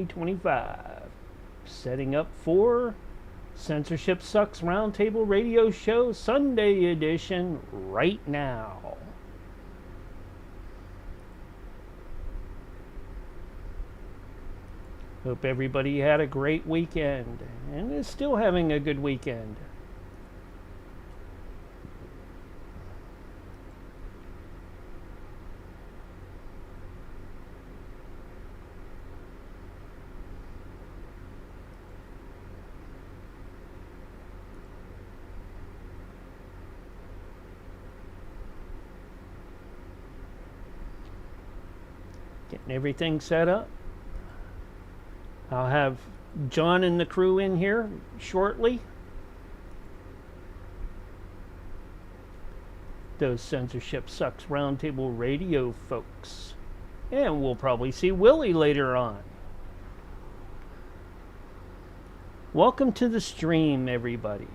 2025. Setting up for Censorship Sucks Roundtable Radio Show Sunday edition right now. Hope everybody had a great weekend and is still having a good weekend. Getting everything set up. I'll have John and the crew in here shortly. Those Censorship Sucks Roundtable Radio folks. And we'll probably see Willie later on. Welcome to the stream, everybody.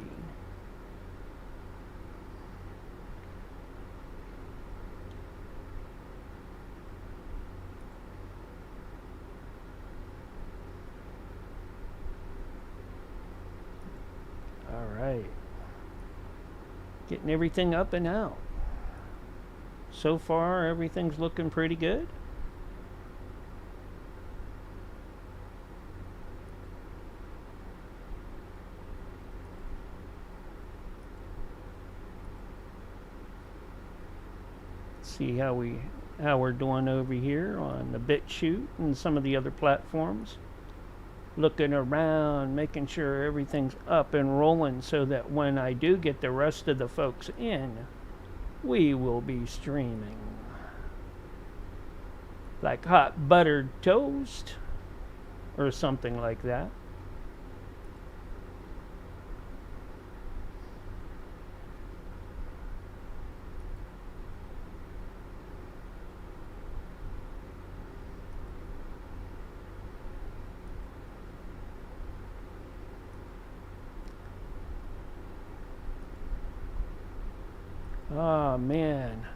Getting everything up and out. So far, everything's looking pretty good. See how we're doing over here on the BitChute and some of the other platforms. Looking around, making sure everything's up and rolling so that when I do get the rest of the folks in, we will be streaming like hot buttered toast or something like that. Oh man,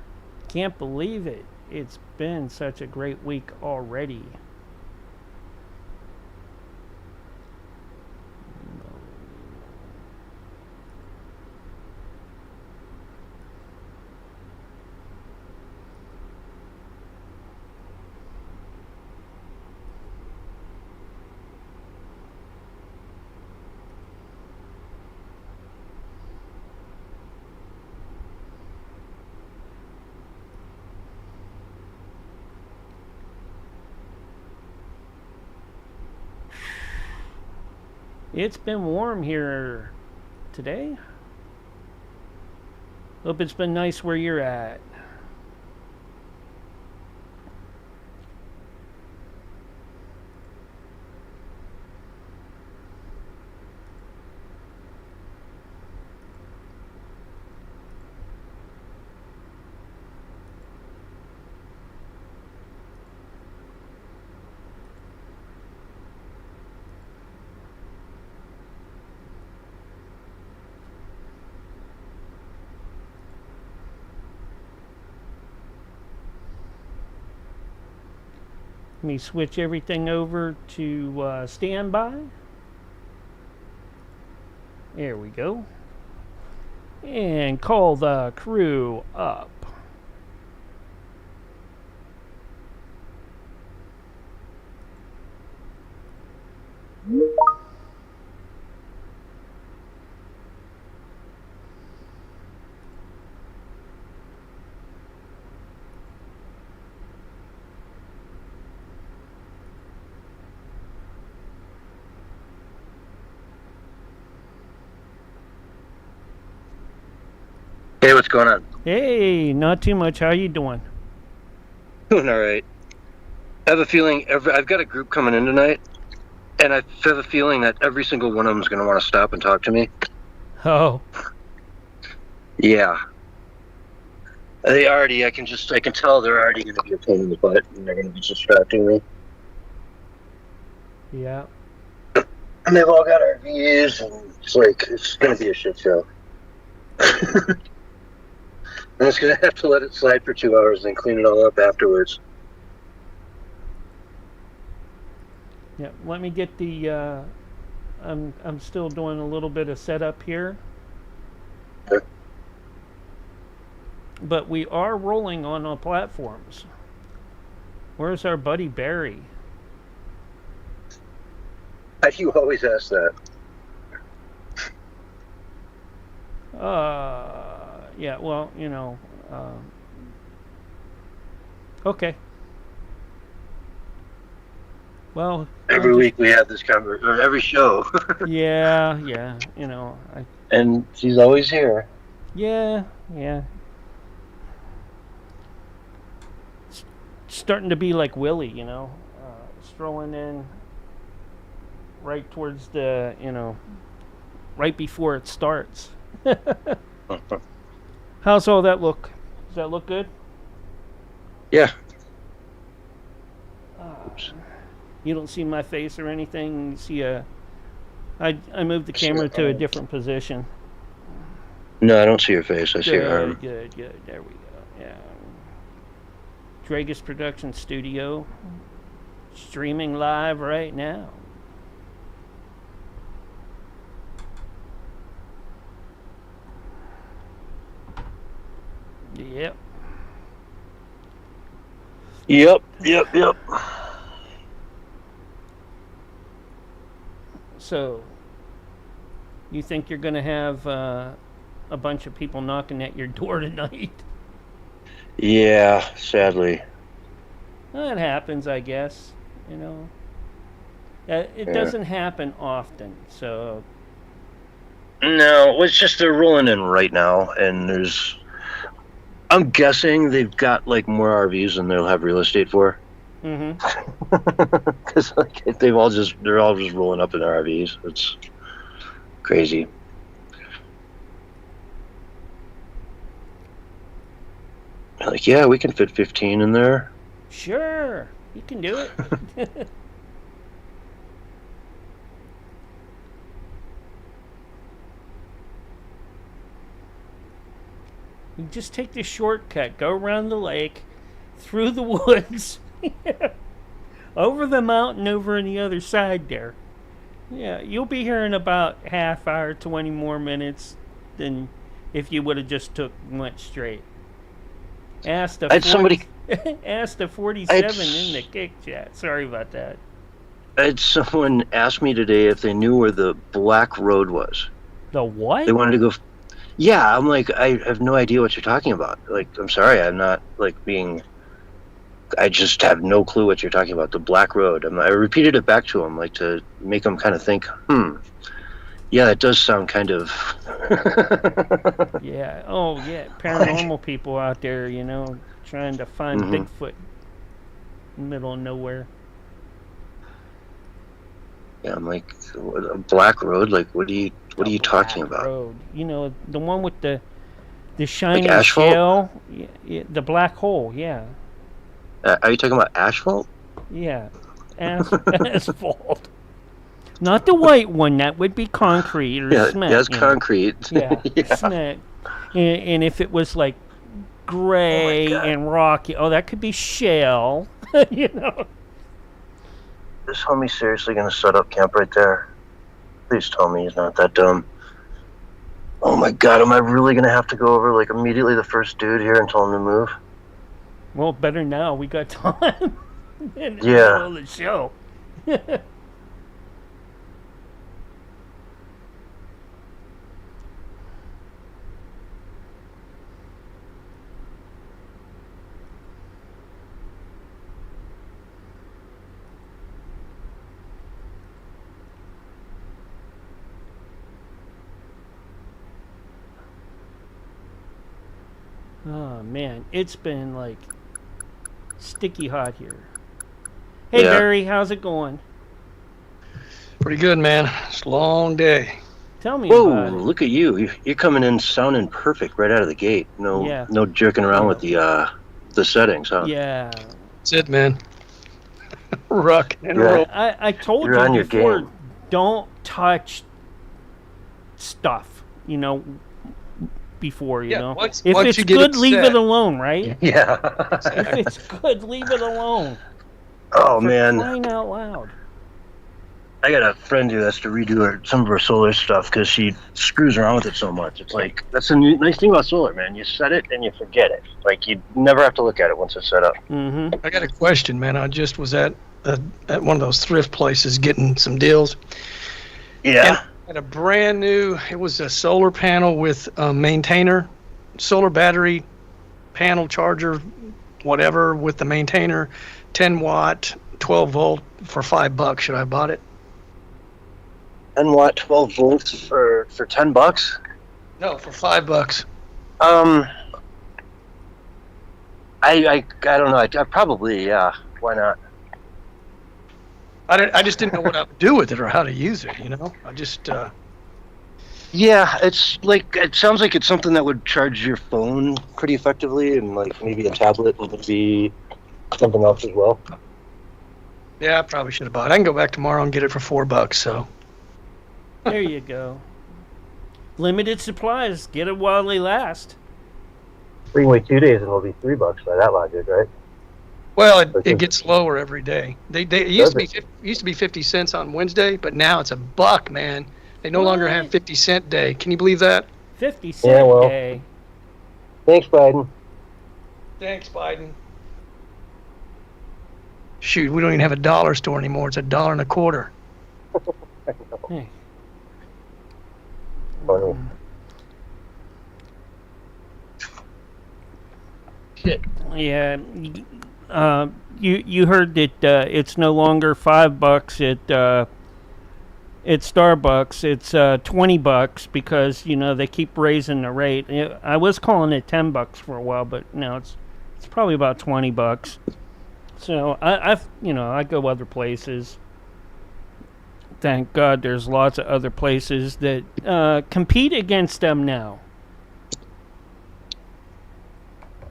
can't believe it. It's been such a great week already. It's been warm here today. Hope it's been nice where you're at. Let me switch everything over to standby. There we go. And call the crew up. Hey, what's going on? Hey, not too much. How you doing? Doing all right. I have a feeling I've got a group coming in tonight, and I have a feeling that every single one of them is going to want to stop and talk to me. Oh. Yeah. I can tell they're already going to be a pain in the butt, and they're going to be distracting me. Yeah. And they've all got RVs, and it's going to be a shit show. I'm just going to have to let it slide for 2 hours and then clean it all up afterwards. Yeah, let me get the. I'm still doing a little bit of setup here, Okay. but we are rolling on our platforms. Where's our buddy Barry? How do you always ask that? Yeah. Well, okay. Well, Every week we have this conversation, or every show, yeah, and she's always here. yeah, yeah. It's starting to be like Willie, strolling in right towards the, right before it starts. How's all that look? Does that look good? Yeah. You don't see my face or anything. You see I moved the camera to a different position. No, I don't see your face. I see your arm. Good. There we go. Yeah. Dragus Production Studio. Streaming live right now. Yep. Yep. So, you think you're going to have a bunch of people knocking at your door tonight? Yeah, sadly. That happens, I guess. It doesn't happen often, so. No, it's just they're rolling in right now, and I'm guessing they've got like more RVs than they'll have real estate for. Mm-hmm. Because they're all just rolling up in their RVs. It's crazy. Like, yeah, we can fit 15 in there. Sure, you can do it. You just take the shortcut, go around the lake, through the woods, over the mountain, over on the other side there. Yeah, you'll be here in about half hour, 20 more minutes than if you would have just went straight. Asked a 47 in the kick chat. Sorry about that. I had someone ask me today if they knew where the Black Road was. The what? They wanted to go. Yeah, I'm like, I have no idea what you're talking about. Like, I'm sorry, I'm not I just have no clue what you're talking about. The Black Road. I repeated it back to him, like to make him kind of think, yeah, that does sound kind of. Yeah. Oh, yeah. Paranormal people out there, trying to find Bigfoot in the middle of nowhere. Yeah, I'm like, a Black Road. Like, what are you talking about? Road. The one with the shiny like shell. Yeah, the black hole. Yeah. Are you talking about asphalt? Yeah, asphalt. Not the white one. That would be concrete or cement. Yeah, it's concrete. Yeah, cement. And if it was like gray and rocky, that could be shale. Is homie seriously gonna set up camp right there? Please tell me he's not that dumb. Oh my god, am I really gonna have to go over like immediately the first dude here and tell him to move? Well, better now. We got time. In the Yeah. middle of the show. Oh man, it's been like sticky hot here. Hey Barry, how's it going? Pretty good, man. It's a long day. Tell me Whoa, about it. look at you. You're coming in sounding perfect right out of the gate. No jerking around with the settings, huh? Yeah. That's it, man. Rock and roll. I told You're on you your before, game. don't touch stuff, before, once if it's you get good, leave upset. it alone, right? Yeah. If it's good, leave it alone. Oh For man. crying out loud. I got a friend who has to redo some of her solar stuff because she screws around with it so much. It's like, that's the nice thing about solar, man. You set it and you forget it. Like, you never have to look at it once it's set up. Mm-hmm. I got a question, man. I just was at one of those thrift places getting some deals. Yeah. And a brand new, it was a solar panel with a maintainer, solar battery, panel charger, whatever, with the maintainer, 10 watt, 12 volt for $5. Should I have bought it? 10 watt, 12 volts for $10? No, for $5. I don't know. I probably, yeah. Why not? I just didn't know what I would do with it or how to use it, you know? I just... Yeah, it's like, it sounds like it's something that would charge your phone pretty effectively, and like maybe a tablet would be something else as well. Yeah, I probably should have bought it. I can go back tomorrow and get it for $4, so... There you go. Limited supplies. Get it while they last. We can wait 2 days and it'll be $3 by that logic, right? Well, it gets lower every day. It used to be 50 cents on Wednesday, but now it's $1, man. They no longer have 50-cent day. Can you believe that? 50-cent day. Thanks, Biden. Thanks, Biden. Shoot, we don't even have a dollar store anymore. It's $1.25. Hey. Funny. Shit. Yeah. You heard that it's no longer $5 at Starbucks. It's $20 because they keep raising the rate. I was calling it $10 for a while, but now it's probably about $20. So I go other places. Thank God there's lots of other places that compete against them now.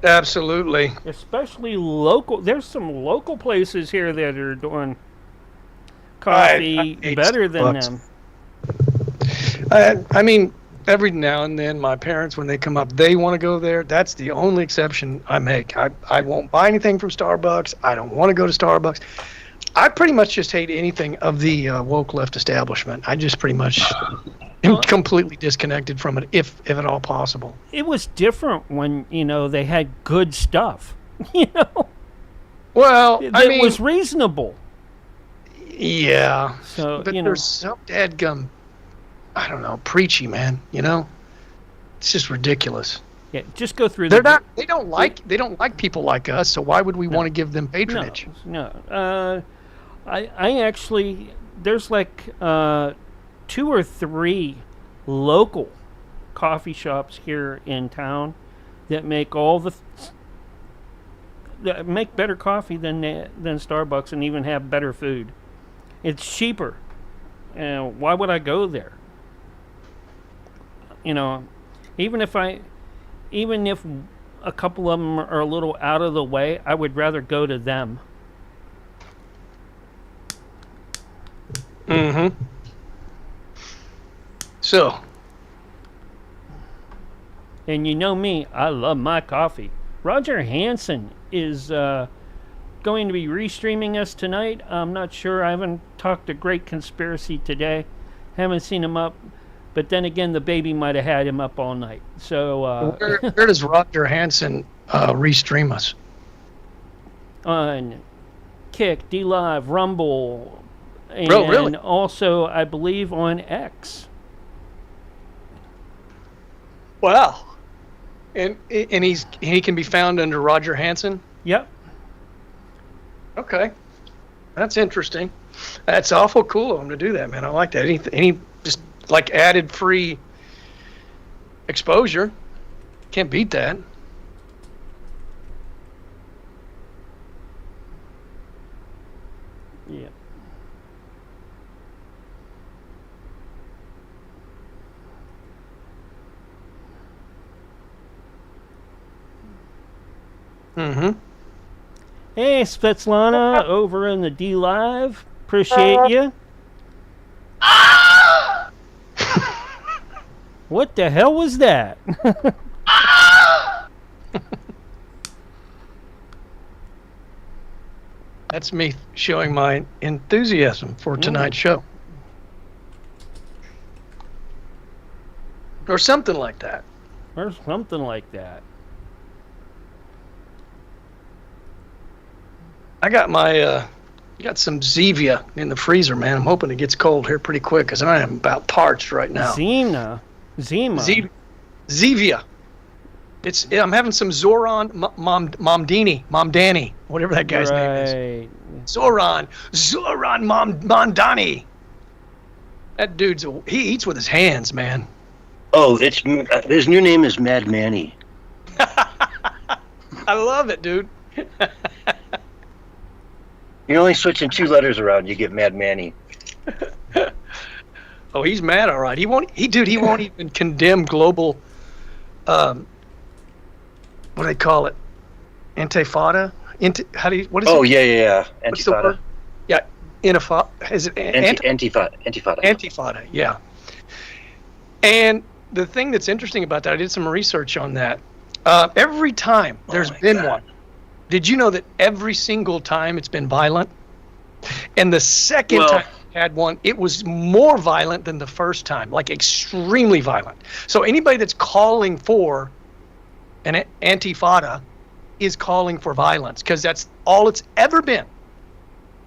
Absolutely. Especially local. There's some local places here that are doing coffee better than them. I mean, every now and then my parents, when they come up, they want to go there. That's the only exception I make. I won't buy anything from Starbucks. I don't want to go to Starbucks. I pretty much just hate anything of the woke left establishment. I just pretty much am completely disconnected from it, if at all possible. It was different when, they had good stuff, Well, It was reasonable. Yeah. So, but there's some dadgum, I don't know, preachy, man, It's just ridiculous. Yeah, just go through They don't like people like us, so why would we want to give them patronage? No. I actually, there's like 2 or 3 local coffee shops here in town that make that make better coffee than Starbucks and even have better food. It's cheaper. Why would I go there? Even if a couple of them are a little out of the way, I would rather go to them. Mm-hmm. So. And you know me, I love my coffee. Roger Hansen is going to be restreaming us tonight. I'm not sure. I haven't talked to Great Conspiracy today. Haven't seen him up. But then again, the baby might have had him up all night. So where does Roger Hansen restream us? On Kick, DLive, Rumble, and really? Also, I believe, on X. Wow. And he can be found under Roger Hansen? Yep. Okay. That's interesting. That's awful cool of him to do that, man. I like that. Any just like added free exposure. Can't beat that. Yeah. Mm-hmm. Hey, Svetlana, over in the DLive. Appreciate you. What the hell was that? That's me showing my enthusiasm for tonight's show. or something like that. Or something like that. I got some Zevia in the freezer, man. I'm hoping it gets cold here pretty quick because I am about parched right now. Zima. Zevia. I'm having some Zoran Momdani, whatever that guy's name is. Zoran Momdani. That dude's he eats with his hands, man. Oh, his new name is Mad Manny. I love it, dude. You're only switching 2 letters around, you get Mad Manny. Oh, he's mad, all right. He won't even condemn global, what do they call it? Intifada? What is it? Oh, yeah. What's the word? Antifada. Yeah, intifada. Is it Antifada. Antifada, yeah. And the thing that's interesting about that, I did some research on that. Every time there's been one, did you know that every single time it's been violent? And the second time we had one, it was more violent than the first time, like extremely violent. So anybody that's calling for an antifada is calling for violence because that's all it's ever been.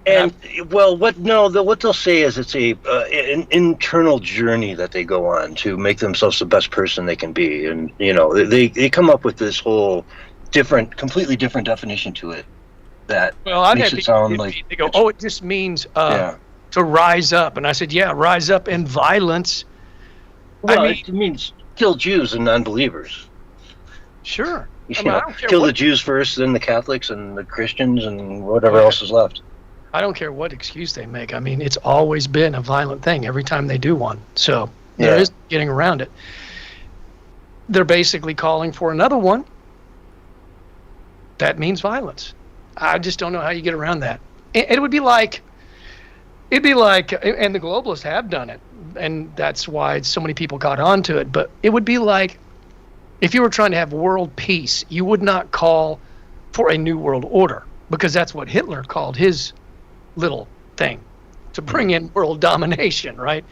And what they'll say is it's an internal journey that they go on to make themselves the best person they can be, and they come up with this whole completely different definition to it that makes it sound like they go, it just means to rise up, and I said, rise up in violence. Well, it means kill Jews and non-believers. Sure, I don't care kill the Jews first, then the Catholics and the Christians and whatever else is left. I don't care what excuse they make. I mean, it's always been a violent thing every time they do one. So there is getting around it. They're basically calling for another one. That means violence. I just don't know how you get around that. It would be like, and the globalists have done it, and that's why so many people got onto it. But it would be like, if you were trying to have world peace, you would not call for a new world order, because that's what Hitler called his little thing, to bring in world domination, right?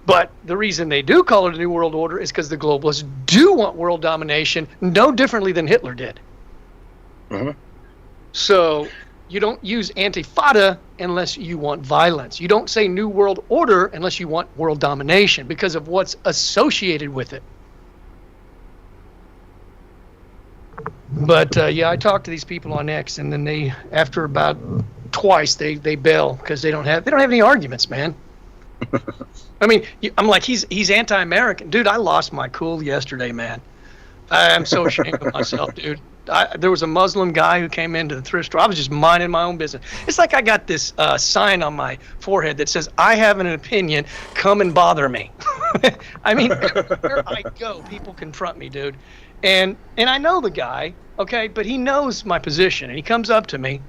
But the reason they do call it a new world order is because the globalists do want world domination no differently than Hitler did. Mm-hmm. So you don't use antifada unless you want violence. You don't say new world order unless you want world domination because of what's associated with it. But I talked to these people on X, and then they, after about twice, they bail because they don't have any arguments, man. I mean, I'm like, he's anti-American, dude. I lost my cool yesterday, man. I'm so ashamed of myself, dude. There was a Muslim guy who came into the thrift store. I was just minding my own business. It's like I got this sign on my forehead that says, "I have an opinion. Come and bother me." I mean, where I go, people confront me, dude. And I know the guy, okay, but he knows my position, and he comes up to me,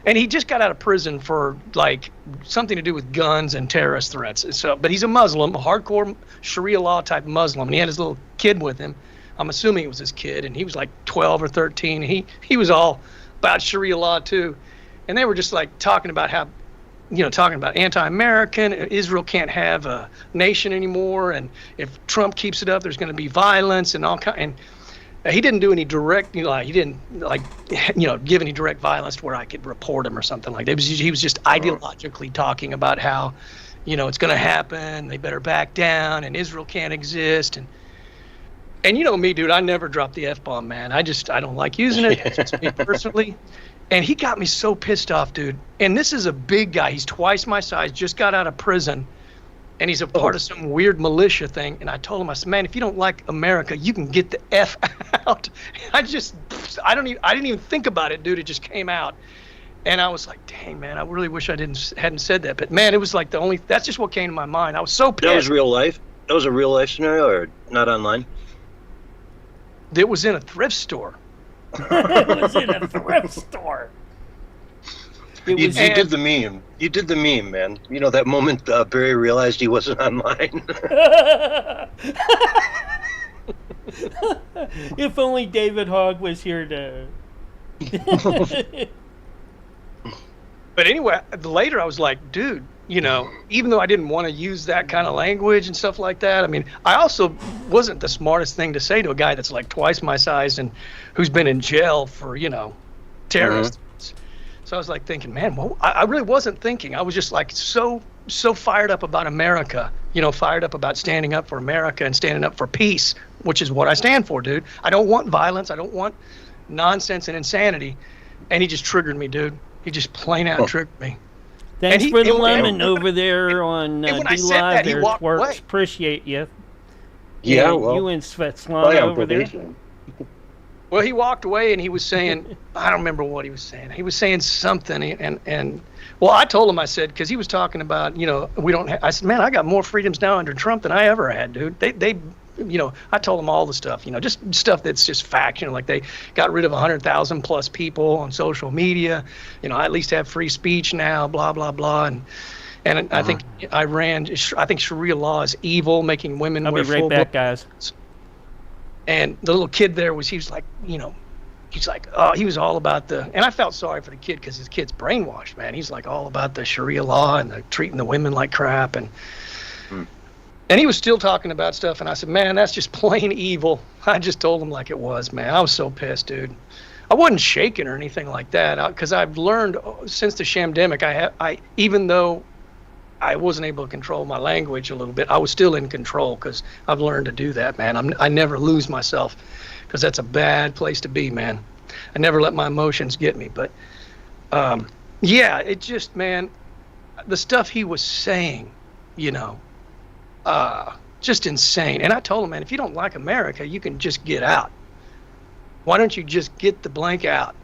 and he just got out of prison for like something to do with guns and terrorist threats. So, but he's a Muslim, a hardcore Sharia law type Muslim, and he had his little kid with him. I'm assuming it was his kid, and he was like 12 or 13. He was all about Sharia law too, and they were just like talking about how, talking about anti-American. Israel can't have a nation anymore, and if Trump keeps it up, there's going to be violence and all kind. And he didn't do any direct, he didn't give any direct violence to where I could report him or something like that. He was just ideologically talking about how, it's going to happen. They better back down, and Israel can't exist. And you know me, dude, I never drop the F-bomb, man. I don't like using it. It's just me personally. And he got me so pissed off, dude. And this is a big guy. He's twice my size, just got out of prison. And he's a part of some weird militia thing. And I told him, I said, man, if you don't like America, you can get the F out. I didn't even think about it, dude. It just came out. And I was like, dang, man, I really wish I hadn't said that. But man, it was like that's just what came to my mind. I was so pissed. That was real life? That was a real life scenario, or not online? It was in a thrift store. It was in a thrift store. You did the meme. You did the meme, man. That moment Barry realized he wasn't online. If only David Hogg was here to... But anyway, later I was like, dude, even though I didn't want to use that kind of language and stuff like that, I mean, I also wasn't the smartest thing to say to a guy that's like twice my size and who's been in jail for, terrorists. So I was like thinking, man, well, I really wasn't thinking. I was just like so fired up about America, fired up about standing up for America and standing up for peace, which is what I stand for, dude. I don't want violence. I don't want nonsense and insanity. And he just triggered me, dude. He just plain out triggered me. Thanks for the lemon over there on D-Live. There's Works. Away. Appreciate you. Yeah, you and Svetlana over there. Well, he walked away and he was saying, I don't remember what he was saying. He was saying something, and well, I told him, I said, because he was talking about, we don't. I said, man, I got more freedoms now under Trump than I ever had, dude. They, I told him all the stuff, just stuff that's just fact, like they got rid of 100,000 plus people on social media, I at least have free speech now, blah blah blah, and I think I think Sharia law is evil, making women I'll wear be right back, guys. And the little kid there he was like, oh, he was all about and I felt sorry for the kid because his kid's brainwashed, man. He's like all about the Sharia law and treating the women like crap. And he was still talking about stuff. And I said, man, that's just plain evil. I just told him like it was, man. I was so pissed, dude. I wasn't shaking or anything like that because I've learned since the shamdemic, I even though I wasn't able to control my language a little bit, I was still in control because I've learned to do that, man. I never lose myself because that's a bad place to be, man. I never let my emotions get me. But, yeah, it just, man, the stuff he was saying, just insane. And I told him, man, if you don't like America, you can just get out. Why don't you just get the blank out?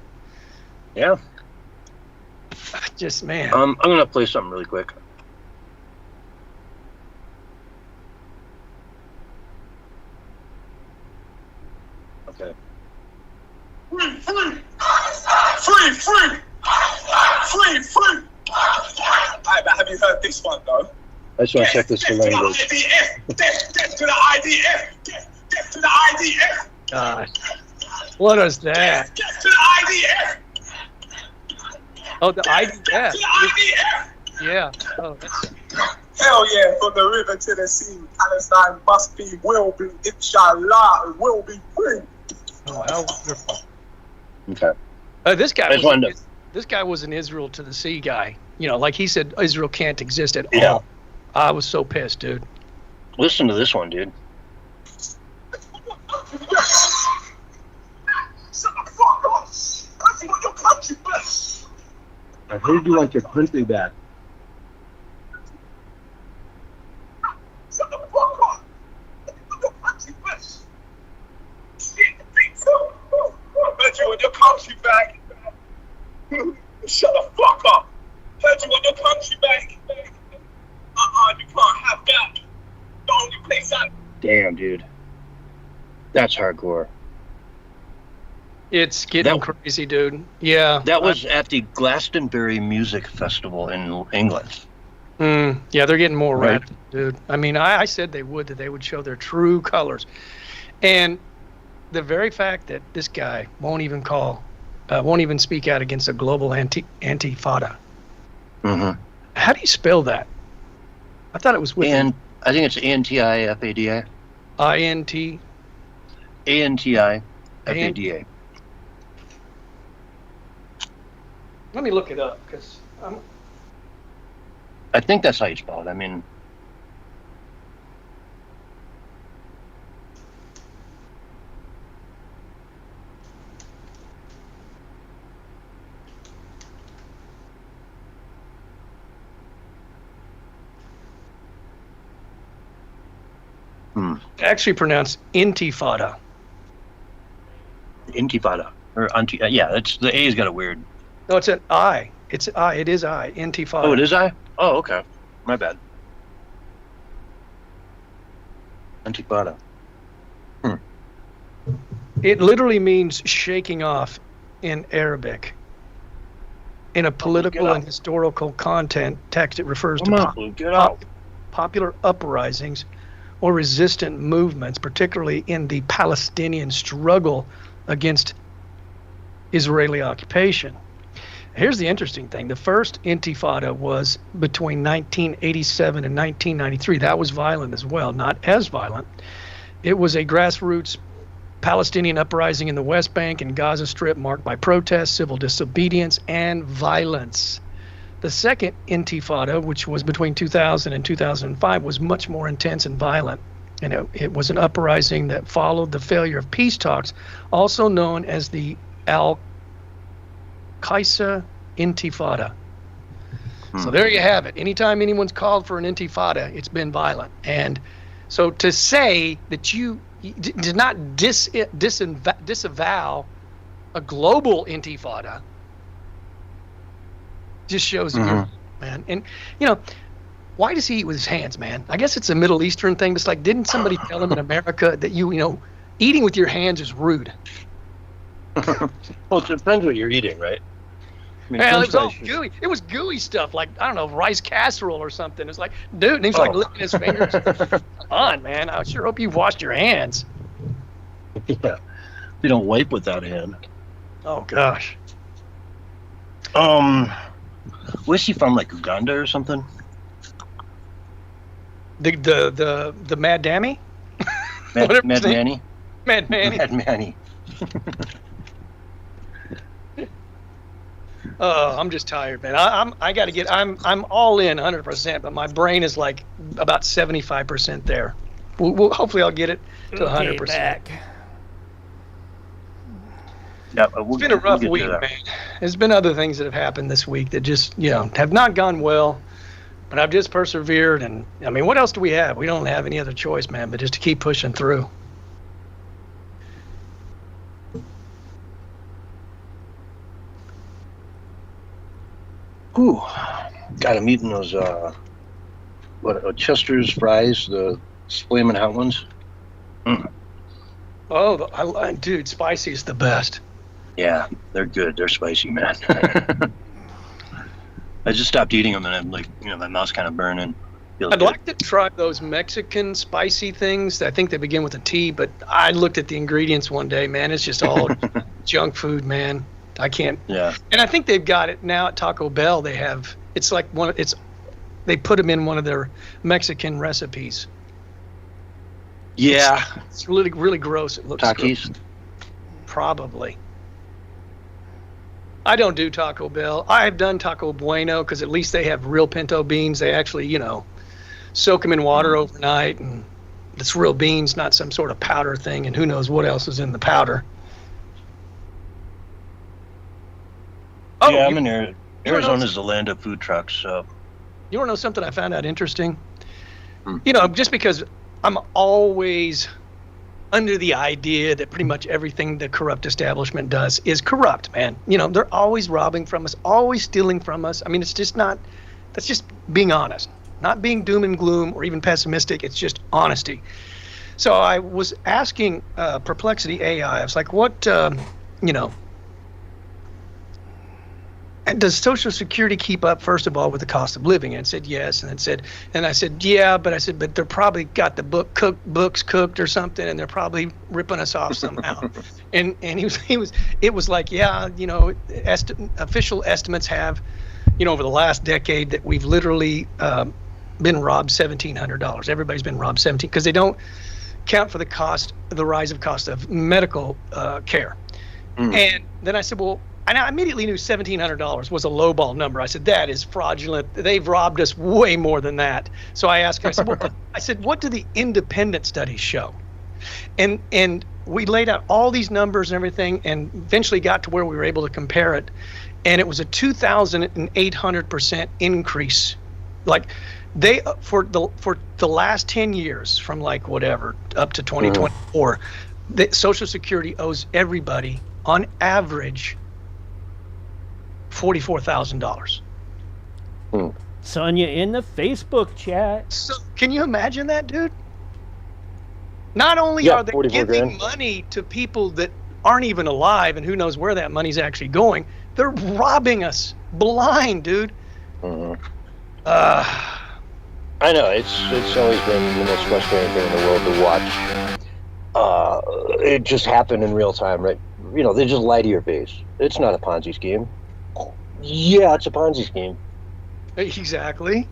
Yeah. Just, man. I'm going to play something really quick. Okay. Free. Alright, but have you heard this one though? I just want to check this for language. Death to the IDF! Death to the IDF! God. What is that? Death to the IDF! Oh, the IDF. Death to the IDF! Yeah. Oh, that's... Hell yeah, from the river to the sea, Palestine must be, will be, inshallah, it will be free. Oh, how wonderful. Okay. This guy was an Israel to the sea guy. Like he said, Israel can't exist at all. I was so pissed, dude. Listen to this one, dude. Shut the fuck up! I want your country back! I heard you want your country back. Shut the fuck up! I want your country back! Shit, heard you want your country back! Shut the fuck up! Heard you want your country back! You can't have that! The only place I... Damn, dude. That's hardcore. It's getting crazy, dude. Yeah. That was at the Glastonbury Music Festival in England. Yeah, they're getting more right, radical, dude. I mean, I said that they would show their true colors. And the very fact that this guy won't even speak out against a global antifada. Mm-hmm. How do you spell that? I thought it was with I think it's ANTIFADA. INT. ANTIFADA. Let me look it up because I think that's how you spell it. I mean, actually pronounced intifada. Intifada or yeah, it's the A's got a weird. No, it's an I. It's I. It is I. Intifada. Oh, it is I. Oh, okay. My bad. Intifada. It literally means shaking off in Arabic. In a political and historical text, it refers to popular uprisings or resistant movements, particularly in the Palestinian struggle against Israeli occupation. Here's the interesting thing. The first Intifada was between 1987 and 1993. That was violent as well, not as violent. It was a grassroots Palestinian uprising in the West Bank and Gaza Strip marked by protests, civil disobedience, and violence. The second Intifada, which was between 2000 and 2005, was much more intense and violent. And it was an uprising that followed the failure of peace talks, also known as the Al-Qaeda Intifada. So there you have it. Anytime anyone's called for an Intifada, it's been violent. And so to say that you did not disavow a global Intifada just shows you, man. And, why does he eat with his hands, man? I guess it's a Middle Eastern thing. But it's like, didn't somebody tell him in America that eating with your hands is rude? Well, it depends what you're eating, right? I mean, Well, it was all gooey. It was gooey stuff, like, I don't know, rice casserole or something. It's like, dude, and he's like licking his fingers. Come on, man. I sure hope you've washed your hands. Yeah. You don't wipe with that hand. Oh, gosh. Was he from, like, Uganda or something? The Mad Dammy? Mad Manny? Mad Manny. Mad Manny. Oh, I'm just tired, man. I'm all in 100%, but my brain is like about 75% there. Hopefully I'll get it to 100%. Back. Yeah, It's been a rough week, man. There's been other things that have happened this week that just, have not gone well, but I've just persevered. And I mean, what else do we have? We don't have any other choice, man, but just to keep pushing through. Ooh, God, I'm eating those, Chester's fries, the flaming hot ones. Oh, dude, spicy is the best. Yeah, they're good. They're spicy, man. I just stopped eating them, and I'm like, my mouth's kind of burning. I'd like to try those Mexican spicy things. I think they begin with a T, but I looked at the ingredients one day, man. It's just all junk food, man. I can't. Yeah. And I think they've got it now at Taco Bell. They have. It's like they put them in one of their Mexican recipes. Yeah. It's really, really gross. It looks Takis? gross. Probably. I don't do Taco Bell. I've done Taco Bueno because at least they have real pinto beans. They actually, soak them in water overnight, and it's real beans, not some sort of powder thing. And who knows what else is in the powder. Oh, yeah, I'm in Arizona's the land of food trucks, so. You want to know something I found out interesting? Just because I'm always under the idea that pretty much everything the corrupt establishment does is corrupt, man. They're always robbing from us, always stealing from us. I mean, it's just not, that's just being honest, not being doom and gloom or even pessimistic. It's just honesty. So I was asking Perplexity AI, I was like, what, and does Social Security keep up, first of all, with the cost of living? And it said yes. And I said, yeah, but they're probably got the books cooked or something, and they're probably ripping us off somehow. and it was like, yeah, official estimates have, over the last decade that we've literally been robbed $1,700. Everybody's been robbed $1,700 because they don't count for the rise of cost of medical care. And then I said, well. And I immediately knew $1,700 was a lowball number. I said, that is fraudulent. They've robbed us way more than that. So I asked her, I said, what do the independent studies show? And we laid out all these numbers and everything, and eventually got to where we were able to compare it. And it was a 2,800% increase. Like they, for the last 10 years, from like whatever, up to 2024, the Social Security owes everybody on average $44,000. Sonia in the Facebook chat. So can you imagine that, dude? Not only are they giving money to people that aren't even alive, and who knows where that money's actually going, they're robbing us blind, dude. I know, it's always been the most frustrating thing in the world to watch. It just happened in real time, right? They just lie to your face. It's not a Ponzi scheme. Yeah, it's a Ponzi scheme. Exactly.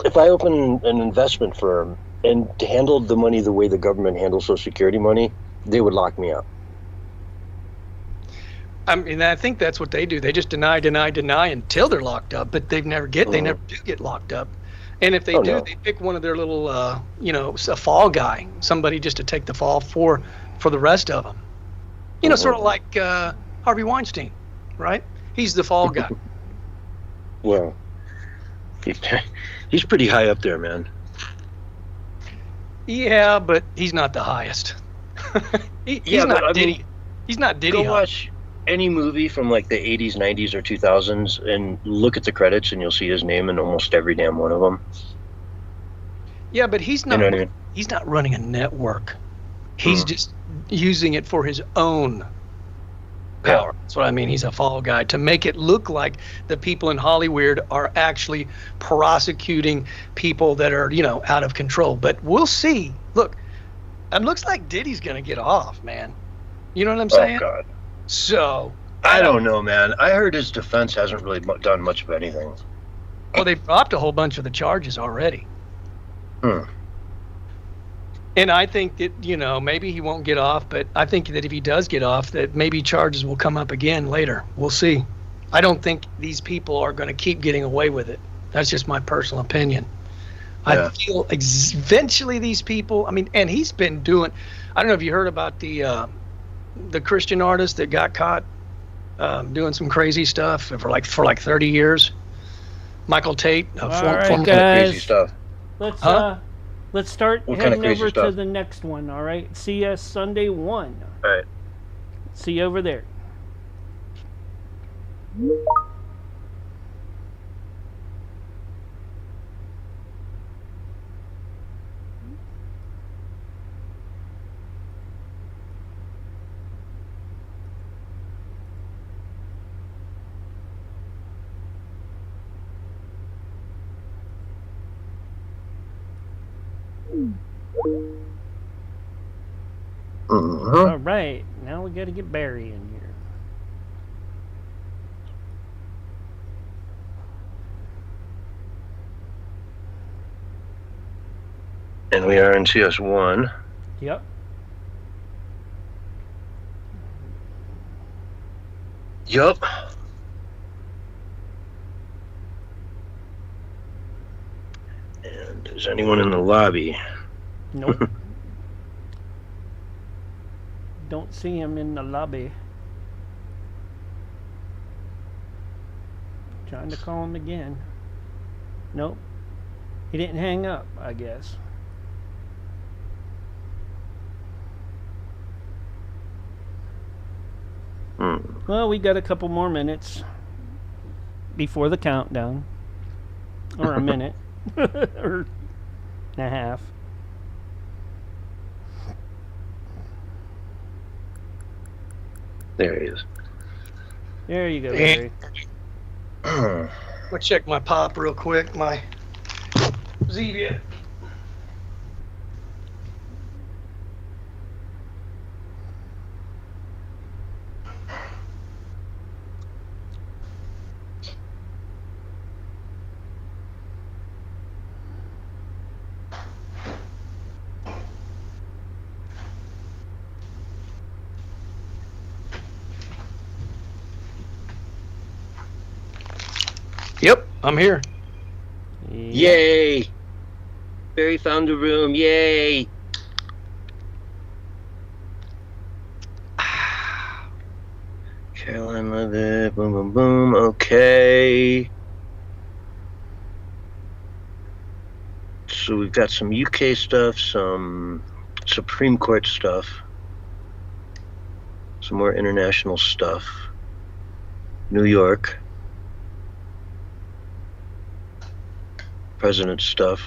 If I open an investment firm and handled the money the way the government handles Social Security money, they would lock me up. I mean, I think that's what they do. They just deny until they're locked up, but they never do get locked up. And if they do, no. they pick one of their little, a fall guy, somebody just to take the fall for the rest of them. Sort of like Harvey Weinstein, right? He's the fall guy. Well, he's pretty high up there, man. Yeah, but he's not the highest. He's not Diddy. He's not Diddy. Go watch any movie from like the 80s, 90s, or 2000s and look at the credits and you'll see his name in almost every damn one of them. Yeah, but he's not. You know what I mean? He's not running a network. He's just using it for his own power. Yeah. That's what I mean. He's a fall guy to make it look like the people in Hollywood are actually prosecuting people that are, out of control. But we'll see. Look, it looks like Diddy's going to get off, man. You know what I'm saying? Oh, God. So. I don't know, man. I heard his defense hasn't really done much of anything. Well, they dropped a whole bunch of the charges already. And I think that, maybe he won't get off, but I think that if he does get off, that maybe charges will come up again later. We'll see. I don't think these people are going to keep getting away with it. That's just my personal opinion. Yeah. I feel eventually these people, and he's been doing, I don't know if you heard about the Christian artist that got caught doing some crazy stuff for like 30 years. Michael Tate. All right, guys. Kind of crazy stuff. Let's start what heading kind of over stuff? to the next one, all right? CS Sunday 1. All right. See you over there. All right, now we got to get Barry in here. And we are in CS1. Yep. Yup. And is anyone in the lobby? Nope. Don't see him in the lobby. Trying to call him again. Nope. He didn't hang up, I guess. Well, we got a couple more minutes before the countdown. Or a minute. Or and a half. There he is. There you go, Barry. I'm gonna check my pop real quick. My Zevia. Yep, I'm here. Yay! Barry found the room. Yay! Caroline love it. Boom, boom, boom. Okay. So we've got some UK stuff, some Supreme Court stuff, some more international stuff. New York. President stuff.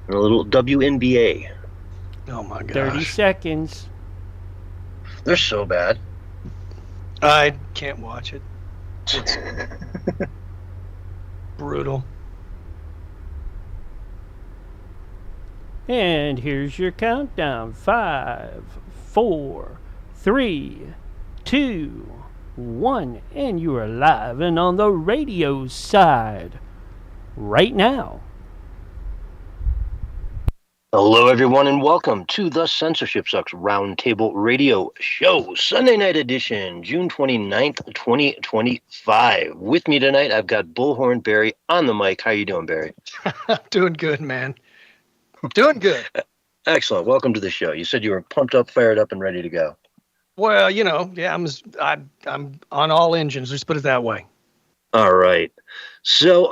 And a little WNBA. Oh my gosh. 30 seconds. They're so bad. I can't watch it. It's brutal. And here's your countdown. 5, 4, 3, 2, 1, and you are live and on the radio side right now. Hello, everyone, and welcome to the Censorshipsucks Roundtable Radio Show, Sunday night edition, June 29th, 2025. With me tonight, I've got Bullhorn Barry on the mic. How you doing, Barry? Doing good, man. Doing good. Excellent. Welcome to the show. You said you were pumped up, fired up, and ready to go. Well, yeah, I'm on all engines. Let's put it that way. All right. So,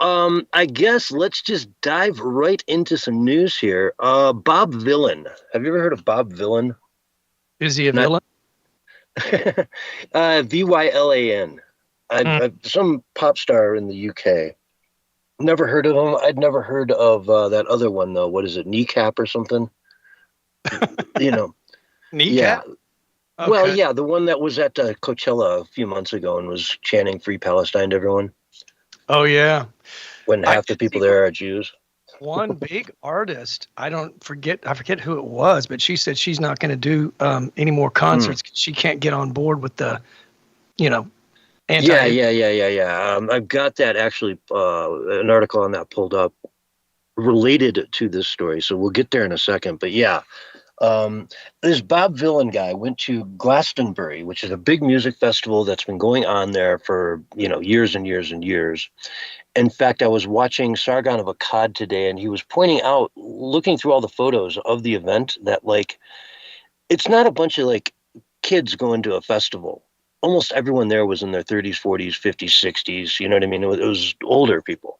I guess let's just dive right into some news here. Bob Villain. Have you ever heard of Bob Villain? Is he a villain? Vylan. Some pop star in the UK. Never heard of him. I'd never heard of that other one, though. What is it? Kneecap or something? Kneecap? Yeah. Okay. Well, yeah, the one that was at Coachella a few months ago and was chanting Free Palestine to everyone. Oh, yeah. When half the people there are Jews. One big artist, I forget who it was, but she said she's not going to do any more concerts. She can't get on board with the, anti. Yeah. I've got that actually, an article on that pulled up related to this story. So we'll get there in a second. But yeah, this Bob Villain guy went to Glastonbury, which is a big music festival that's been going on there for, years and years and years. In fact, I was watching Sargon of Akkad today, and he was pointing out, looking through all the photos of the event, that, it's not a bunch of, kids going to a festival. Almost everyone there was in their 30s, 40s, 50s, 60s. You know what I mean? It was older people,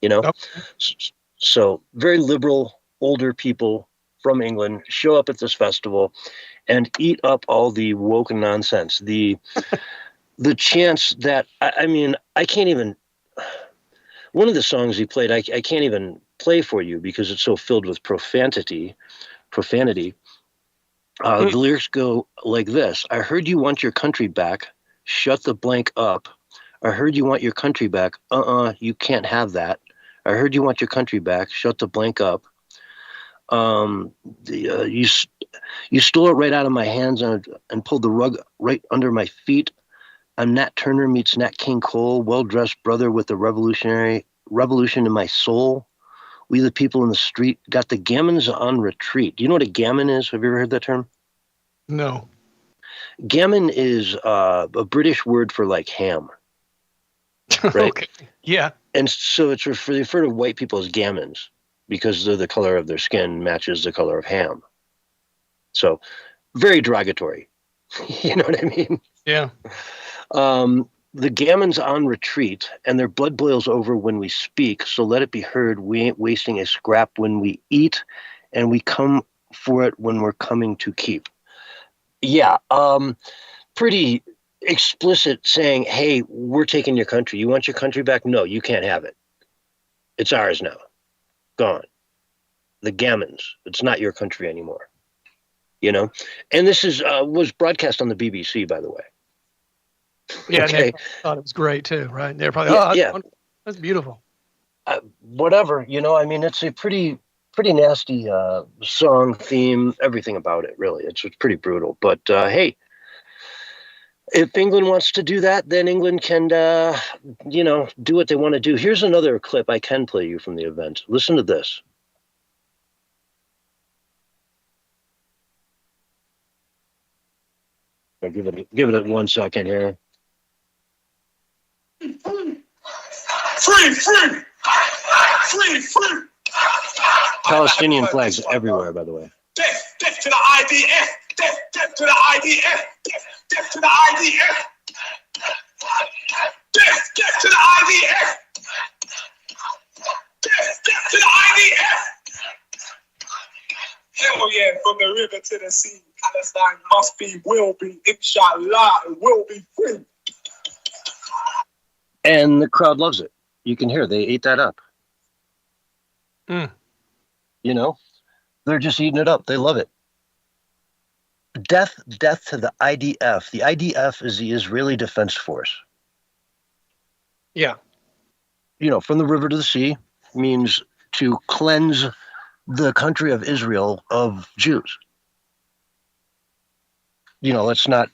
Okay. So very liberal, older people from England show up at this festival and eat up all the woke nonsense. The chance that, I can't even, one of the songs he played, I can't even play for you because it's so filled with profanity. The lyrics go like this: I heard you want your country back. Shut the blank up. I heard you want your country back. You can't have that. I heard you want your country back. Shut the blank up. You stole it right out of my hands and pulled the rug right under my feet. I'm Nat Turner meets Nat King Cole, well-dressed brother with the revolution in my soul. We the people in the street got the gammons on retreat. Do you know what a gammon is? Have you ever heard that term? No. Gammon is a British word for ham. Right? Okay. Yeah. And so it's refer to white people as gammons because the color of their skin matches the color of ham. So very derogatory. You know what I mean? Yeah. The gammon's on retreat, and their blood boils over when we speak, so let it be heard, we ain't wasting a scrap when we eat, and we come for it when we're coming to keep. Yeah, pretty explicit saying, hey, we're taking your country. You want your country back? No, you can't have it. It's ours now. Gone. The gammons. It's not your country anymore. And this was broadcast on the BBC, by the way. Yeah, Okay. they thought it was great too, right? They're probably, that's beautiful. Whatever, it's a pretty nasty song, theme, everything about it, really. It's pretty brutal. But hey, if England wants to do that, then England can, do what they want to do. Here's another clip I can play you from the event. Listen to this. I'll give it 1 second here. Free! Palestinian flags everywhere, by the way. Death to the IDF! Death to the IDF! Death to the IDF! Death to the IDF! Death to the IDF! Hell yeah, from the river to the sea, Palestine must be, will be, inshallah, it will be free. And the crowd loves it. You can hear they ate that up. They're just eating it up. They love it. Death to the IDF. The IDF is the Israeli Defense Force. Yeah. From the river to the sea means to cleanse the country of Israel of Jews. Let's not,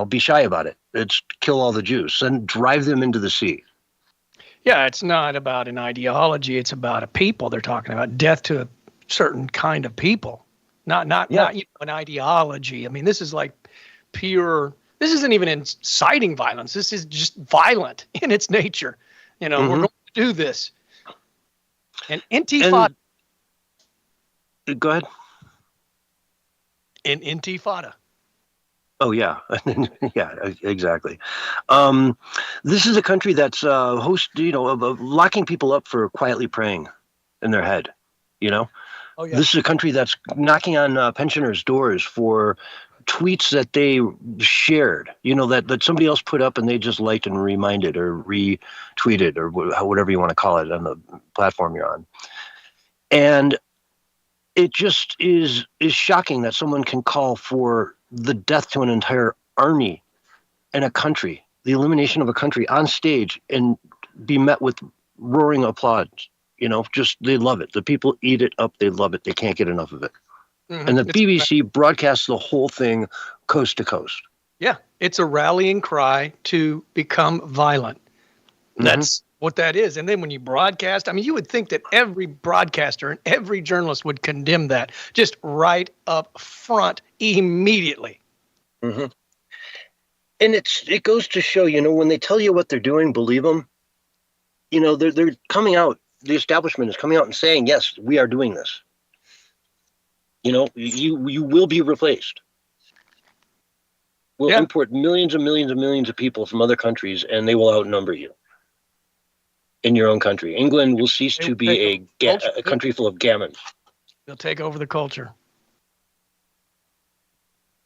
be shy about it. It's kill all the Jews and drive them into the sea. Yeah, it's not about an ideology. It's about a people. They're talking about death to a certain kind of people, not an ideology. I mean, this is like pure. This isn't even inciting violence. This is just violent in its nature. We're going to do this. And Intifada. Go ahead. In Intifada. Oh yeah, yeah, exactly. This is a country that's of locking people up for quietly praying in their head. Oh yeah. This is a country that's knocking on pensioners' doors for tweets that they shared. That somebody else put up and they just liked and reminded or retweeted or whatever you want to call it on the platform you're on. And it just is shocking that someone can call for the death to an entire army and a country, the elimination of a country on stage, and be met with roaring applause. Just they love it. The people eat it up. They love it. They can't get enough of it. And the BBC broadcasts the whole thing coast to coast. Yeah, it's a rallying cry to become violent. That's what that is. And then when you broadcast, I mean, you would think that every broadcaster and every journalist would condemn that just right up front immediately. And it goes to show, when they tell you what they're doing, believe them. They're coming out. The establishment is coming out and saying, yes, we are doing this. You will be replaced. We'll import millions and millions and millions of people from other countries, and they will outnumber you in your own country. England will cease to be a country full of gammons. They'll take over the culture.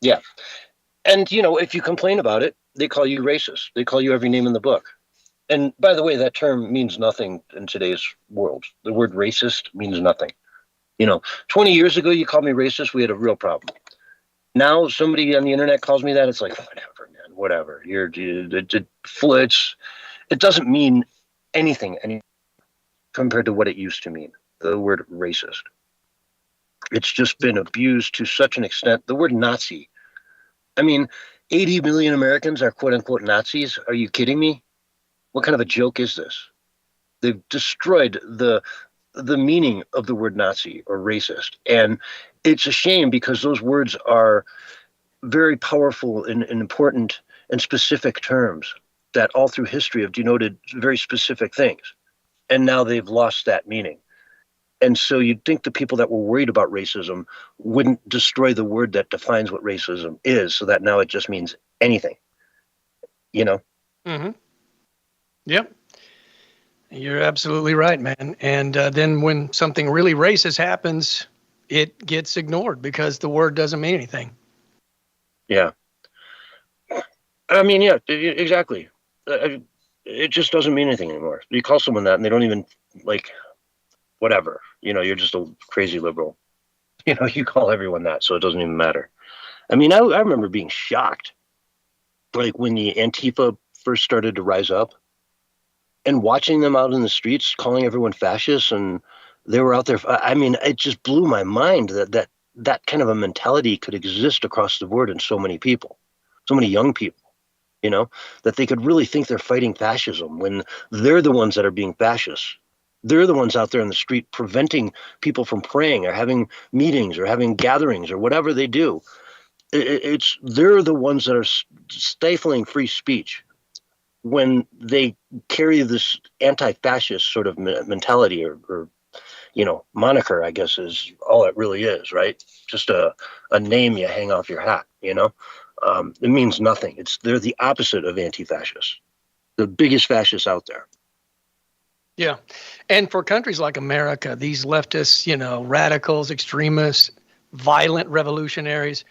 Yeah. And, if you complain about it, they call you racist. They call you every name in the book. And by the way, that term means nothing in today's world. The word racist means nothing. 20 years ago, you called me racist, we had a real problem. Now, somebody on the internet calls me that, it's like, whatever, man, whatever. It doesn't mean anything compared to what it used to mean, the word racist. It's just been abused to such an extent. The word Nazi, 80 million Americans are quote unquote Nazis. Are you kidding me? What kind of a joke is this? They've destroyed the meaning of the word Nazi or racist. And it's a shame because those words are very powerful and important and specific terms that all through history have denoted very specific things. And now they've lost that meaning. And so you'd think the people that were worried about racism wouldn't destroy the word that defines what racism is, so that now it just means anything, Yep. You're absolutely right, man. And then when something really racist happens, it gets ignored because the word doesn't mean anything. Yeah. Exactly. It just doesn't mean anything anymore. You call someone that and they don't even whatever, you're just a crazy liberal. You call everyone that, so it doesn't even matter. I remember being shocked, when the Antifa first started to rise up and watching them out in the streets, calling everyone fascists, and they were out there. It just blew my mind that kind of a mentality could exist across the board in so many people, so many young people. That they could really think they're fighting fascism when they're the ones that are being fascists. They're the ones out there in the street preventing people from praying or having meetings or having gatherings or whatever they do. They're the ones that are stifling free speech when they carry this anti-fascist sort of mentality or moniker, I guess, is all it really is, right? Just a name you hang off your hat, It means nothing. They're the opposite of anti-fascists, the biggest fascists out there. Yeah. And for countries like America, these leftists, radicals, extremists, violent revolutionaries,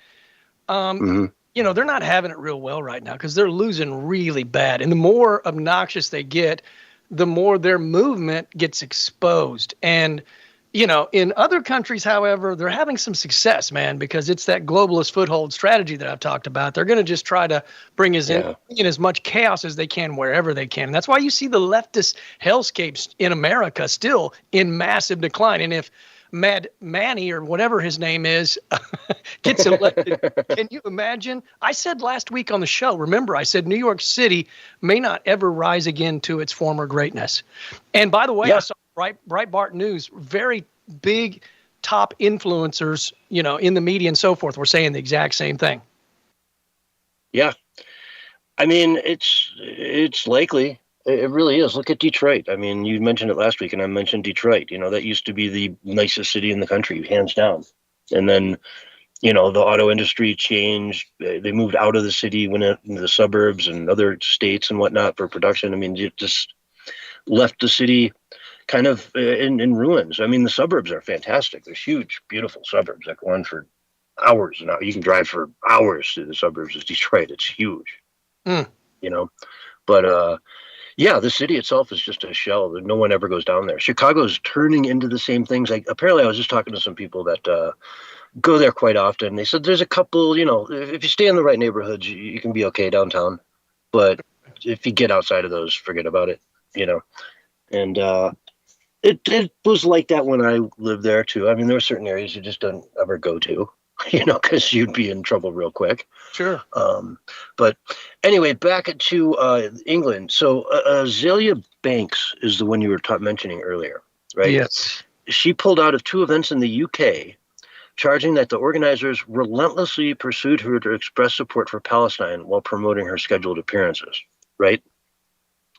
they're not having it real well right now because they're losing really bad. And the more obnoxious they get, the more their movement gets exposed. And, in other countries, however, they're having some success, man, because it's that globalist foothold strategy that I've talked about. They're going to just try to bring in as much chaos as they can wherever they can. And that's why you see the leftist hellscapes in America still in massive decline. And if Mad Manny or whatever his name is gets elected. Can you imagine? I said last week on the show, remember, I said New York City may not ever rise again to its former greatness. And by the way, I saw Breitbart News, very big top influencers, in the media and so forth, were saying the exact same thing. Yeah. I mean, it's likely. It really is. Look at Detroit. I mean, you mentioned it last week, and I mentioned Detroit. That used to be the nicest city in the country, hands down. And then, the auto industry changed. They moved out of the city, went into the suburbs and other states and whatnot for production. I mean, it just left the city kind of in ruins. I mean, the suburbs are fantastic. They're huge, beautiful suburbs that go on for hours. Now you can drive for hours through the suburbs of Detroit. It's huge, But yeah, the city itself is just a shell that no one ever goes down there. Chicago's turning into the same things. Apparently, I was just talking to some people that go there quite often. They said there's a couple, if you stay in the right neighborhoods, you can be okay downtown. But if you get outside of those, forget about it, And it was like that when I lived there, too. I mean, there were certain areas you just don't ever go to. Because you'd be in trouble real quick. Sure. But anyway, back to England. So Azealia Banks is the one you were mentioning earlier, right? Yes. She pulled out of 2 events in the UK, charging that the organizers relentlessly pursued her to express support for Palestine while promoting her scheduled appearances, right?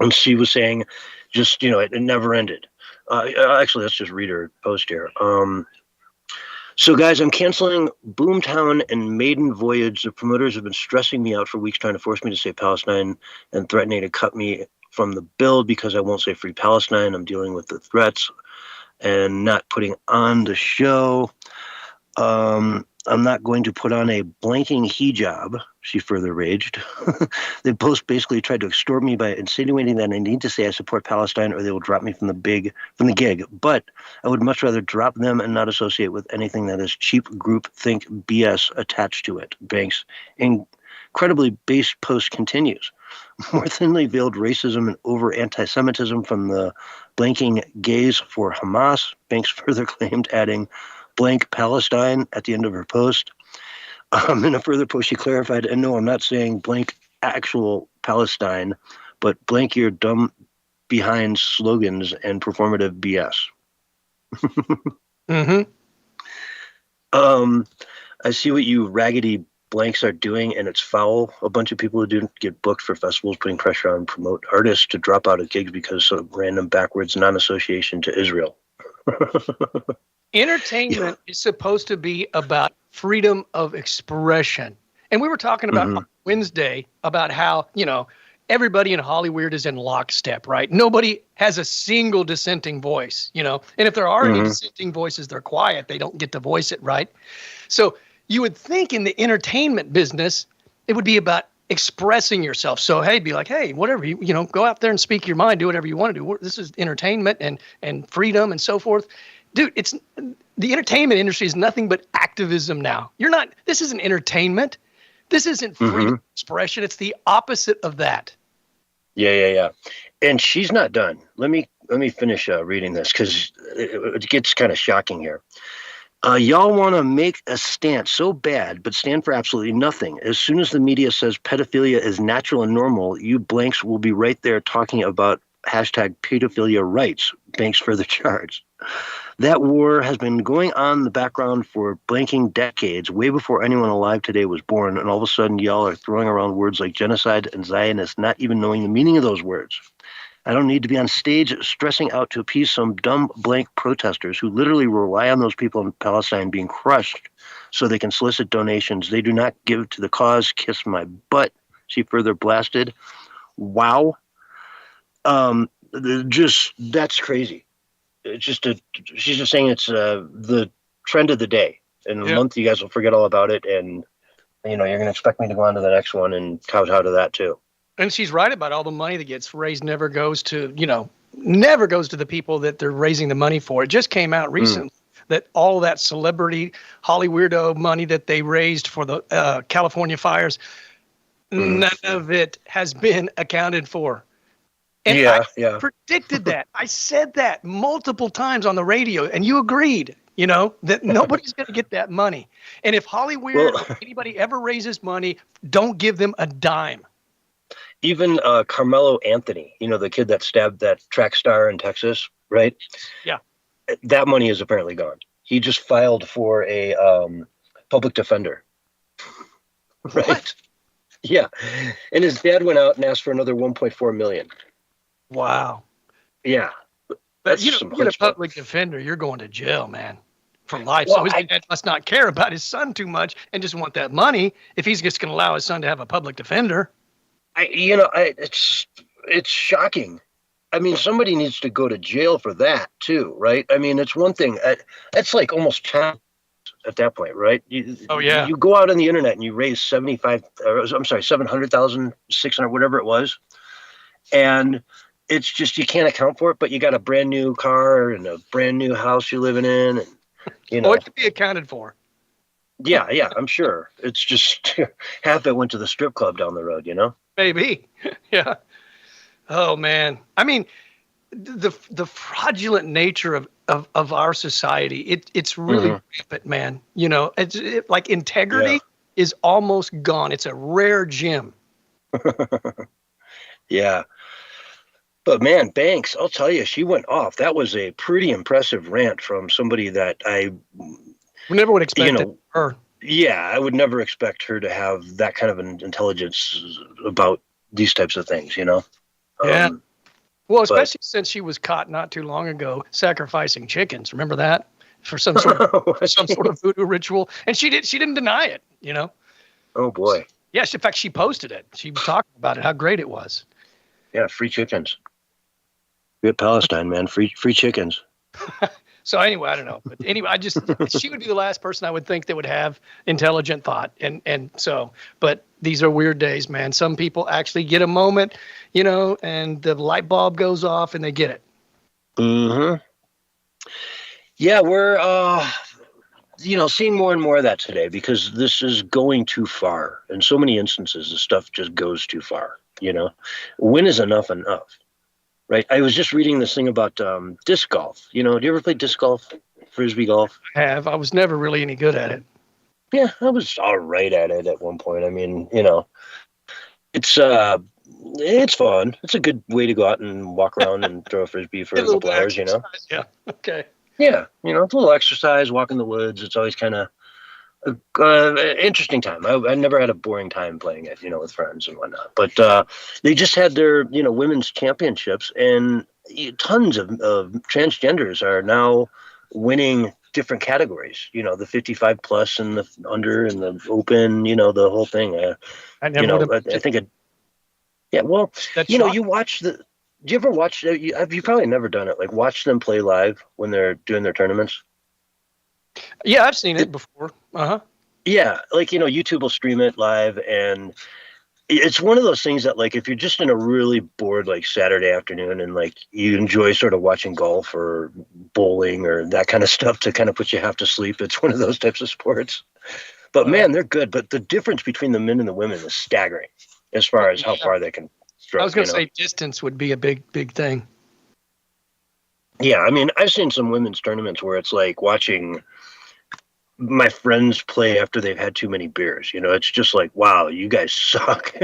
And she was saying just, it never ended. Actually, let's just read her post here. So, guys, I'm canceling Boomtown and Maiden Voyage. The promoters have been stressing me out for weeks, trying to force me to say Palestine and threatening to cut me from the bill because I won't say Free Palestine. I'm dealing with the threats and not putting on the show. I'm not going to put on a blanking hijab, she further raged. They both basically tried to extort me by insinuating that I need to say I support Palestine or they will drop me from the gig. But I would much rather drop them and not associate with anything that has cheap groupthink BS attached to it. Banks' incredibly base post continues. More thinly veiled racism and over anti-Semitism from the blanking gays for Hamas, Banks further claimed, adding blank Palestine at the end of her post. In a further post, she clarified, and no, I'm not saying blank actual Palestine, but blank your dumb behind slogans and performative BS. Mm-hmm. I see what you raggedy blanks are doing, and it's foul. A bunch of people who didn't get booked for festivals putting pressure on promote artists to drop out of gigs because of random backwards non-association to Israel. Entertainment is supposed to be about freedom of expression. And we were talking about on Wednesday about how, everybody in Hollywood is in lockstep, right? Nobody has a single dissenting voice, And if there are any dissenting voices, they're quiet. They don't get to voice it, right? So you would think in the entertainment business, it would be about expressing yourself. So, hey, be like, hey, whatever, go out there and speak your mind, do whatever you want to do. This is entertainment and freedom and so forth. Dude, the entertainment industry is nothing but activism now. This isn't entertainment. This isn't free expression. It's the opposite of that. Yeah. And she's not done. Let me finish reading this because it gets kind of shocking here. Y'all want to make a stance so bad, but stand for absolutely nothing. As soon as the media says pedophilia is natural and normal, you blanks will be right there talking about hashtag pedophilia rights, Banks further charged. That war has been going on in the background for blanking decades, way before anyone alive today was born, and all of a sudden y'all are throwing around words like genocide and Zionist, not even knowing the meaning of those words. I don't need to be on stage stressing out to appease some dumb blank protesters who literally rely on those people in Palestine being crushed so they can solicit donations. They do not give to the cause. Kiss my butt, she further blasted. Wow. That's crazy. She's just saying it's the trend of the day. In a month, you guys will forget all about it, and you're going to expect me to go on to the next one and kowtow to that too. And she's right about all the money that gets raised never goes to the people that they're raising the money for. It just came out recently that all that celebrity Hollyweirdo money that they raised for the California fires, none of it has been accounted for. And I predicted that. I said that multiple times on the radio, and you agreed. You know, that nobody's going to get that money. And if Hollywood Well, or anybody ever raises money, don't give them a dime. even Carmelo Anthony, the kid that stabbed that track star in Texas, right? Yeah. That money is apparently gone. He just filed for a public defender. Right? What? Yeah. And his dad went out and asked for another 1.4 million. Wow. Yeah. But That's you know, some you get a chutzpah. public defender, you're going to jail, man, for life. Well, So his dad must not care about his son too much and just want that money if he's just going to allow his son to have a public defender. It's shocking. I mean, somebody needs to go to jail for that too, right? I mean, it's one thing. It's like almost child at that point, right? Oh, yeah. You go out on the internet and you raise 700,000, 600, whatever it was, and it's just you can't account for it. But you got a brand new car and a brand new house you're living in, and Oh, it can be accounted for. yeah, I'm sure. It's just half it went to the strip club down the road, Maybe. Yeah. Oh, man. I mean, the fraudulent nature of our society, it's really rampant, man. You know, like integrity is almost gone. It's a rare gem. Yeah. But man, Banks, I'll tell you, she went off. That was a pretty impressive rant from somebody that We never would expect her. Yeah, I would never expect her to have that kind of an intelligence about these types of things, Yeah. Well, especially since she was caught not too long ago sacrificing chickens. Remember that? For some sort of voodoo ritual. And she didn't deny it, Oh boy. Yes, in fact, she posted it. She was talking about it, how great it was. Yeah, free chickens. Free Palestine, man. Free chickens. So anyway, I don't know. But anyway, she would be the last person I would think that would have intelligent thought. But these are weird days, man. Some people actually get a moment, and the light bulb goes off and they get it. Mm-hmm. Yeah, we're, seeing more and more of that today because this is going too far. In so many instances, the stuff just goes too far, When is enough? Right. I was just reading this thing about disc golf. Do you ever play disc golf, frisbee golf? I was never really any good at it. Yeah, I was all right at it at one point. I mean, it's fun. It's a good way to go out and walk around and throw a frisbee for a couple hours. Yeah. Okay. Yeah, it's a little exercise, walk in the woods. It's always kind of interesting time. I never had a boring time playing it, with friends and whatnot. But they just had their, women's championships, and tons of transgenders are now winning different categories. The 55 plus and the under and the open. The whole thing. I think it. Yeah, well, you watch the. Do you ever watch? You've probably never done it. Like watch them play live when they're doing their tournaments. Yeah, I've seen it before. Yeah, like YouTube will stream it live, and it's one of those things that, like, if you're just in a really bored like Saturday afternoon and like you enjoy sort of watching golf or bowling or that kind of stuff to kind of put you half to sleep, it's one of those types of sports. But man, they're good. But the difference between the men and the women is staggering as far as how far they can stroke. I was going to say distance would be a big thing. Yeah, I mean, I've seen some women's tournaments where it's like watching my friends play after they've had too many beers. It's just like, wow, you guys suck.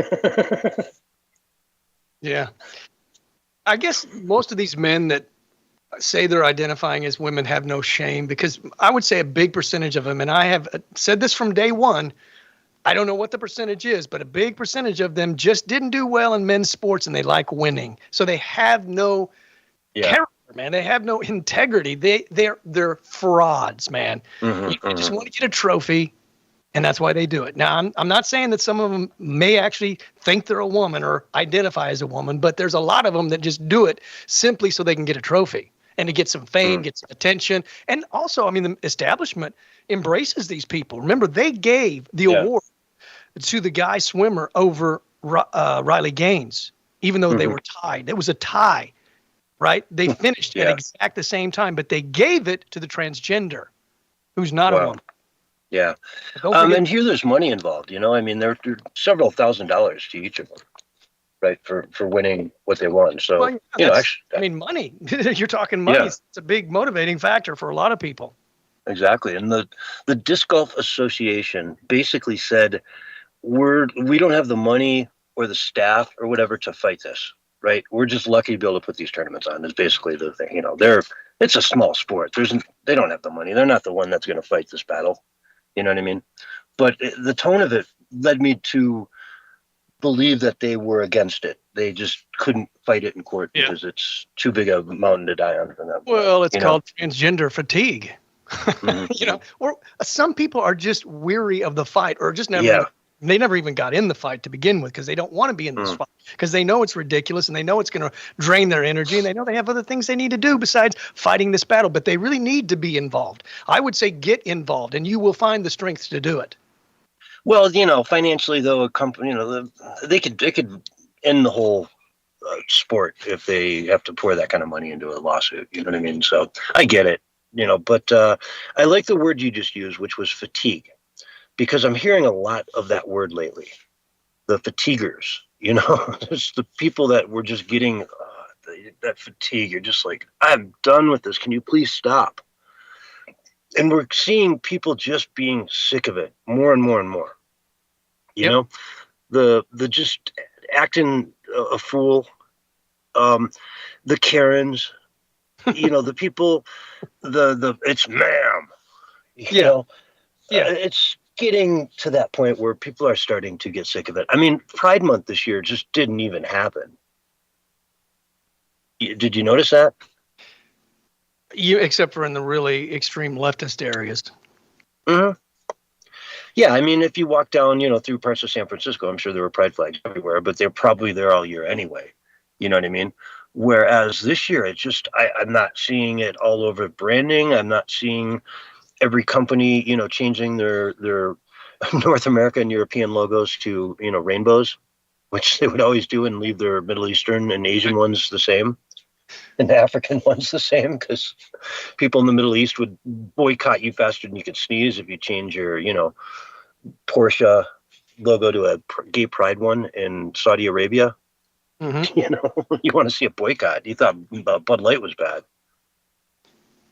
Yeah. I guess most of these men that say they're identifying as women have no shame, because I would say a big percentage of them, and I have said this from day one, I don't know what the percentage is, but a big percentage of them just didn't do well in men's sports and they like winning. So they have no character, man. They have no integrity. They're frauds, man. They just want to get a trophy, and that's why they do it. Now, I'm not saying that some of them may actually think they're a woman or identify as a woman, but there's a lot of them that just do it simply so they can get a trophy and to get some fame, get some attention. And also, I mean, the establishment embraces these people. Remember, they gave the award to the guy swimmer over Riley Gaines, even though they were tied. It was a tie. Right? They finished at exact the same time, but they gave it to the transgender, who's not a woman. Yeah. And here there's money involved, I mean, there are several $1,000s to each of them, right, for winning what they won. So, actually, I mean, money. You're talking money. Yeah. It's a big motivating factor for a lot of people. exactly. And the Disc Golf Association basically said we don't have the money or the staff or whatever to fight this, right? We're just lucky to be able to put these tournaments on. Is basically the thing. It's a small sport. They don't have the money. They're not the one that's going to fight this battle. You know what I mean? But the tone of it led me to believe that they were against it. They just couldn't fight it in court because it's too big of a mountain to die on for them. Well, it's called transgender fatigue. Mm-hmm. Or some people are just weary of the fight, or just they never even got in the fight to begin with because they don't want to be in this fight because they know it's ridiculous and they know it's going to drain their energy and they know they have other things they need to do besides fighting this battle, but they really need to be involved. I would say get involved and you will find the strength to do it. Well, financially though, a company, they could end the whole sport if they have to pour that kind of money into a lawsuit. You know what I mean? So I get it, but I like the word you just used, which was fatigue, because I'm hearing a lot of that word lately. The fatiguers, it's the people that were just getting that fatigue. You're just like, I'm done with this. Can you please stop? And we're seeing people just being sick of it more and more and more. The just acting a fool, the Karens, the people, the it's ma'am, it's getting to that point where people are starting to get sick of it. I mean, Pride Month this year just didn't even happen. Did you notice that? Except for in the really extreme leftist areas. Mm-hmm. Yeah, I mean, if you walk down, through parts of San Francisco, I'm sure there were pride flags everywhere, but they're probably there all year anyway. You know what I mean? Whereas this year, I'm not seeing it all over branding. I'm not seeing every company, changing their North American and European logos to, rainbows, which they would always do, and leave their Middle Eastern and Asian ones the same. And the African one's the same because people in the Middle East would boycott you faster than you could sneeze if you change your, Porsche logo to a gay pride one in Saudi Arabia. Mm-hmm. You want to see a boycott. You thought Bud Light was bad.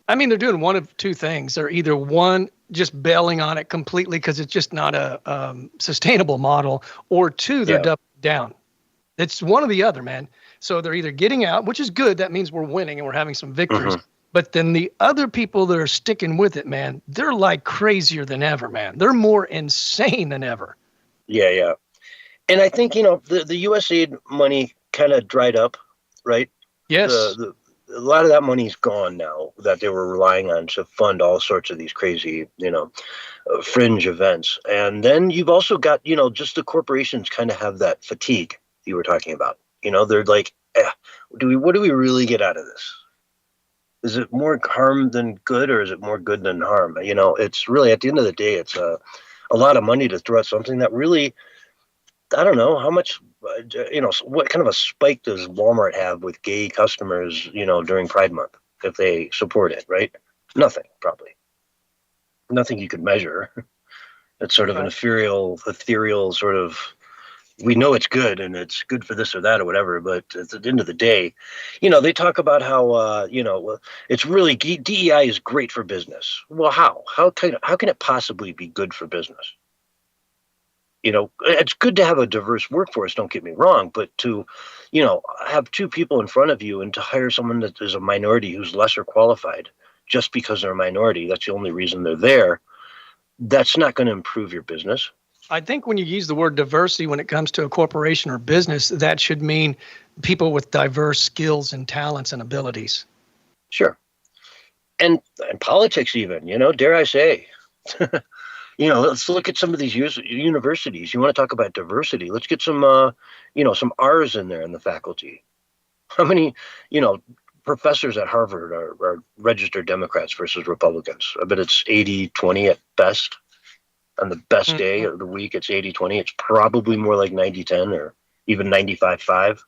I mean, they're doing one of two things. They're either one, just bailing on it completely because it's just not a sustainable model, or two, they're doubling down. It's one or the other, man. So they're either getting out, which is good. That means we're winning and we're having some victories. Mm-hmm. But then the other people that are sticking with it, man, they're like crazier than ever, man. They're more insane than ever. Yeah. And I think, the USAID money kind of dried up, right? Yes. A lot of that money's gone now that they were relying on to fund all sorts of these crazy, fringe events. And then you've also got, just the corporations kind of have that fatigue you were talking about. They're like, what do we really get out of this? Is it more harm than good, or is it more good than harm? It's really, at the end of the day, it's a lot of money to throw at something that really, I don't know how much, what kind of a spike does Walmart have with gay customers, during Pride Month if they support it, right? Nothing, probably. Nothing you could measure. It's sort of an ethereal sort of, we know it's good and it's good for this or that or whatever, but at the end of the day, they talk about how, it's really, DEI is great for business. Well, how? How can it possibly be good for business? It's good to have a diverse workforce, don't get me wrong, but to, have two people in front of you and to hire someone that is a minority who's lesser qualified just because they're a minority, that's the only reason they're there, that's not going to improve your business. I think when you use the word diversity when it comes to a corporation or business, that should mean people with diverse skills and talents and abilities. Sure. And politics even, dare I say. Let's look at some of these universities. You want to talk about diversity? Let's get some, some R's in there in the faculty. How many, professors at Harvard are registered Democrats versus Republicans? I bet it's 80-20 at best. On the best day of the week, it's 80-20. It's probably more like 90-10 or even 95-5.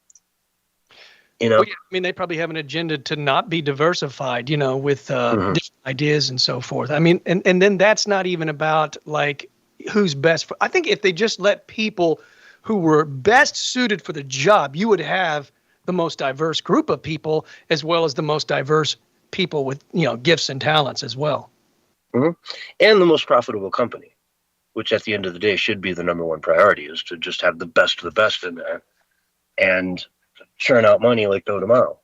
Well, yeah, I mean, they probably have an agenda to not be diversified, with different ideas and so forth. I mean, and then that's not even about like who's best. I think if they just let people who were best suited for the job, you would have the most diverse group of people as well as the most diverse people with, gifts and talents as well. Mhm. And the most profitable company, which at the end of the day should be the number one priority, is to just have the best of the best in there and churn out money like no tomorrow.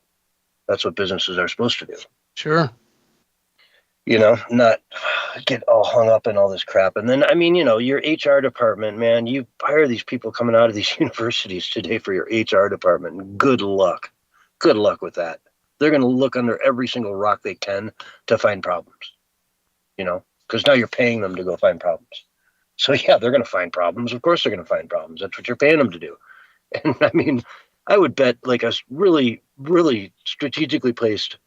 That's what businesses are supposed to do. Sure. Not get all hung up in all this crap. And then, I mean, your HR department, man, you hire these people coming out of these universities today for your HR department. Good luck. Good luck with that. They're going to look under every single rock they can to find problems, because now you're paying them to go find problems. So, yeah, they're going to find problems. Of course, they're going to find problems. That's what you're paying them to do. And I mean, I would bet like a really, really strategically placed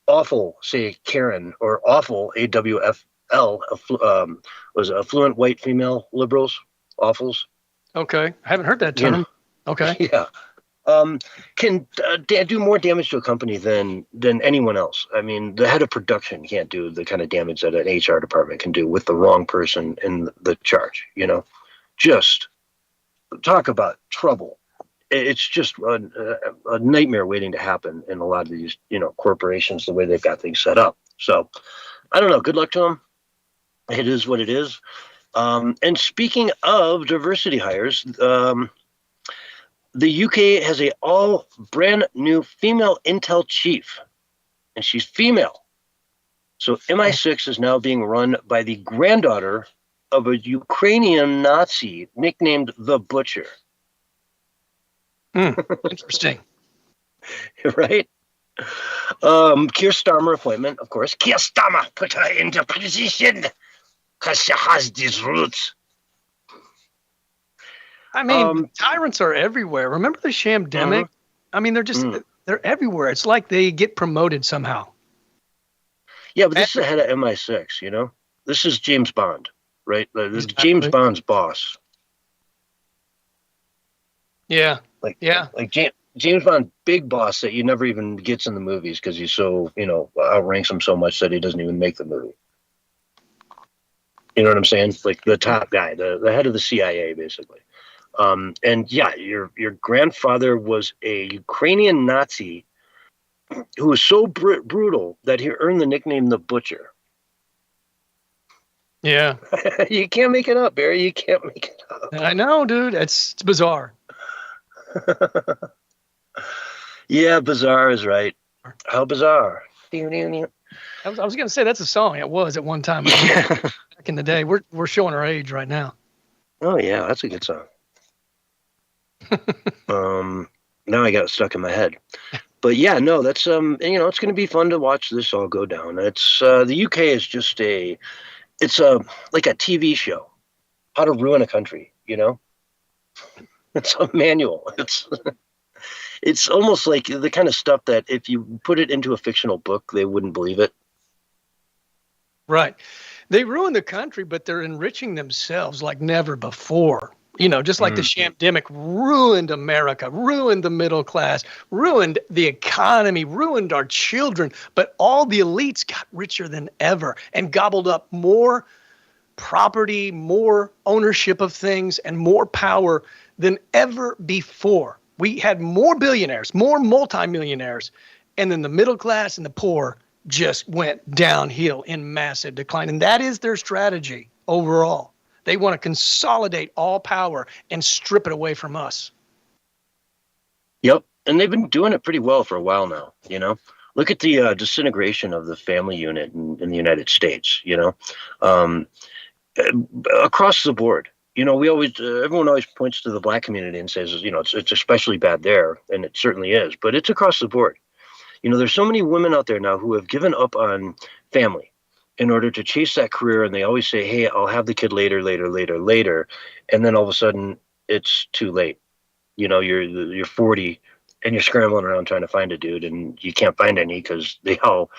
awful, say, Karen, or awful AWFL, was affluent white female liberals, awfuls. Okay. I haven't heard that term. Okay. Yeah. Can do more damage to a company than anyone else. I mean, the head of production can't do the kind of damage that an HR department can do with the wrong person in the charge, Just talk about trouble. It's just a nightmare waiting to happen in a lot of these, corporations, the way they've got things set up. So, I don't know. Good luck to them. It is what it is. And speaking of diversity hires, the UK has a all brand new female intel chief, and she's female. So MI6 is now being run by the granddaughter of a Ukrainian Nazi nicknamed the Butcher. Interesting. Right? Keir Starmer appointment, of course. Keir Starmer, put her into position because she has these roots. I mean, tyrants are everywhere. Remember the shamdemic? I mean, they're everywhere. It's like they get promoted somehow. Yeah, but this is the head of MI6, This is James Bond, right? This is James Bond's boss. Yeah. Like James Bond, big boss that you never even gets in the movies because he's so, outranks him so much that he doesn't even make the movie. You know what I'm saying? Like the top guy, the head of the CIA, basically. And yeah, your grandfather was a Ukrainian Nazi who was so brutal that he earned the nickname the Butcher. Yeah. You can't make it up, Barry. You can't make it up. I know, dude. It's bizarre. Yeah, bizarre is right. How bizarre. I was going to say that's a song. It was at one time. Back in the day. We're showing our age right now. Oh, yeah. That's a good song. Now I got it stuck in my head. But yeah, no, that's it's going to be fun to watch this all go down. It's the UK is just it's like a TV show, how to ruin a country. It's a manual. It's almost like the kind of stuff that if you put it into a fictional book, they wouldn't believe it. Right. They ruin the country, but they're enriching themselves like never before. Just like the shamdemic ruined America, ruined the middle class, ruined the economy, ruined our children. But all the elites got richer than ever and gobbled up more property, more ownership of things, and more power than ever before. We had more billionaires, more multimillionaires, and then the middle class and the poor just went downhill in massive decline. And that is their strategy overall. They want to consolidate all power and strip it away from us. Yep. And they've been doing it pretty well for a while now, Look at the disintegration of the family unit in the United States, across the board. Everyone always points to the black community and says, it's especially bad there, and it certainly is, but it's across the board. There's so many women out there now who have given up on family in order to chase that career, and they always say, hey, I'll have the kid later, and then all of a sudden it's too late. You're 40 and you're scrambling around trying to find a dude, and you can't find any because they all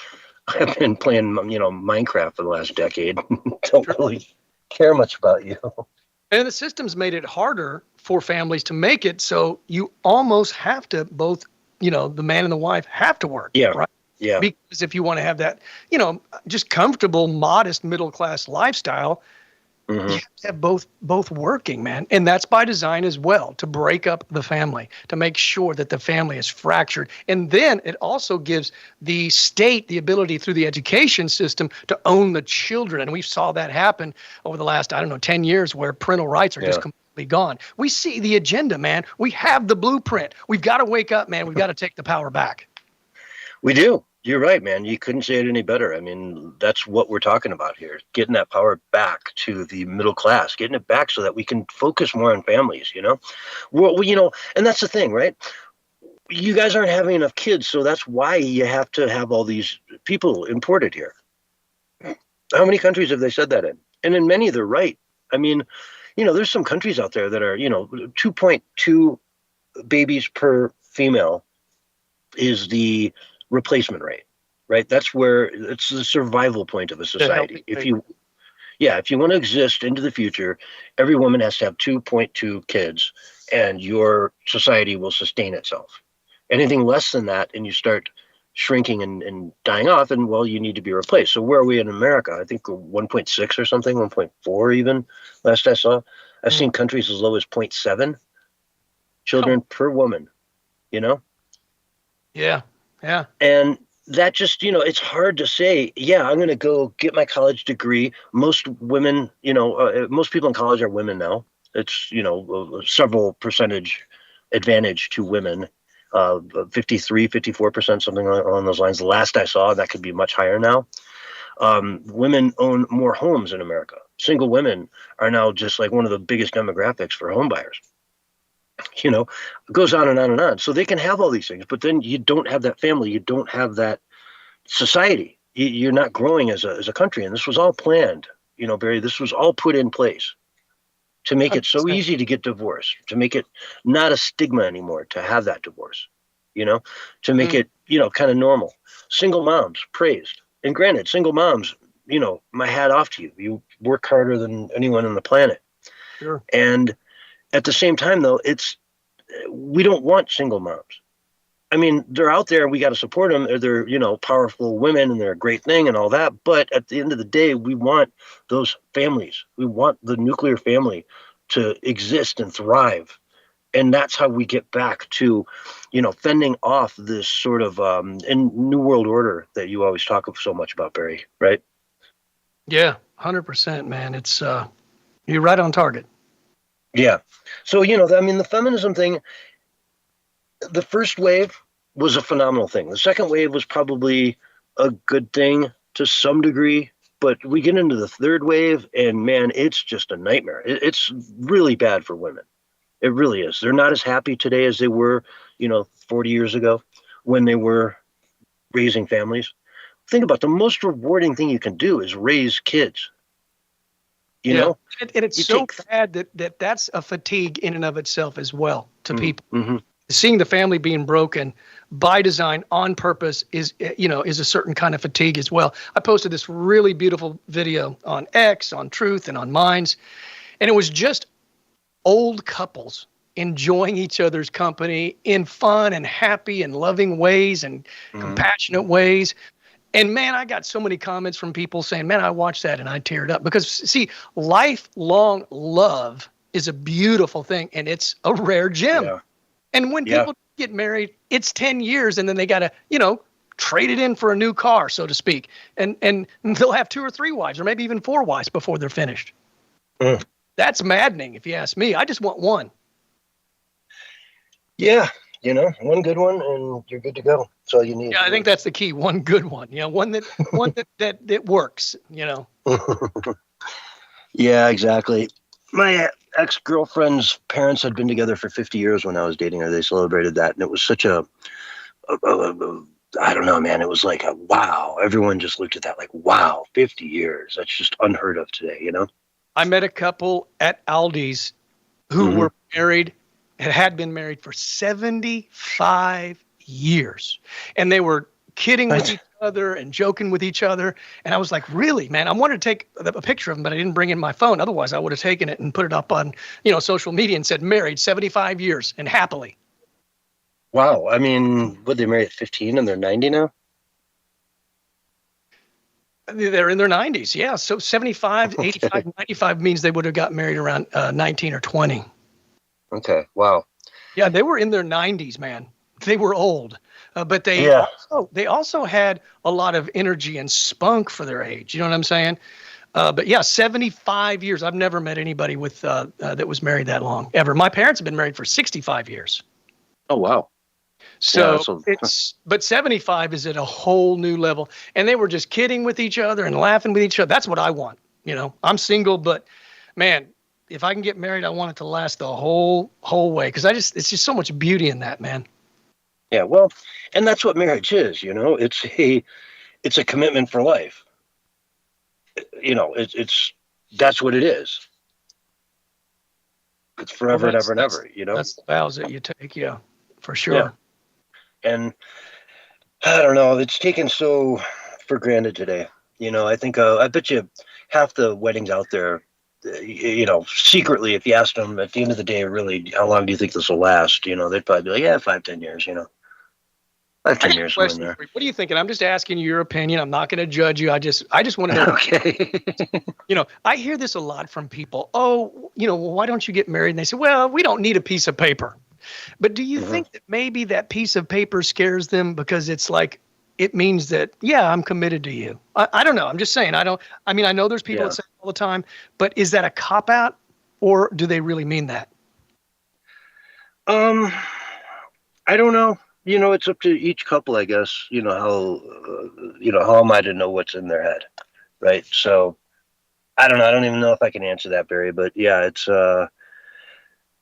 have been playing, Minecraft for the last decade. Don't really care much about you. And the system's made it harder for families to make it, so you almost have to both, the man and the wife have to work. Yeah. Right? Yeah. Because if you want to have that, just comfortable, modest middle class lifestyle, Mm-hmm. You have to have both working, man. And that's by design as well, to break up the family, to make sure that the family is fractured. And then it also gives the state the ability through the education system to own the children. And we saw that happen over the last, 10 years, where parental rights are just completely gone. We see the agenda, man. We have the blueprint. We've got to wake up, man. We've got to take the power back. We do. You're right, man. You couldn't say it any better. I mean, that's what we're talking about here. Getting that power back to the middle class, getting it back so that we can focus more on families, Well, and that's the thing, right? You guys aren't having enough kids, so that's why you have to have all these people imported here. How many countries have they said that in? And in many, they're right. I mean, there's some countries out there that are, 2.2 babies per female is the replacement rate, right? That's where it's the survival point of a society. If you want to exist into the future, every woman has to have 2.2 kids, and your society will sustain itself. Anything less than that, and you start shrinking and dying off, and well, you need to be replaced. So where are we in America? I think we're 1.6 or something, 1.4 even. Last I saw, I've seen countries as low as 0.7 children per woman. Yeah. And that just, it's hard to say, I'm going to go get my college degree. Most women, most people in college are women now. It's, several percentage advantage to women, 53, 54%, something along those lines. The last I saw, that could be much higher now. Women own more homes in America. Single women are now just like one of the biggest demographics for home buyers. It goes on and on and on. So they can have all these things, but then you don't have that family. You don't have that society. You're not growing as a country. And this was all planned, Barry. This was all put in place to make it so easy to get divorced, to make it not a stigma anymore to have that divorce, to make it, kind of normal. Single moms praised. And granted, single moms, my hat off to you. You work harder than anyone on the planet. Sure. And at the same time, though, we don't want single moms. I mean, they're out there. We got to support them. They're, powerful women, and they're a great thing and all that. But at the end of the day, we want those families. We want the nuclear family to exist and thrive. And that's how we get back to, fending off this sort of New World Order that you always talk so much about, Barry, right? Yeah, 100%, man. It's you're right on target. Yeah. So, the feminism thing, the first wave was a phenomenal thing. The second wave was probably a good thing to some degree, but we get into the third wave and man, it's just a nightmare. It's really bad for women. It really is. They're not as happy today as they were, 40 years ago when they were raising families. Think about the most rewarding thing you can do is raise kids. You know? And it's so bad that's a fatigue in and of itself as well to people. Mm-hmm. Seeing the family being broken by design on purpose is a certain kind of fatigue as well. I posted this really beautiful video on X, on Truth, and on Minds, and it was just old couples enjoying each other's company in fun and happy and loving ways and compassionate ways. And man, I got so many comments from people saying, man, I watched that and I teared up because see, lifelong love is a beautiful thing and it's a rare gem. Yeah. And when people get married, it's 10 years and then they got to, trade it in for a new car, so to speak. And they'll have 2 or 3 wives or maybe even 4 wives before they're finished. That's maddening if you ask me. I just want one. Yeah. One good one and you're good to go. That's all you need. Yeah, I think that's the key. One good one. One that works, Yeah, exactly. My ex-girlfriend's parents had been together for 50 years when I was dating her. They celebrated that. And it was such a I don't know, man. It was like, wow. Everyone just looked at that like, wow, 50 years. That's just unheard of today, I met a couple at Aldi's who were married, had been married for 75 years. And they were kidding with each other and joking with each other. And I was like, really, man? I wanted to take a picture of them, but I didn't bring in my phone. Otherwise, I would have taken it and put it up on, social media and said, married 75 years and happily. Wow. I mean, would they marry at 15 and they're 90 now? They're in their 90s. Yeah. So 75, 85, 95 means they would have got married around 19 or 20. Okay. Wow. Yeah, they were in their 90s, man. They were old, but Yeah. they also had a lot of energy and spunk for their age. You know what I'm saying? But yeah, 75 years. I've never met anybody with that was married that long ever. My parents have been married for 65 years. Oh, wow. So Yeah, but 75 is at a whole new level. And they were just kidding with each other and laughing with each other. That's what I want. You know, I'm single, but man, if I can get married, I want it to last the whole way. Cause it's just so much beauty in that, man. Yeah. Well, and that's what marriage is, you know, it's a commitment for life. You know, that's what it is. It's forever and ever and ever, you know? That's the vows that you take. Yeah, for sure. Yeah. And I don't know, it's taken so for granted today. You know, I think, I bet you half the weddings out there, you know, secretly, if you asked them at the end of the day, really, how long do you think this will last? You know, they'd probably be like, yeah, 5-10 years, you know. 5-10 years somewhere in there. What are you thinking? I'm just asking your opinion. I'm not going to judge you. I just want to know. Okay. You know, I hear this a lot from people. Oh, you know, well, why don't you get married? And they say, well, we don't need a piece of paper. But do you think that maybe that piece of paper scares them because it's like, it means that, yeah, I'm committed to you. I don't know. I'm just saying. I know there's people that say it all the time, but is that a cop out or do they really mean that? I don't know. You know, it's up to each couple, I guess. You know, how am I to know what's in their head? Right. So I don't know. I don't even know if I can answer that, Barry, but yeah,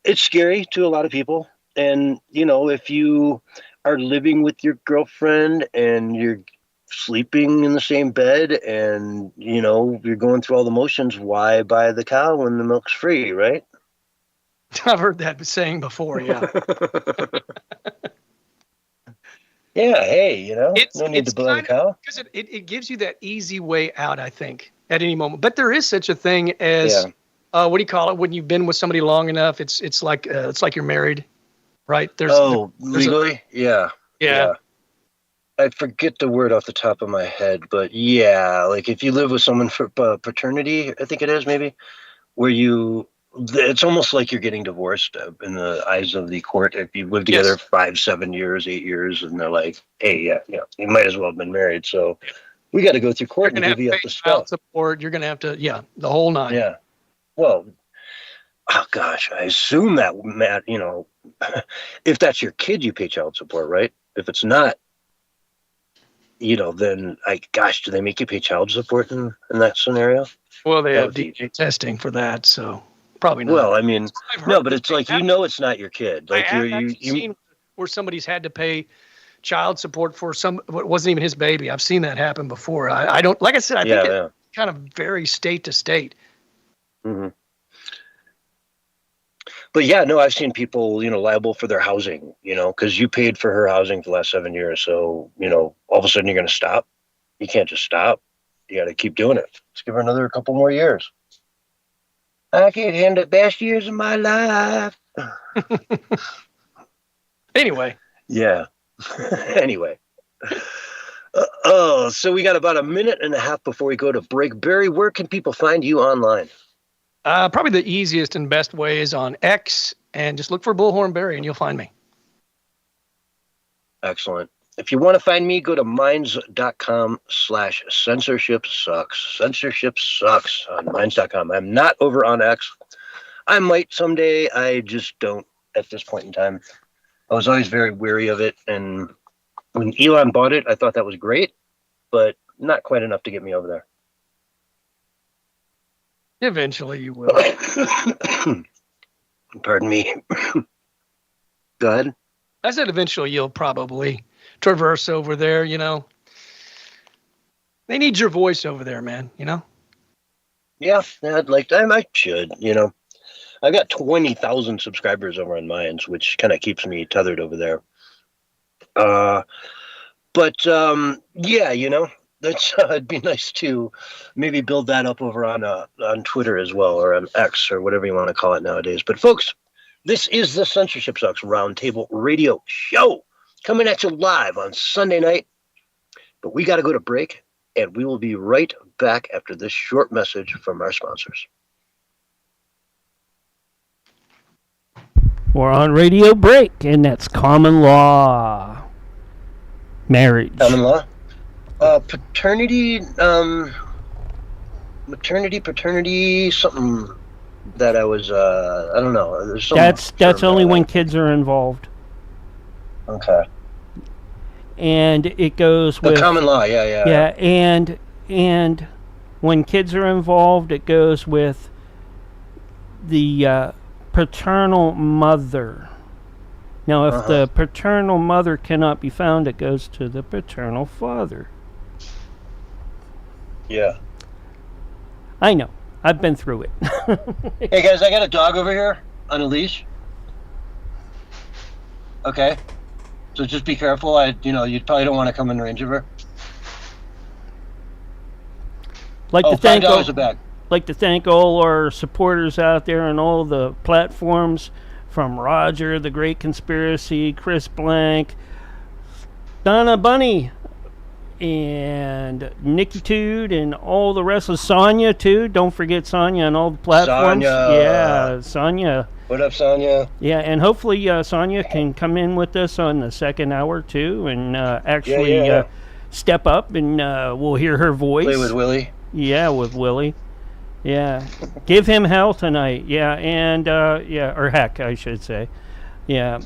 it's scary to a lot of people. And, you know, if you are living with your girlfriend and you're sleeping in the same bed and, you know, you're going through all the motions, why buy the cow when the milk's free, right? I've heard that saying before, yeah. Yeah, hey, you know, no need to buy the cow. Because it gives you that easy way out, I think, at any moment. But there is such a thing as, what do you call it? When you've been with somebody long enough, it's like you're married, right? Legally? Yeah. I forget the word off the top of my head, but yeah, like if you live with someone for paternity, I think it is maybe, where it's almost like you're getting divorced in the eyes of the court if you live together 5, 7 years, 8 years, and they're like, hey, yeah, you might as well have been married, so we got to go through court and give you up the stuff. Support. You're going to have to, the whole nine. Yeah. Well, oh gosh, I assume that, Matt, you know, if that's your kid, you pay child support, right? If it's not, you know, then do they make you pay child support in that scenario? Well, they have DNA testing for that, so probably not. Well, I mean, no, but it's like, you know, it's not your kid. Like I've seen where somebody's had to pay child support for what wasn't even his baby. I've seen that happen before. I don't, like I said, I think it kind of varies state to state. Mm-hmm. But yeah, no, I've seen people, you know, liable for their housing, you know, because you paid for her housing for the last 7 years. So, you know, all of a sudden you're going to stop. You can't just stop. You got to keep doing it. Let's give her another couple more years. I can't handle the best years of my life. Anyway. Yeah. Anyway. So we got about a minute and a half before we go to break. Barry, where can people find you online? Probably the easiest and best way is on X, and just look for Bullhorn Barry and you'll find me. Excellent. If you want to find me, go to minds.com/censorshipsucks. Censorship sucks on minds.com. I'm not over on X. I might someday. I just don't at this point in time. I was always very wary of it. And when Elon bought it, I thought that was great, but not quite enough to get me over there. Eventually you will. Pardon me. Go ahead. I said eventually you'll probably traverse over there, you know. They need your voice over there, man, you know? Yeah, I should, you know. I've got 20,000 subscribers over on Minds, which kind of keeps me tethered over there. Yeah, you know, that's it'd be nice to maybe build that up over on Twitter as well, or on X, or whatever you want to call it nowadays. But folks, this is the Censorship Sucks Roundtable Radio Show, coming at you live on Sunday night. But we got to go to break. and we will be right back after this short message from our sponsors. We're on radio break, and that's common law. Marriage. Common law? Paternity, maternity, paternity, something that I was, I don't know. There's some That's only when kids are involved. Okay. And it goes The with common law, yeah. Yeah, and when kids are involved, it goes with the paternal mother. Now, if the paternal mother cannot be found, it goes to the paternal father. Yeah. I know. I've been through it. Hey guys, I got a dog over here on a leash. Okay. So just be careful. You probably don't want to come in range of her. Like to $5 a bag. Like to thank all our supporters out there on all the platforms, from Roger, the Great Conspiracy, Chris Blank, Donna Bunny, and Nikki Tood, and all the rest of Sonia too. Don't forget Sonia on all the platforms. Sonia. Yeah, Sonia. What up, Sonia? Yeah, and hopefully Sonia can come in with us on the second hour too, and actually step up, and we'll hear her voice. Play with Willie. Yeah, with Willie. Yeah, give him hell tonight. Yeah, and or heck, I should say. Yeah.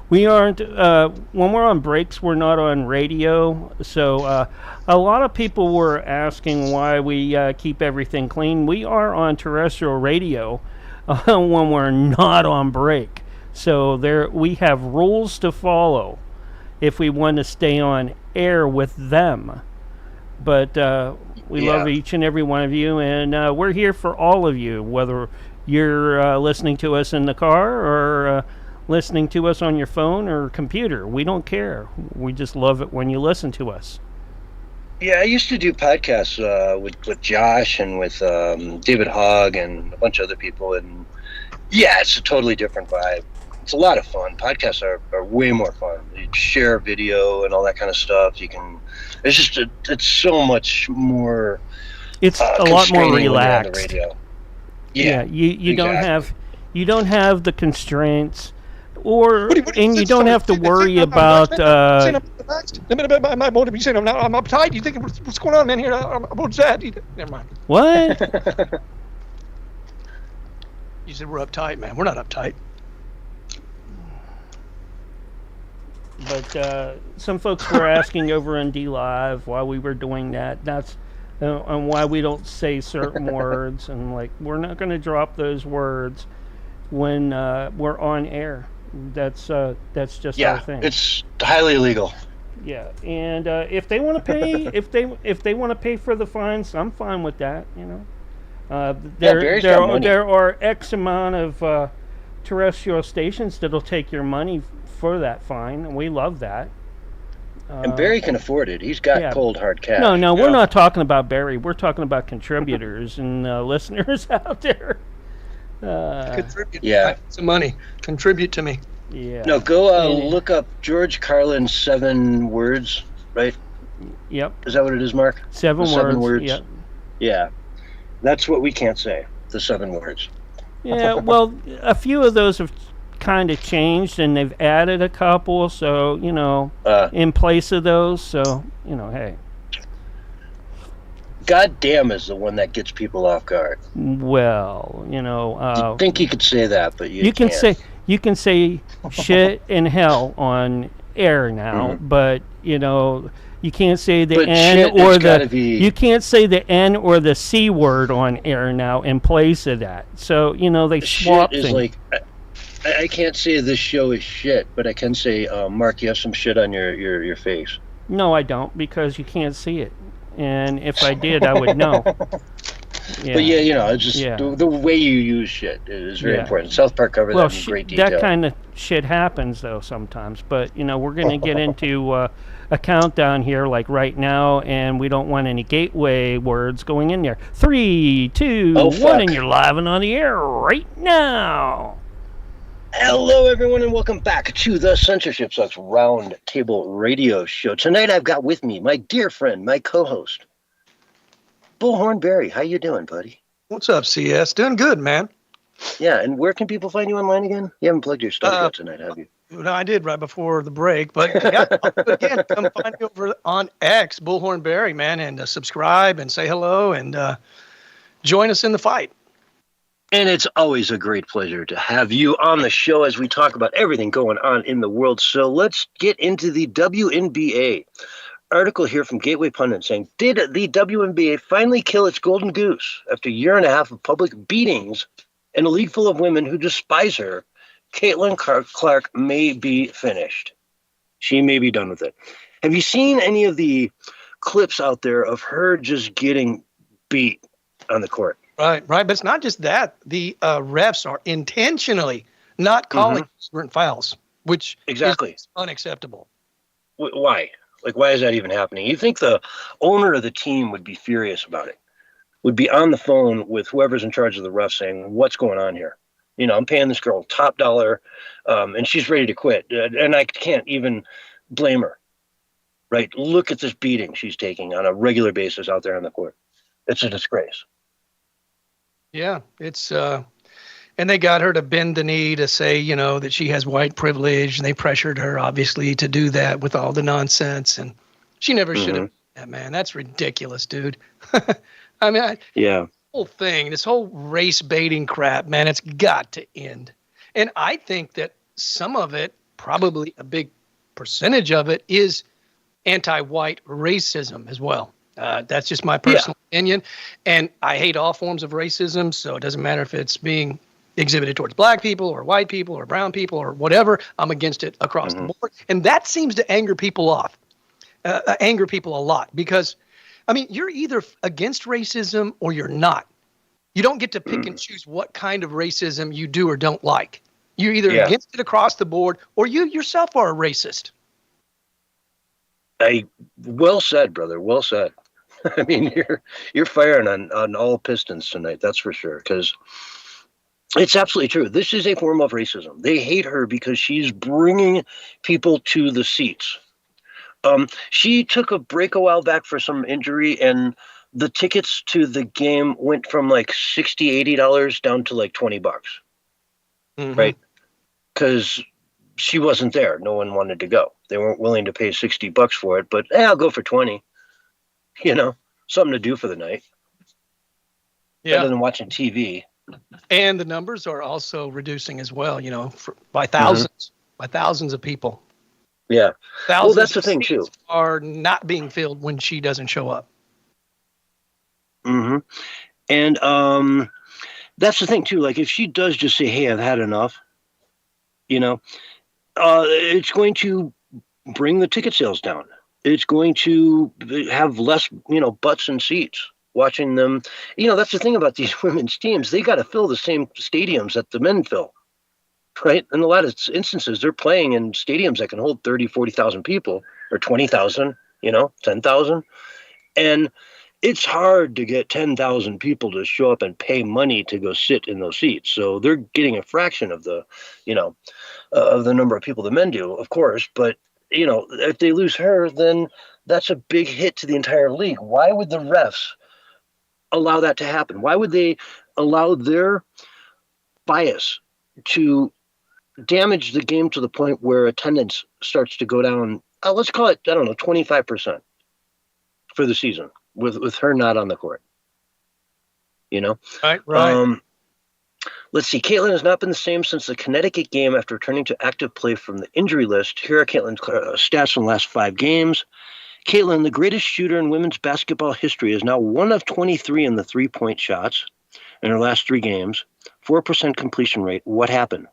We aren't, when we're on breaks, we're not on radio. So a lot of people were asking why we keep everything clean. We are on terrestrial radio when we're not on break. So we have rules to follow if we want to stay on air with them. But we love each and every one of you, and we're here for all of you, whether you're listening to us in the car or listening to us on your phone or computer. We don't care. We just love it when you listen to us. Yeah, I used to do podcasts with Josh and with David Hogg and a bunch of other people, and yeah, it's a totally different vibe. It's a lot of fun. Podcasts are way more fun. You share video and all that kind of stuff. It's so much more. It's a lot more relaxed. On the radio. Yeah, you don't have the constraints, and you don't have to worry about. I'm uptight. You think what's going on in here? What's that? Never mind. What? You said we're uptight, man. We're not uptight. But some folks were asking over on D Live why we were doing that. That's and why we don't say certain words, and like we're not going to drop those words when we're on air. That's just our thing. It's highly illegal. Yeah, and if they want to pay, if they want to pay for the fines, I'm fine with that. You know, there are X amount of terrestrial stations that'll take your money for that fine, and we love that. And Barry can afford it. He's got cold hard cash. No, we're not talking about Barry. We're talking about contributors and listeners out there. Contribute. Yeah, some money. Contribute to me. Yeah. No, go look up George Carlin's 7 words. Right. Yep. Is that what it is, Mark? 7 words. Yep. Yeah, that's what we can't say. The 7 words. Yeah. Well, a few of those have kind of changed, and they've added a couple, so in place of those, so hey, God damn is the one that gets people off guard. Well, you think you could say that, but you can can't. You can say shit and hell on air now, but you can't say the N or you can't say the N or the C word on air now in place of that. So they swap things. Like, I can't say this show is shit, but I can say, Mark, you have some shit on your face. No, I don't, because you can't see it. And if I did, I would know. Yeah. But it's just the way you use shit is very important. South Park covered that in great detail. That kind of shit happens, though, sometimes. But, we're going to get into a countdown here, like right now, and we don't want any gateway words going in there. 3, 2, 1, and you're live and on the air right now. Hello, everyone, and welcome back to the Censorshipsucks Round Table Radio Show. Tonight, I've got with me my dear friend, my co-host, Bullhorn Barry. How you doing, buddy? What's up, CS? Doing good, man. Yeah, and where can people find you online again? You haven't plugged your stuff yet tonight, have you? No, I did right before the break, but yeah, again, come find me over on X, Bullhorn Barry, man, and subscribe and say hello and join us in the fight. And it's always a great pleasure to have you on the show as we talk about everything going on in the world. So let's get into the WNBA. Article here from Gateway Pundit saying, did the WNBA finally kill its golden goose after a year and a half of public beatings and a league full of women who despise her? Caitlin Clark may be finished. She may be done with it. Have you seen any of the clips out there of her just getting beat on the court? Right. But it's not just that. The refs are intentionally not calling certain fouls, which is unacceptable. Why? Like, why is that even happening? You think the owner of the team would be furious about it, would be on the phone with whoever's in charge of the refs saying, what's going on here? You know, I'm paying this girl top dollar, and she's ready to quit. And I can't even blame her, right? Look at this beating she's taking on a regular basis out there on the court. It's a disgrace. Yeah, it's and they got her to bend the knee to say, you know, that she has white privilege, and they pressured her obviously to do that with all the nonsense, and she never should have. Yeah, man, that's ridiculous, dude. I mean, whole thing, this whole race baiting crap, man, it's got to end. And I think that some of it, probably a big percentage of it, is anti-white racism as well. That's just my personal opinion. And I hate all forms of racism, so it doesn't matter if it's being exhibited towards black people or white people or brown people or whatever. I'm against it across the board. And that seems to anger people a lot because, I mean, you're either against racism or you're not. You don't get to pick and choose what kind of racism you do or don't like. You're either against it across the board or you yourself are a racist. Well said, brother. Well said. I mean, you're firing on all pistons tonight. That's for sure. Because it's absolutely true. This is a form of racism. They hate her because she's bringing people to the seats. She took a break a while back for some injury, and the tickets to the game went from like $60-$80 down to like $20, right? Because she wasn't there. No one wanted to go. They weren't willing to pay $60 for it, but I'll go for 20. You know, something to do for the night. Better than watching TV. And the numbers are also reducing as well, you know, by thousands of people. Yeah. Thousands that's the thing too. Are not being filled when she doesn't show up. And that's the thing too. Like if she does just say, "Hey, I've had enough," you know, it's going to bring the ticket sales down. It's going to have less, you know, butts and seats watching them. You know, that's the thing about these women's teams. They got to fill the same stadiums that the men fill, right? In a lot of instances, they're playing in stadiums that can hold 30, 40,000 people or 20,000, you know, 10,000. And it's hard to get 10,000 people to show up and pay money to go sit in those seats. So they're getting a fraction of the, you know, of the number of people the men do, of course. But, you know, if they lose her, then that's a big hit to the entire league. Why would the refs allow that to happen? Why would they allow their bias to damage the game to the point where attendance starts to go down? Let's call it, 25% for the season with her not on the court. You know? Right. Let's see. Caitlin has not been the same since the Connecticut game after returning to active play from the injury list. Here are Caitlin's stats from the last 5 games. Caitlin, the greatest shooter in women's basketball history, is now 1 of 23 in the 3-point shots in her last 3 games. 4% completion rate. What happened?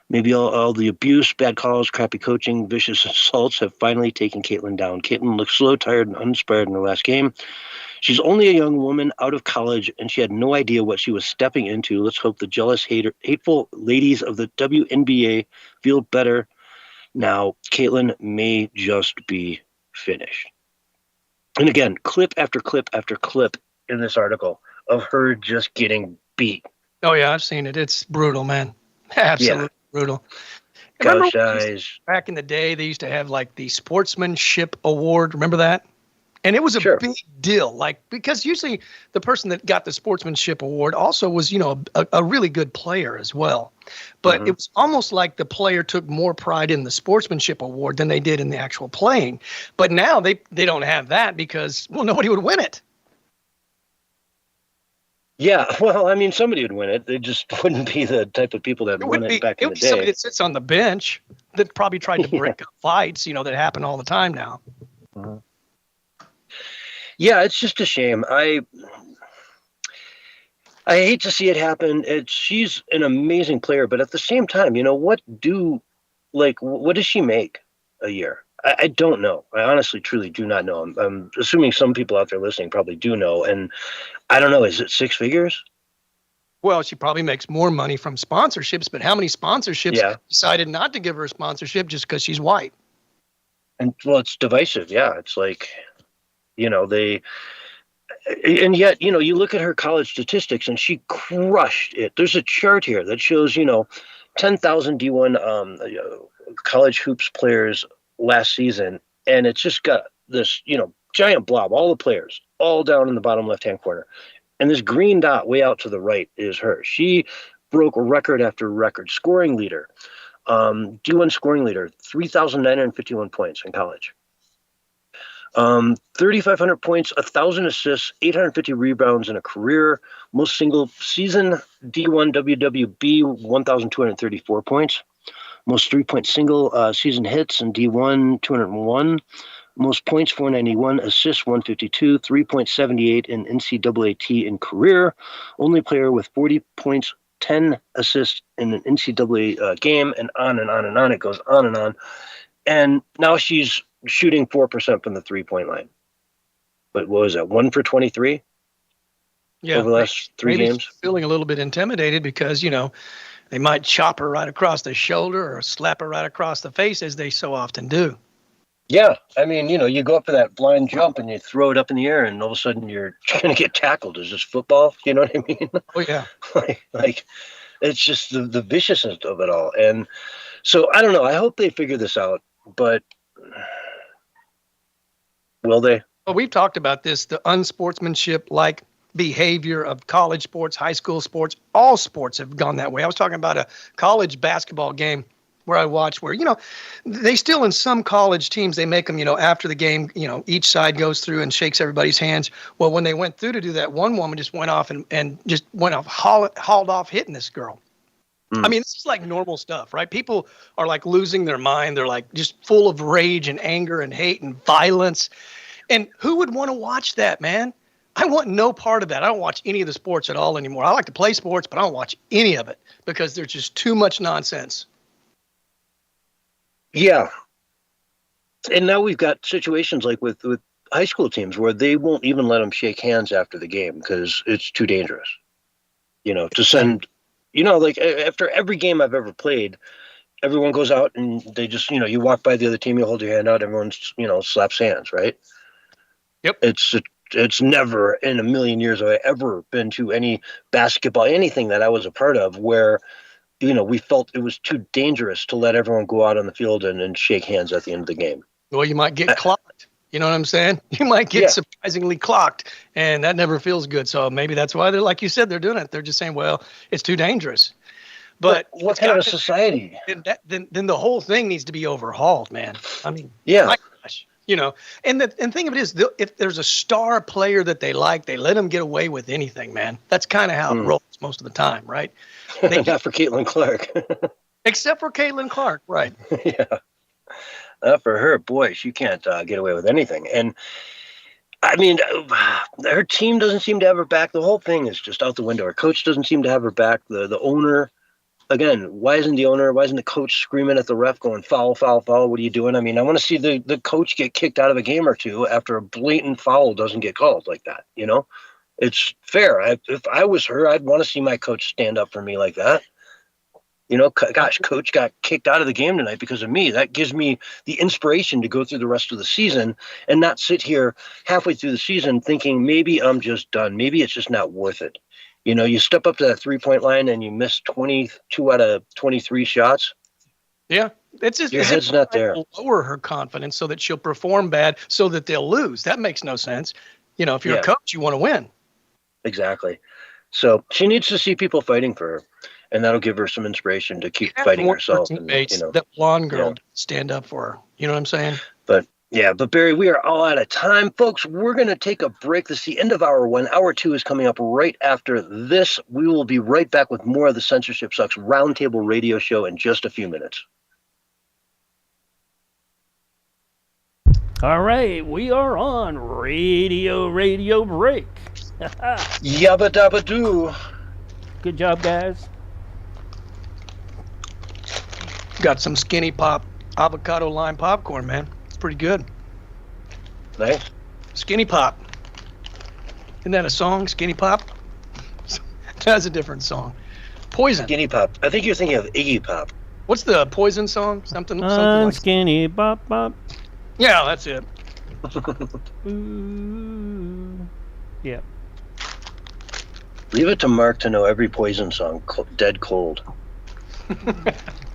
Maybe all the abuse, bad calls, crappy coaching, vicious assaults have finally taken Caitlin down. Caitlin looked slow, tired, and uninspired in her last game. She's only a young woman out of college, and she had no idea what she was stepping into. Let's hope the jealous, hateful ladies of the WNBA feel better. Now, Caitlin may just be finished. And again, clip after clip after clip in this article of her just getting beat. Oh, yeah, I've seen it. It's brutal, man. Absolutely brutal. Couch Remember dies. back in the day, they used to have like the Sportsmanship Award. Remember that? And it was a Sure. big deal, like, because usually the person that got the Sportsmanship Award also was, a really good player as well. But it was almost like the player took more pride in the Sportsmanship Award than they did in the actual playing. But now they don't have that because, well, nobody would win it. Yeah, well, I mean, somebody would win it. They just wouldn't be the type of people that won it back in the day. Somebody that sits on the bench that probably tried to break up fights, that happen all the time now. Yeah, it's just a shame. I hate to see it happen. She's an amazing player, but at the same time, what does she make a year? I don't know. I honestly, truly do not know. I'm assuming some people out there listening probably do know, and I don't know. Is it six figures? Well, she probably makes more money from sponsorships, but how many sponsorships decided not to give her a sponsorship just because she's white? And well, it's divisive. Yeah, it's like, and yet, you look at her college statistics and she crushed it. There's a chart here that shows, 10,000 D1 college hoops players last season. And it's just got this, giant blob, all the players, all down in the bottom left-hand corner. And this green dot way out to the right is her. She broke record after record. Scoring leader, D1 scoring leader, 3,951 points in college. 3,500 points, 1,000 assists, 850 rebounds in a career. Most single season D1 WWB, 1,234 points. Most three-point single season hits in D1, 201. Most points, 491. Assists, 152. 3.78 in NCAA in career. Only player with 40 points, 10 assists in an NCAA game, and on and on and on. It goes on and on. And now she's shooting 4% from the three-point line. But what was that, 1 for 23? Yeah, over the last three games? Feeling a little bit intimidated because, they might chop her right across the shoulder or slap her right across the face, as they so often do. Yeah, I mean, you go up for that blind jump and you throw it up in the air, and all of a sudden you're going to get tackled. Is this football? You know what I mean? Oh, yeah. like it's just the viciousness of it all. And so, I don't know. I hope they figure this out, but will they? Well, we've talked about this, the unsportsmanship-like behavior of college sports, high school sports. All sports have gone that way. I was talking about a college basketball game where I watched where, they still, in some college teams, they make them, after the game, each side goes through and shakes everybody's hands. Well, when they went through to do that, one woman just went off and just went off, hauled off hitting this girl. I mean, this is like normal stuff, right? People are like losing their mind. They're like just full of rage and anger and hate and violence. And who would want to watch that, man? I want no part of that. I don't watch any of the sports at all anymore. I like to play sports, but I don't watch any of it because there's just too much nonsense. Yeah. And now we've got situations like with high school teams where they won't even let them shake hands after the game because it's too dangerous, to send, like after every game I've ever played, everyone goes out and they just, you walk by the other team, you hold your hand out, everyone's, slaps hands, right? Yep. It's never in a million years have I ever been to any basketball, anything that I was a part of where, we felt it was too dangerous to let everyone go out on the field and shake hands at the end of the game. Well, you might get clocked. You know what I'm saying? You might get surprisingly clocked, and that never feels good. So maybe that's why they're, like you said, they're doing it. They're just saying, well, it's too dangerous. But what kind of society? Then the whole thing needs to be overhauled, man. I mean, yeah. My gosh. And the thing of it is, if there's a star player that they like, they let them get away with anything, man. That's kind of how it rolls most of the time, right? Not for Caitlin Clark. Except for Caitlin Clark, right. Yeah. Not for her. Boy, she can't get away with anything. And, I mean, her team doesn't seem to have her back. The whole thing is just out the window. Her coach doesn't seem to have her back. The owner... Again, why isn't the coach screaming at the ref going, foul, foul, foul? What are you doing? I mean, I want to see the coach get kicked out of a game or two after a blatant foul doesn't get called like that. It's fair. If I was her, I'd want to see my coach stand up for me like that. Gosh, coach got kicked out of the game tonight because of me. That gives me the inspiration to go through the rest of the season and not sit here halfway through the season thinking maybe I'm just done. Maybe it's just not worth it. You know, you step up to that 3-point line and you miss 22 out of 23 shots. Yeah. It's just Your head's not there. Lower her confidence so that she'll perform bad so that they'll lose. That makes no sense. You know, if you're a coach, you want to win. Exactly. So she needs to see people fighting for her, and that'll give her some inspiration to keep fighting herself. And, you know, that blonde girl stand up for her. You know what I'm saying? But Barry, we are all out of time, folks. We're going to take a break. This is the end of hour 1. Hour 2 is coming up right after this. We will be right back with more of the Censorship Sucks Roundtable Radio Show in just a few minutes. All right, we are on radio break. Yabba dabba doo. Good job, guys. Got some Skinny Pop avocado lime popcorn, man. It's pretty good. Nice. Skinny Pop. Isn't that a song, Skinny Pop? That's a different song. Poison. Skinny Pop. I think you're thinking of Iggy Pop. What's the Poison song? Something like Skinny Pop Pop. Yeah, that's it. Ooh. Yeah. Leave it to Mark to know every Poison song dead cold.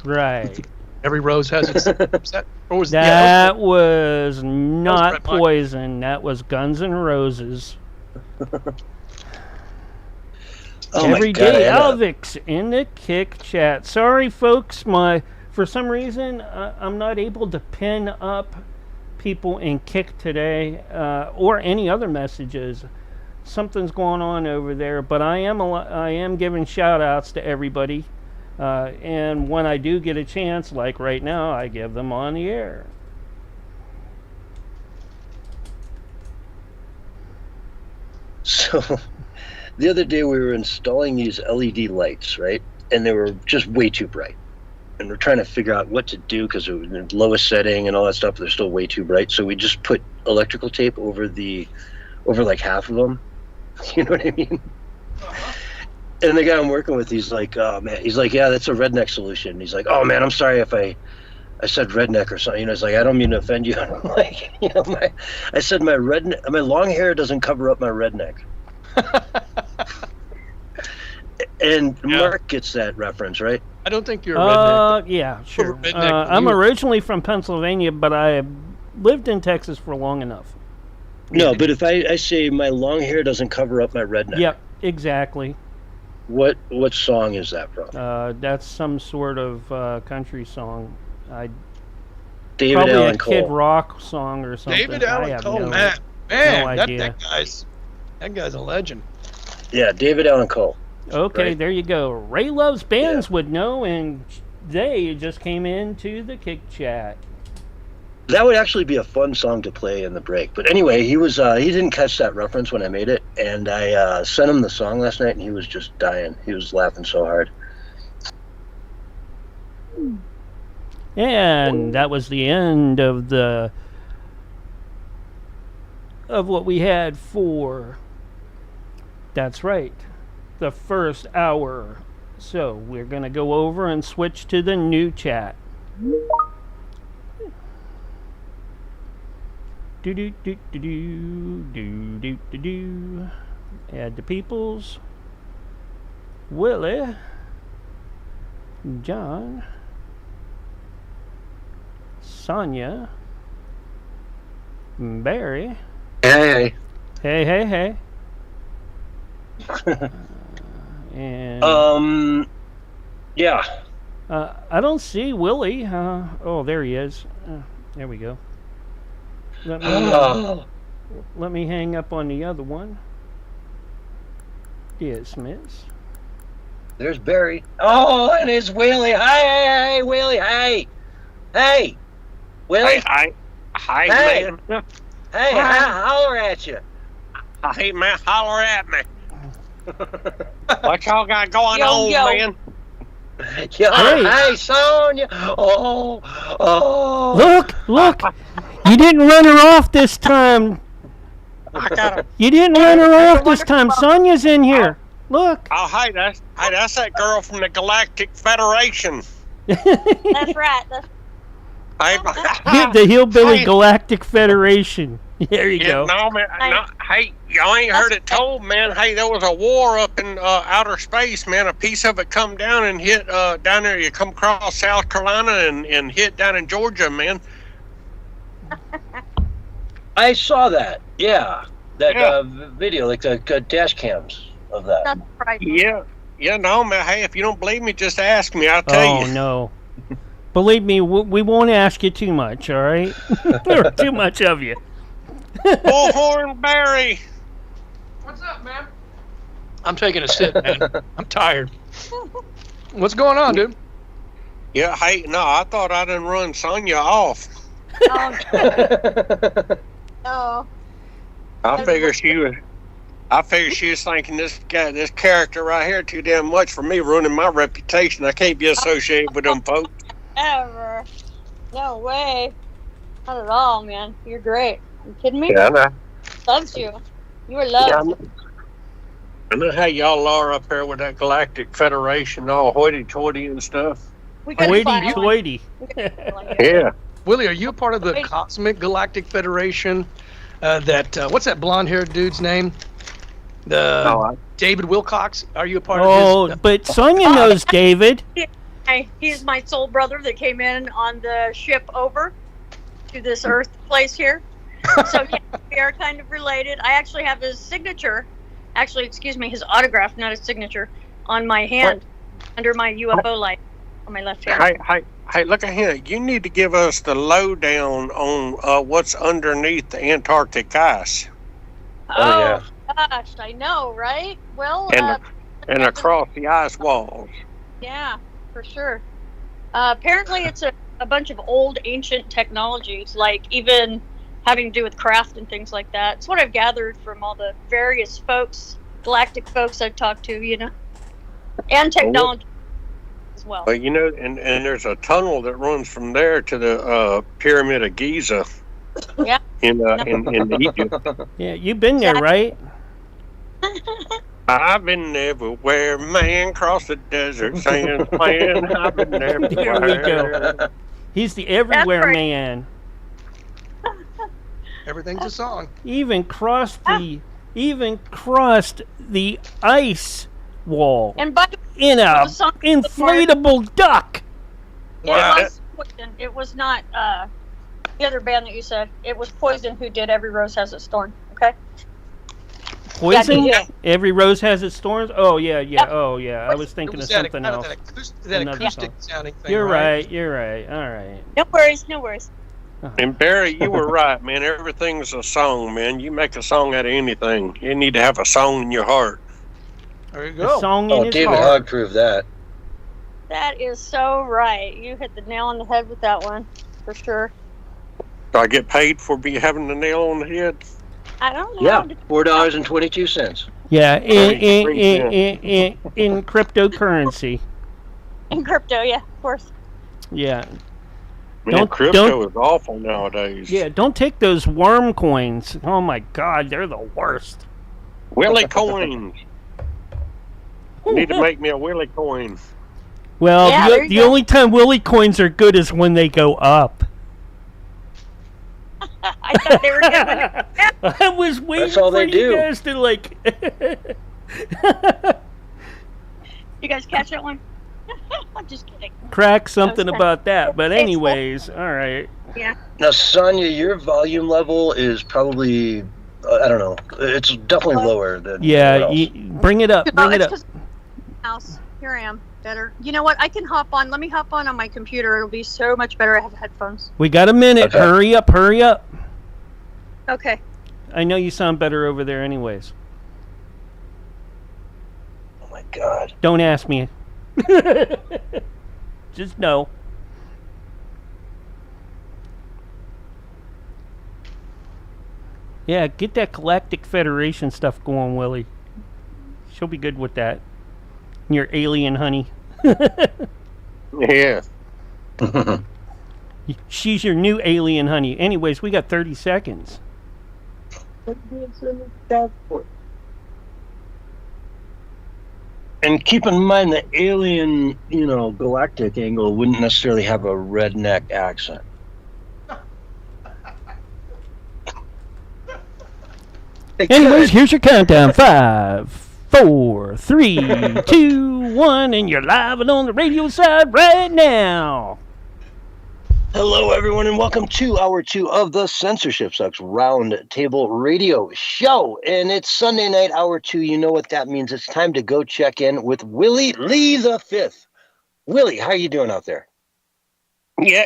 Right. Every rose has its set. That was not Poison. That was Guns N' Roses. Everyday Alvix in the Kick Chat. Sorry, folks. For some reason, I'm not able to pin up people in Kick today or any other messages. Something's going on over there, but I am giving shout outs to everybody, and when I do get a chance, like right now, I give them on the air. So the other day we were installing these LED lights, right, and they were just way too bright, and we're trying to figure out what to do because it was the lowest setting and all that stuff. They're still way too bright, so we just put electrical tape over like half of them. You know what I mean? Uh-huh. And the guy I'm working with, he's like, oh man, he's like, yeah, that's a redneck solution. He's like, oh man, I'm sorry if I said redneck or something. You know, it's like, I don't mean to offend you. I'm like, you know, I said my long hair doesn't cover up my redneck. And Mark gets that reference, right? I don't think you're a redneck. Yeah, sure. I'm originally from Pennsylvania, but I lived in Texas for long enough. No, but if I say my long hair doesn't cover up my redneck. Yep, exactly. What song is that from? That's some sort of country song. David probably Allan a Cole. Kid Rock song or something. David Allan Cole, no that guy's a legend. Yeah, David Allan Cole. Okay, right? There you go. Ray Loves Bands would know, and they just came into the Kick Chat. That would actually be a fun song to play in the break. But anyway, he didn't catch that reference when I made it, and I sent him the song last night, and he was just dying. He was laughing so hard. And that was the end of what we had for, that's right, the first hour. So we're going to go over and switch to the new chat. Add the peoples. Willie. John. Sonia. Barry. Hey. Hey. And yeah. I don't see Willie. Oh, there he is. There we go. Let me hang up on the other one. Dismiss. There's Barry. Oh, and it's Willie. Hey, Willie. Hey, Willie. Hi, hey. man. Hey, holler at you. Hey, man, holler at me. What y'all got going on, man? Yo, Hey. hey, Sonia. Oh. Look. You didn't run her off this time. I got You didn't run her off this time. Sonia's in here. Look. Oh, hey, that's that girl from the Galactic Federation. That's right. Hey, The Hillbilly Galactic Federation. There you go. No, man. No, hey, y'all ain't heard it told, man. Hey, there was a war up in outer space, man. A piece of it come down and hit down there. You come across South Carolina and hit down in Georgia, man. I saw that. Yeah, that video, like the dash cams of that. That's frightening. Yeah, no, man. Hey, if you don't believe me, just ask me. I'll tell you. Oh, no. Believe me, we won't ask you too much, all right? Or too much of you. Bullhorn Barry. What's up, man? I'm taking a sip, man. I'm tired. What's going on, dude? Yeah, hey, no, I thought I done run Sonya off. Oh, no. I figured she was thinking this character right here too damn much for me, ruining my reputation. I can't be associated with them folks. Ever. No way. Not at all, man. You're great. You kidding me? Yeah, I know. Loves you. You were loved. I know how y'all are up there with that Galactic Federation, all hoity-toity and stuff. We got to find one. Hoity-toity. Yeah. Willie, are you a part of the Cosmic Galactic Federation? What's that blonde-haired dude's name? David Wilcox. Are you a part of his? But Sonya knows David. He's my soul brother that came in on the ship over to this Earth place here. So yeah, we are kind of related. I actually have his signature. Actually, excuse me, his autograph, not his signature, on my hand, under my UFO light on my left hand. Hey, look at here. You need to give us the lowdown on what's underneath the Antarctic ice. Oh gosh, I know, right? Well, and across the ice walls. Yeah, for sure. Apparently, it's a bunch of old, ancient technologies, like even having to do with craft and things like that. It's what I've gathered from all the various folks, galactic folks I've talked to, and technology as well. But and there's a tunnel that runs from there to the Pyramid of Giza. Yeah. In Egypt. Yeah, you've been there, right? I've been everywhere, man, cross the desert, sand, man. I've been everywhere. There we go. He's the everywhere man. Everything's a song. Even crossed the ice wall And by in a inflatable duck. It was Poison. It was not the other band that you said. It was Poison who did Every Rose Has Its Thorn. Okay. Poison? Yeah. Every rose has its thorns? Oh, yeah. Oh, yeah. I was thinking of something else. That acoustic sounding thing. You're right. All right. No worries. And Barry, you were right, man. Everything's a song, man. You make a song out of anything. You need to have a song in your heart. There you go. A song in his David heart. Hogg proved that. That is so right. You hit the nail on the head with that one, for sure. Do I get paid for having the nail on the head? I don't know. Yeah, $4.22. Yeah, in cryptocurrency. In crypto, yeah, of course. Yeah. Man, crypto is awful nowadays. Yeah, don't take those worm coins. Oh my God, they're the worst. Willie coins. You need to make me a Willie coin. Well, Yeah, the only time Willie coins are good is when they go up. I thought they were giving I was waiting That's all for they you do. guys to like. You guys catch that one? I'm just kidding. Crack something Okay. about that, but Tasteful. anyways, all right. Yeah. Now, Sonya, your volume level is probably, I don't know, it's definitely lower than Yeah, everyone else. bring it up. No, Bring it it's up. 'cause house. Here I am. Better. You know what? I can hop on. Let me hop on my computer. It'll be so much better. I have headphones. We got a minute. Okay. Hurry up. Okay. I know you sound better over there, anyways. Oh my God. Don't ask me. Just know. Yeah, get that Galactic Federation stuff going, Willie. She'll be good with that. Your alien honey. Yeah. She's your new alien honey. Anyways, we got 30 seconds. And keep in mind the alien, galactic angle wouldn't necessarily have a redneck accent. Anyways, here's your countdown. 5, 4, 3, 2, 1, and you're live and on the radio side right now. Hello, everyone, and welcome to hour 2 of the Censorship Sucks Round Table Radio Show. And it's Sunday night, hour 2. You know what that means. It's time to go check in with Willie Lee the Fifth. Willie, how are you doing out there? Yeah.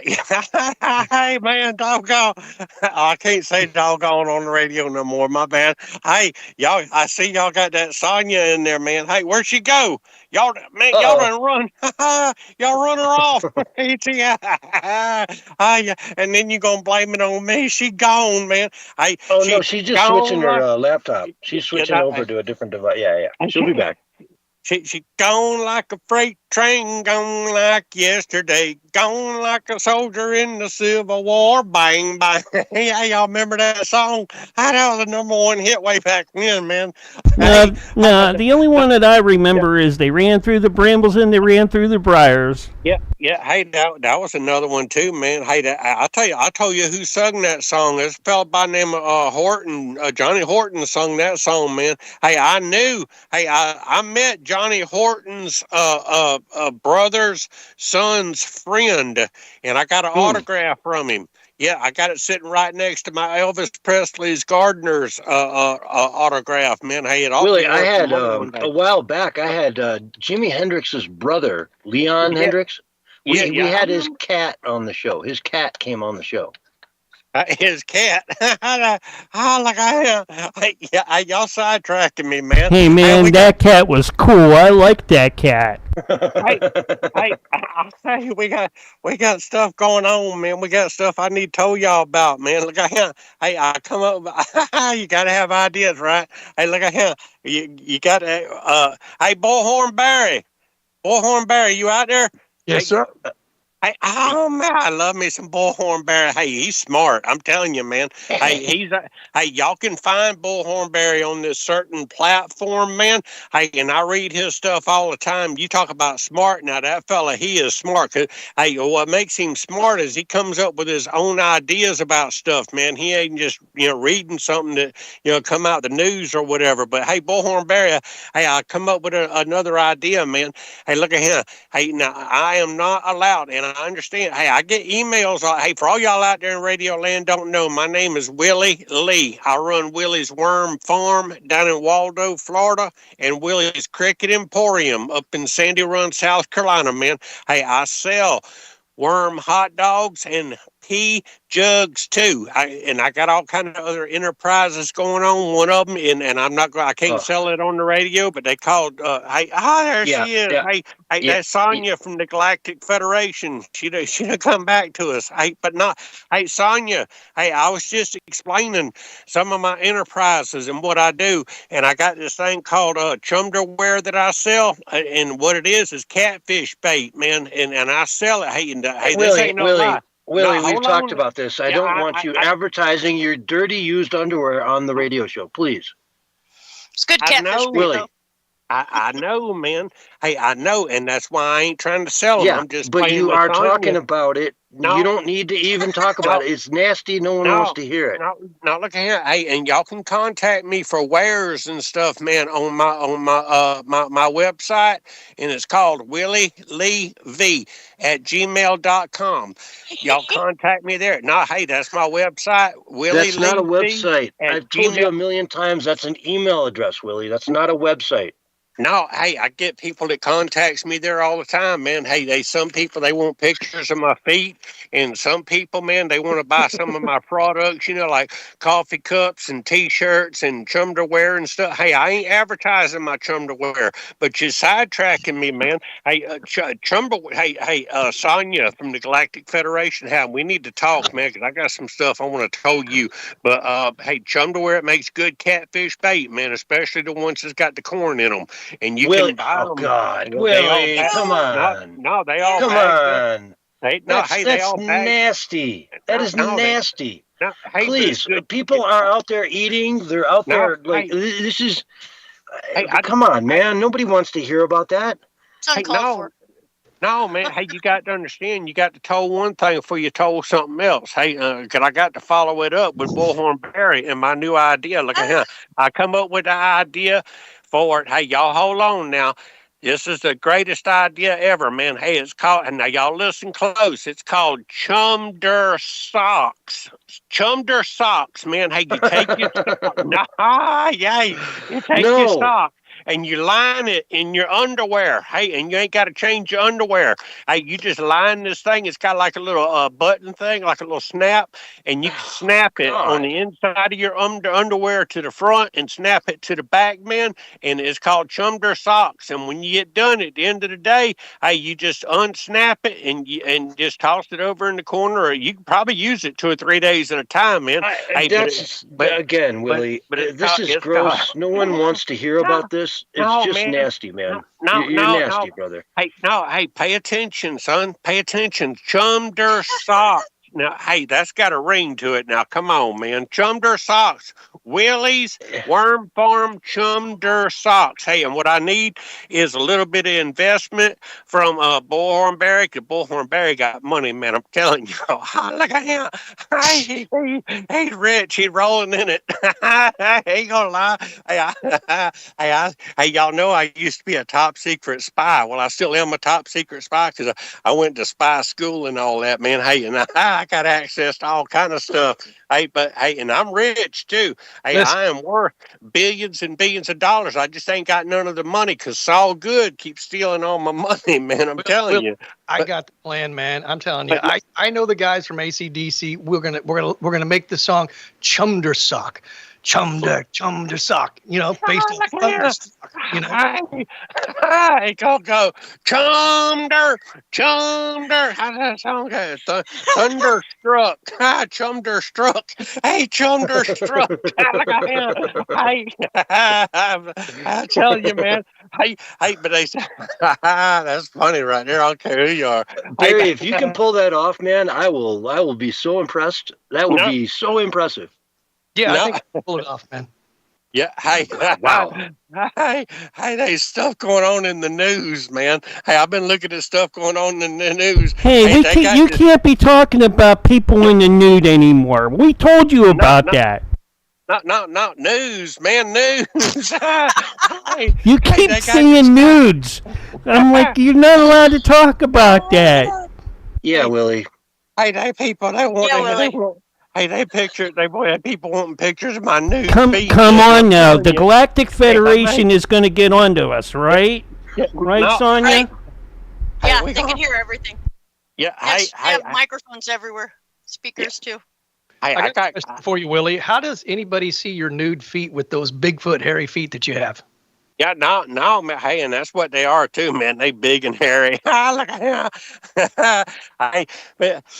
Hey, man, doggone. I can't say doggone on the radio no more. My bad. Hey, y'all, I see y'all got that Sonya in there, man. Hey, where'd she go? Y'all done run. Y'all run her off. Yeah. And then you going to blame it on me. She gone, man. Hey, no, she's just switching her laptop. She's switching over to a different device. Yeah. She'll be back. She gone like a freight train, gone like yesterday, gone like a soldier in the Civil War, bang, bang. Yeah, y'all remember that song? That was the #1 hit way back when, man. No, the only one that I remember is they ran through the brambles and they ran through the briars. Yeah. Hey, that was another one too, man. Hey, I told you who sung that song. There's a fella by the name of Horton, Johnny Horton sung that song, man. Hey, I knew. Hey, I met Johnny Horton's brother's son's friend, and I got an autograph from him. Yeah, I got it sitting right next to my Elvis Presley's gardener's autograph, man. Hey, Willie, I had a while back. I had Jimi Hendrix's brother, Leon Hendrix. We had his cat on the show. His cat came on the show. His cat. Y'all sidetracking me, man. Hey, man, that cat was cool. I like that cat. Hey, I'll tell you, we got stuff going on, man. We got stuff I need to tell y'all about, man. Look at him. Hey, I come up. You gotta have ideas, right? Hey, look at him. You got to. Hey, Bullhorn Barry, you out there? Yes, sir. Oh man, I love me some Bullhorn Barry. Hey, he's smart. I'm telling you, man. Hey, y'all can find Bullhorn Barry on this certain platform, man. Hey, and I read his stuff all the time. You talk about smart. Now that fella, he is smart. 'Cause, hey, what makes him smart is he comes up with his own ideas about stuff, man. He ain't just reading something that come out the news or whatever. But hey, Bullhorn Barry, hey, I come up with another idea, man. Hey, look at him. Hey, now I am not allowed, and I understand. Hey, I get emails. Hey, for all y'all out there in Radio Land don't know, my name is Willie Lee. I run Willie's Worm Farm down in Waldo, Florida, and Willie's Cricket Emporium up in Sandy Run, South Carolina, man. Hey, I sell worm hot dogs and pea jugs too. I got all kind of other enterprises going on. One of them, and I can't sell it on the radio, but they called. There she is. Yeah. Hey, that's Sonya from the Galactic Federation. She'd come back to us. Hey, but not. Hey, Sonya. Hey, I was just explaining some of my enterprises and what I do, and I got this thing called chumderware that I sell, and what it is catfish bait, man, and I sell it. Hey, this ain't no lie. Willie, we've talked about this. I don't want you advertising your dirty used underwear on the radio show, please. It's good catfish. Willie. I know, man. Hey, I know, and that's why I ain't trying to sell them. Yeah, I'm just but you are talking about it. No. You don't need to even talk about it. It's nasty. No one wants to hear it. No, look here. Hey, and y'all can contact me for wares and stuff, man, on my website, and it's called WillieLeeV@gmail.com. Y'all contact me there. No, hey, that's my website. That's not a website. I've told you a million times. That's an email address, Willie. That's not a website. No, hey, I get people that contacts me there all the time, man. Hey, some people, they want pictures of my feet, and some people, man, they want to buy some of my products, like coffee cups and T-shirts and chumderware and stuff. Hey, I ain't advertising my chumderware, but you're sidetracking me, man. Hey, Sonya from the Galactic Federation, we need to talk, man, because I got some stuff I want to tell you. But, hey, chumderware, it makes good catfish bait, man, especially the ones that's got the corn in them. And you can buy them. Oh God, Willie, come on! No, they all. Come on! That's nasty. That is nasty. Please, people are out there eating. They're out there this is. Come on, man! Nobody wants to hear about that. It's uncalled for. No, man. Hey, you got to understand. You got to told one thing before you told something else. Hey, 'cause I got to follow it up with Bullhorn Barry and my new idea. Look at him. I come up with the idea for it. Hey, y'all, hold on now. This is the greatest idea ever, man. Hey, it's called, and now y'all listen close. It's called Chumder Socks. Chumder Socks, man. Hey, you take your sock. Nah, yeah, you take your No. sock and you line it in your underwear. Hey, and you ain't got to change your underwear. Hey, you just line this thing. It's got like a little button thing, like a little snap, and you can snap it on the inside of your underwear to the front and snap it to the back, man. And it's called Chumder Socks. And when you get done at the end of the day, hey, you just unsnap it and just toss it over in the corner. Or you can probably use it 2 or 3 days at a time, man. Hey, Again, Willie, this is gross. No one wants to hear about this. It's just nasty, man. You're nasty, brother. Hey, pay attention, son. Pay attention. Chumder Socks. Now, hey, that's got a ring to it. Now, come on, man. Chumder Socks. Willie's Worm Farm Chumder Socks. Hey, and what I need is a little bit of investment from Bullhorn Barry, because Bullhorn Barry got money, man. I'm telling you. Look at him. He's rich. He's rolling in it. I ain't gonna lie. Hey, y'all know I used to be a top secret spy. Well, I still am a top secret spy because I went to spy school and all that, man. Hey, and I got access to all kind of stuff. Hey, and I'm rich too. Hey, Listen. I am worth billions and billions of dollars. I just ain't got none of the money because Saul Good keeps stealing all my money, man. I'm telling you. I got the plan, man. I'm telling you. I know the guys from AC/DC. We're gonna make the song Chumder Sock. Chumder Sock, based on Thunderstruck, Hey, go. Chumder. How's that song go? Thunderstruck. Chumderstruck. Hey, Chumderstruck. Look at him. Hey, I tell you, man. Hey, but they say, that's funny right there. I don't care who you are. Barry, if you can pull that off, man, I will be so impressed. That would be so impressive. Yeah, I think I can pull it off, man. Yeah, hey, wow. Hey, there's stuff going on in the news, man. Hey, I've been looking at stuff going on in the news. Hey, you can't be talking about people in the nude anymore. We told you about that. Not news, man, news. You keep saying nudes. I'm like, you're not allowed to talk about that. Yeah, Willie. Hey, they people, they want. Hey, people wanting pictures of my nude feet. Come on now. The Galactic Federation is going to get onto us, right? Right, Sonia? Right. Yeah, they can hear everything. Yeah, they have microphones everywhere. Speakers, too. I got a question for you, Willie. How does anybody see your nude feet with those Bigfoot hairy feet that you have? Yeah, no, man. Hey, and that's what they are too, man. They big and hairy. Look at him. Hey,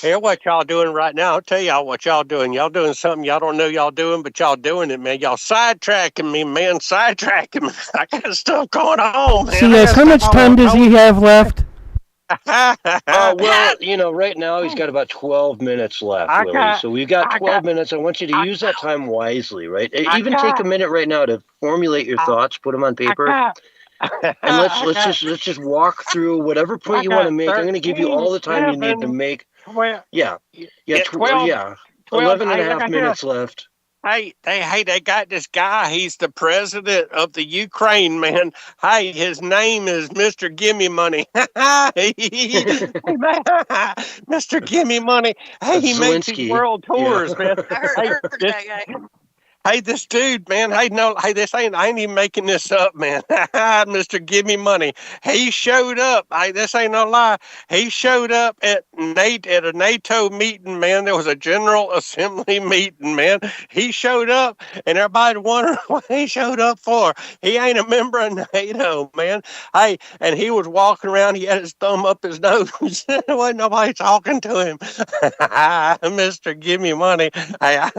here's what y'all doing right now. I'll tell y'all what y'all doing. Y'all doing something y'all don't know y'all doing, but y'all doing it, man. Y'all sidetracking me, man. Sidetracking me. I got stuff going on, man. See, how much time does he have left? Well, right now he's got about 12 minutes left, Willie. So we've got 12 minutes. I want you to use that time wisely, right? Even take a minute right now to formulate your thoughts, put them on paper, and let's just walk through whatever point you want to make. I'm going to give you all the time you need to make. 11 and a half minutes left. Hey, they got this guy. He's the president of the Ukraine, man. Hey, his name is Mr. Gimme Money. Mr. Gimme Money. Hey, he makes these world tours, man. I heard that guy. Hey, this dude, man. Hey, I ain't even making this up, man. Mr. Give Me Money. He showed up. This ain't no lie. He showed up at a NATO meeting, man. There was a General Assembly meeting, man. He showed up, and everybody wondering what he showed up for. He ain't a member of NATO, man. Hey, and he was walking around. He had his thumb up his nose. There wasn't nobody talking to him. Mr. Give Me Money. Hey, I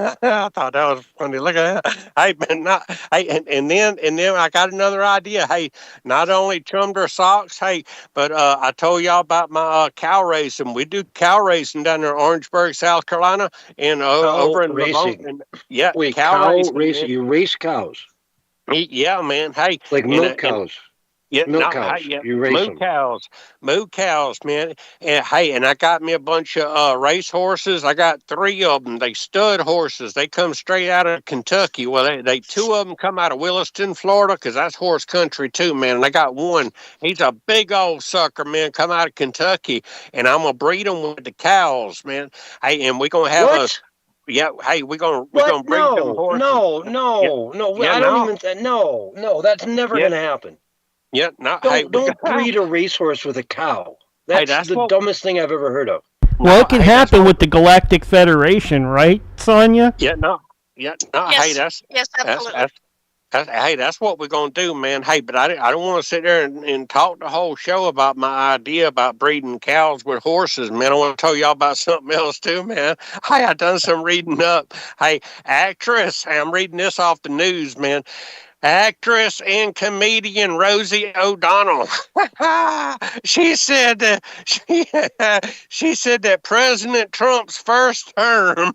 thought that was funny. Look. Hey, and then I got another idea. Hey, not only Chumder Socks, hey, but I told y'all about my cow racing. We do cow racing down there in Orangeburg, South Carolina, and over in racing. Wait, cow racing. You race cows. Yeah, man. Hey, like milk cows. Yeah, Milk no, cows. yeah, You race them. moo cows, man. And hey, and I got me a bunch of race horses. I got 3 of them. They stud horses. They come straight out of Kentucky. Well, they 2 of them come out of Williston, Florida, because that's horse country too, man. And I got one. He's a big old sucker, man. Come out of Kentucky, and I'm gonna breed them with the cows, man. Hey, and we're gonna have What? yeah. Hey, we're gonna What? breed them No, horses. no, Yeah, no, no. yeah, I don't no, even. No, no. That's never yeah, gonna happen. yeah, no. Hey, Don't breed a racehorse with a cow. hey, That's that's the what. dumbest thing I've ever heard of. Well, No, it can hey, that's happen what. with the Galactic Federation, right, Sonya? Yeah, no, yeah, no. Hey, Yes, yes, that's absolutely. hey, that's what we're gonna do, man. Hey, but I don't want to sit there and talk the whole show about my idea about breeding cows with horses, man. I want to tell y'all about something else too, man. Hey, I done some reading up. Hey, actress, hey, I'm reading this off the news, man. Actress and comedian Rosie O'Donnell. she said that she said that President Trump's first term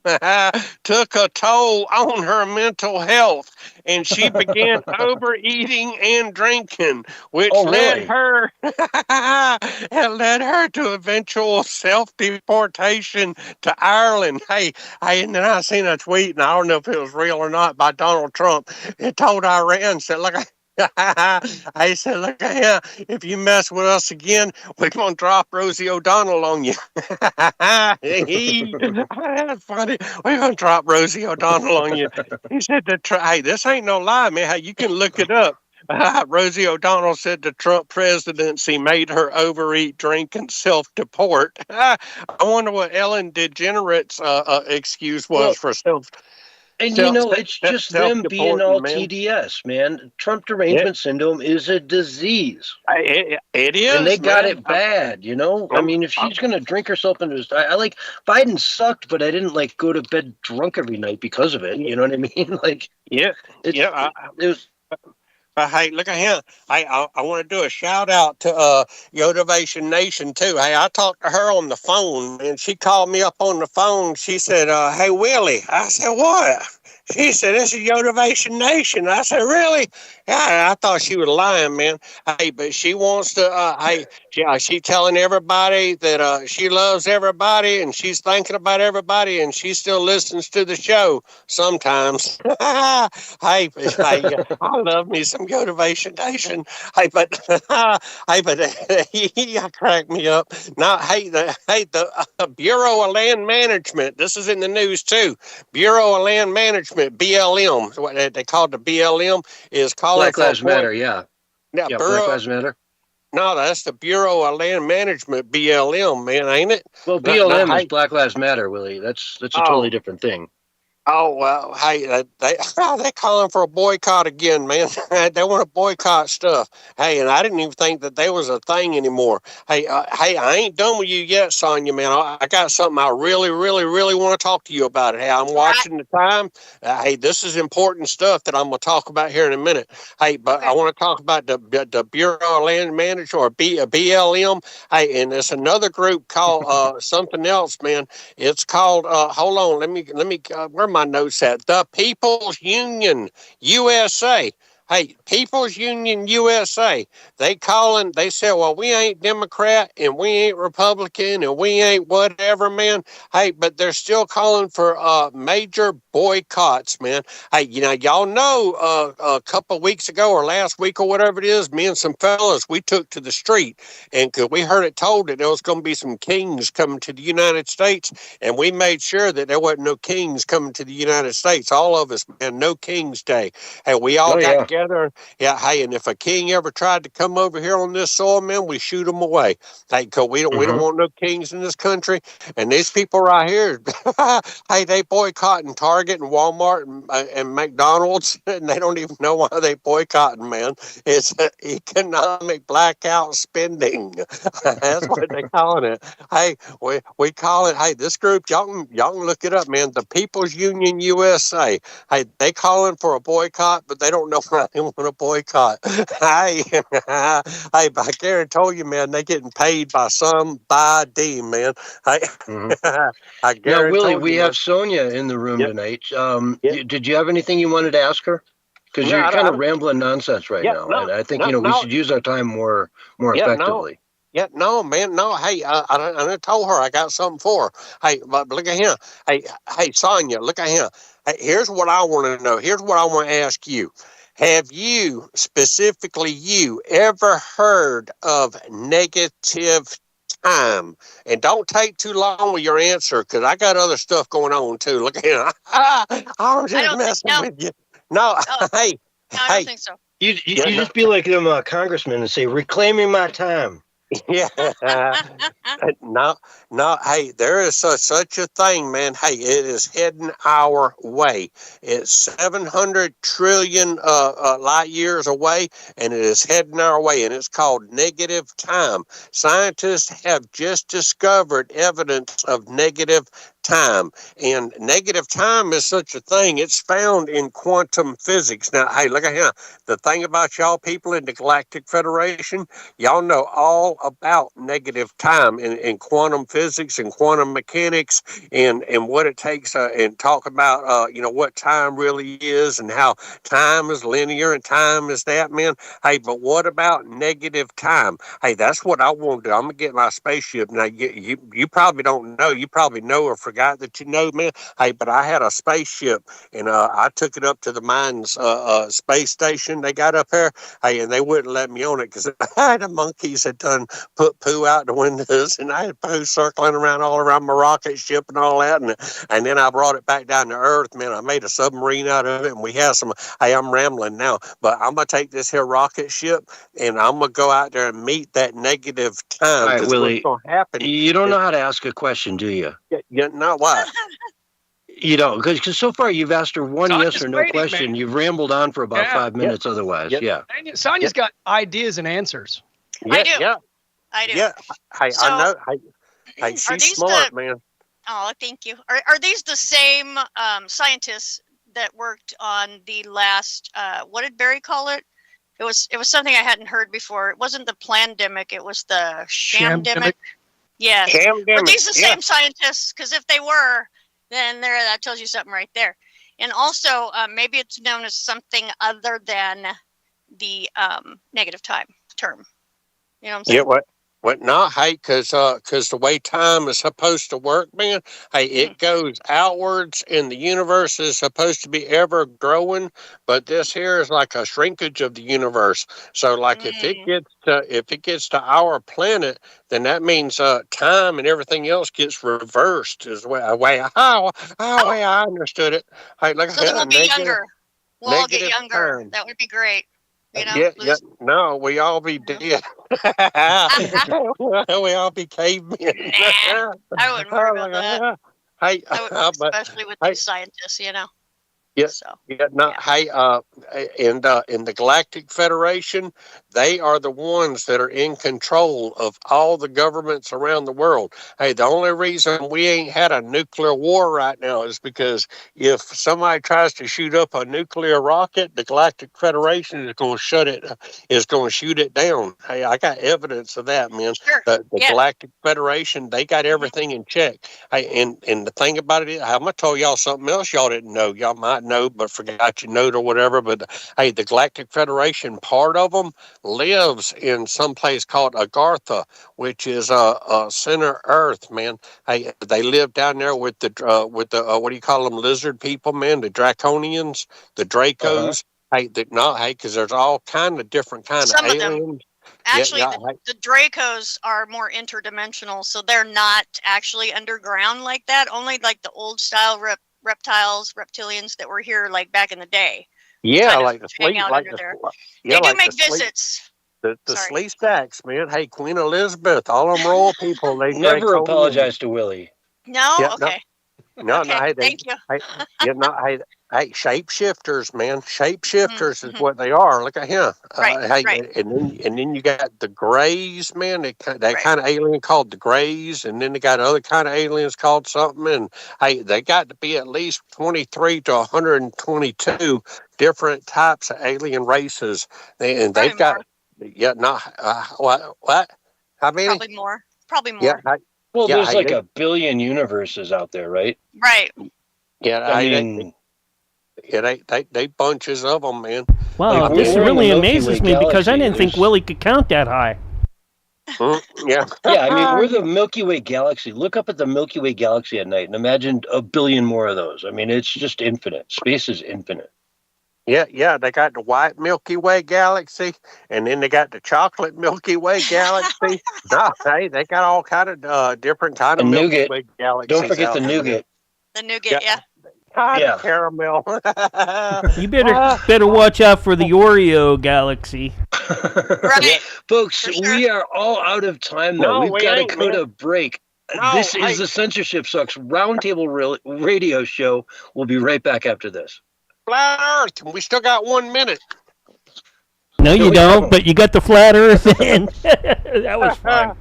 took a toll on her mental health, and she began overeating and drinking, which Oh, led really? her it led her to eventual self-deportation to Ireland. Hey, and then I seen a tweet, and I don't know if it was real or not, by Donald Trump. It told Iran, said, look, I said, look at here, if you mess with us again, we're going to drop Rosie O'Donnell on you. That's funny. We're going to drop Rosie O'Donnell on you. He said, hey, this ain't no lie, man. Hey, you can look it up. Rosie O'Donnell said the Trump presidency made her overeat, drink, and self-deport. I wonder what Ellen DeGenerate's excuse was Well, for and it's just them being self-deporting, all man. TDS, man. Trump Yeah, derangement syndrome is a disease. it And they is, got man. it bad, I mean, if she's gonna drink herself into his, I like Biden sucked, but I didn't like go to bed drunk every night because of it. You know what I mean? Like Yeah, it's yeah. it was Hey, look at him. I want to do a shout out to Yotivation Nation too. Hey, I talked to her on the phone, and she called me up on the phone. She said, "Hey Willie," I said, "What?" She said, "This is Yotivation Nation." I said, "Really?" Yeah, I thought she was lying, man. Hey, but she wants to. She telling everybody that she loves everybody, and she's thinking about everybody, and she still listens to the show sometimes. Hey, I love me some Motivation Nation. Hey, but you crack me up. Now, the Bureau of Land Management. This is in the news too. Bureau of Land Management, BLM. What they call the BLM is calling Black for a Lives Matter, yeah. Now, Yeah, Black Lives Matter. no, that's the Bureau of Land Management, BLM, man, ain't it? Well, Not, BLM is hey, Black Lives Matter, Willie. That's a totally oh, different thing. Oh well, hey, they calling for a boycott again, man. They want to boycott stuff. Hey, and I didn't even think that there was a thing anymore. Hey, I ain't done with you yet, Sonya, man. I got something I really, really, really want to talk to you about. Hey, I'm watching the time. Hey, this is important stuff that I'm going to talk about here in a minute. Hey, but I want to talk about the Bureau of Land Management, or BLM. Hey, and there's another group called something else, man. It's called. Hold on, let me. Where my notes at? The People's Union USA. Hey, People's Union USA. They said, well, we ain't Democrat and we ain't Republican and we ain't whatever, man. Hey, but they're still calling for major boycotts, man. Hey, y'all know a couple of weeks ago or last week or whatever it is, me and some fellas, we took to the street, and cause we heard it told that there was going to be some kings coming to the United States, and we made sure that there wasn't no kings coming to the United States. All of us, man, no King's Day. Hey, we all got together. Yeah, hey, and if a king ever tried to come over here on this soil, man, we shoot him away. Hey, cause we don't want no kings in this country. And these people right here, hey, they boycotting Target and Walmart and McDonald's, and they don't even know why they boycotting, man. It's economic blackout spending. That's what they calling it. Hey, we call it. Hey, this group, y'all can look it up, man. The People's Union USA. Hey, they calling for a boycott, but they don't know why they want to boycott. Hey, but I guarantee you, man, they getting paid by somebody, man. Hey, I guarantee Now, Willie, you, we man. have Sonia in the room Yep. tonight. Yep. Did you have anything you wanted to ask her? Because No, you're I kind of don't. rambling nonsense right Yeah, now, no, and I think no, we no. should use our time more Yeah, no. effectively. Yeah, no, man, no. Hey, I told her I got something for her. Hey, but look at him. Hey, Sonia, look at him. Hey, here's what I want to know. Here's what I want to ask you. Have you, specifically you, ever heard of negative time? And don't take too long with your answer, because I got other stuff going on too. Look at him. I'm I just don't think messing no. with you. No, Oh, hey, no, I don't hey. think so. You Yeah, no, just be like them congressmen and say, "Reclaiming my time." yeah. No, no. Hey, there is such a thing, man. Hey, it is heading our way. It's 700 trillion light years away, and it is heading our way, and it's called negative time. Scientists have just discovered evidence of negative time, and negative time is such a thing. It's found in quantum physics. Now, hey, look at here. The thing about y'all people in the Galactic Federation, y'all know all about negative time in quantum physics and quantum mechanics, and what it takes, and talk about what time really is, and how time is linear and time is that, man. Hey, but what about negative time? Hey, that's what I want to do. I'm gonna get my spaceship now. You probably don't know. You probably know or forgot that you know, man. Hey, but I had a spaceship, and I took it up to the Mines space station they got up there. Hey, and they wouldn't let me on it because the monkeys had done put poo out the windows, and I had poo circling around all around my rocket ship and all that, and then I brought it back down to Earth, man. I made a submarine out of it, and we have some. Hey, I'm rambling now, but I'm gonna take this here rocket ship, and I'm gonna go out there and meet that negative All time, right, because what's Willie. gonna happen You don't is, know how to ask a question, do you? you know what? You don't, because so far you've asked her one yes Sonya's or no waiting, question. man. You've rambled on for about Yeah. 5 minutes otherwise. Yeah. Yeah. Sonya's got ideas and answers. I do. Yeah, I do. yeah. Hey, So, I know. Hey, are she's these smart, the? man. Oh, thank you. Are these the same scientists that worked on the last? What did Barry call it? It was something I hadn't heard before. It wasn't the plandemic. It was the shamdemic. Yes. Were these the Yeah. same scientists? Because if they were, then that tells you something right there. And also, maybe it's known as something other than the negative time term. You know what I'm saying? Yeah, what not? Hey, because the way time is supposed to work, man. Hey, it goes outwards, and the universe is supposed to be ever growing. But this here is like a shrinkage of the universe. So, like, if it gets to our planet, then that means time and everything else gets reversed. Is the way I understood it. Hey, look So then we'll at be younger. We'll all get negative younger. time. That would be great. You know, Yeah, no, we all be dead. We all be cavemen. Nah, I wouldn't worry about that. Hey, I would, but especially with hey, these scientists, you know. yeah, So yeah, no, hey, in the Galactic Federation, they are the ones that are in control of all the governments around the world. Hey, the only reason we ain't had a nuclear war right now is because if somebody tries to shoot up a nuclear rocket, the Galactic Federation is going to shoot it down. Hey, I got evidence of that, man. sure, The yeah. Galactic Federation, they got everything in check. Hey, and the thing about it is, I'm gonna tell y'all something else y'all didn't know. Y'all might know, but forgot you knowed or whatever. But hey, the Galactic Federation, part of them lives in some place called Agartha, which is center Earth, man. Hey, they live down there with the what do you call them, lizard people, man? The Draconians, the Dracos. Hey, because there's all kind of different kind Some of of them. aliens. Actually, the Dracos are more interdimensional, so they're not actually underground like that. Only like the old style reptiles, reptilians that were here like back in the day. Yeah, kind of like the hang sleep, out like under there. yeah, They do like make the sleep. visits. The Sorry. Slee Stacks, man. Hey, Queen Elizabeth, all them royal people, they Never Draconian. apologize to Willie. No? Yeah, Okay. no, Okay. hey, Thank you. hey, hey, shapeshifters, man. Shapeshifters is Mhm. what they are. Look at him. Right, Hey, right. and then you got the Greys, man. That Right. kind of alien called the Greys, and then they got other kind of aliens called something. And hey, they got to be at least 23 to 122 different types of alien races, and they've got. More. Yeah, no, what? How many? Probably more. Probably Yeah, more. Well, yeah, there's like a billion universes out there, right? Right. yeah. I mean, Yeah, they bunches of them, man. Wow, Like, this we're in the really Milky amazes Way me because I galaxy. didn't think There's- Willie could count that high. Yeah. Yeah, I mean, we're the Milky Way galaxy. Look up at the Milky Way galaxy at night and imagine a billion more of those. I mean, it's just infinite. Space is infinite. Yeah, they got the white Milky Way galaxy, and then they got the chocolate Milky Way galaxy. No, hey, they got all kind of different kind of And Milky nougat. Way galaxies. Don't forget out the there. nougat. The nougat, yeah. God, Yeah. caramel. You better watch out for the Oreo galaxy. Right. Folks, For sure. we are all out of time now. No, We've we got to ain't, go man. to break. No, This hey. is the Censorship Sucks Roundtable Radio Show. We'll be right back after this. Flat Earth, and we still got 1 minute. No, you we don't, don't. but you got the flat Earth in. That was fun.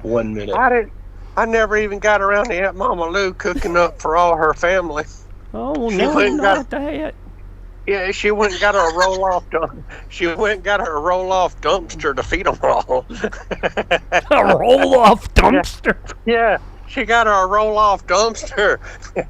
1 minute. I never even got around to Aunt Mama Lou cooking up for all her family. Oh, She no, went and not that. Yeah, she went and got her a roll-off dump. She went and got her a roll-off dumpster to feed them all. A roll-off dumpster. Yeah, she got her a roll-off dumpster.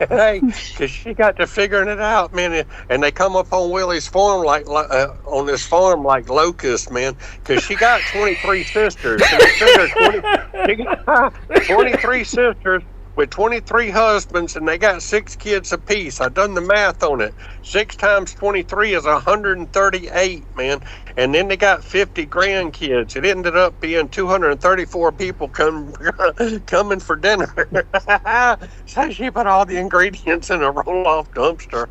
Hey, because she got to figuring it out, man. And they come up on Willie's farm on this farm like locusts, man. Because she got 23 sisters. So you figure she got 23 sisters with 23 husbands, and they got 6 kids apiece. I done the math on it. 6 times 23 is 138, man. And then they got 50 grandkids. It ended up being 234 people coming for dinner. So she put all the ingredients in a roll-off dumpster.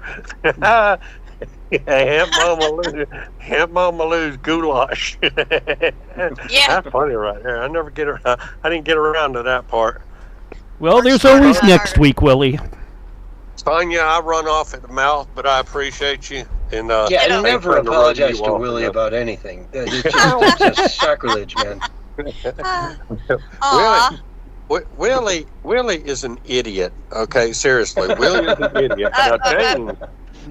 Aunt Mama Lou's goulash. Yeah. That's funny right there. I didn't get around to that part. Well, there's always next week, Willie. Sonya, I run off at the mouth, but I appreciate you. And Yeah, You know- and never trying to run apologize you to off, Willie you know. about anything. It's just sacrilege, man. Aw. Willie is an idiot. Okay, seriously, Willie is an idiot. Now,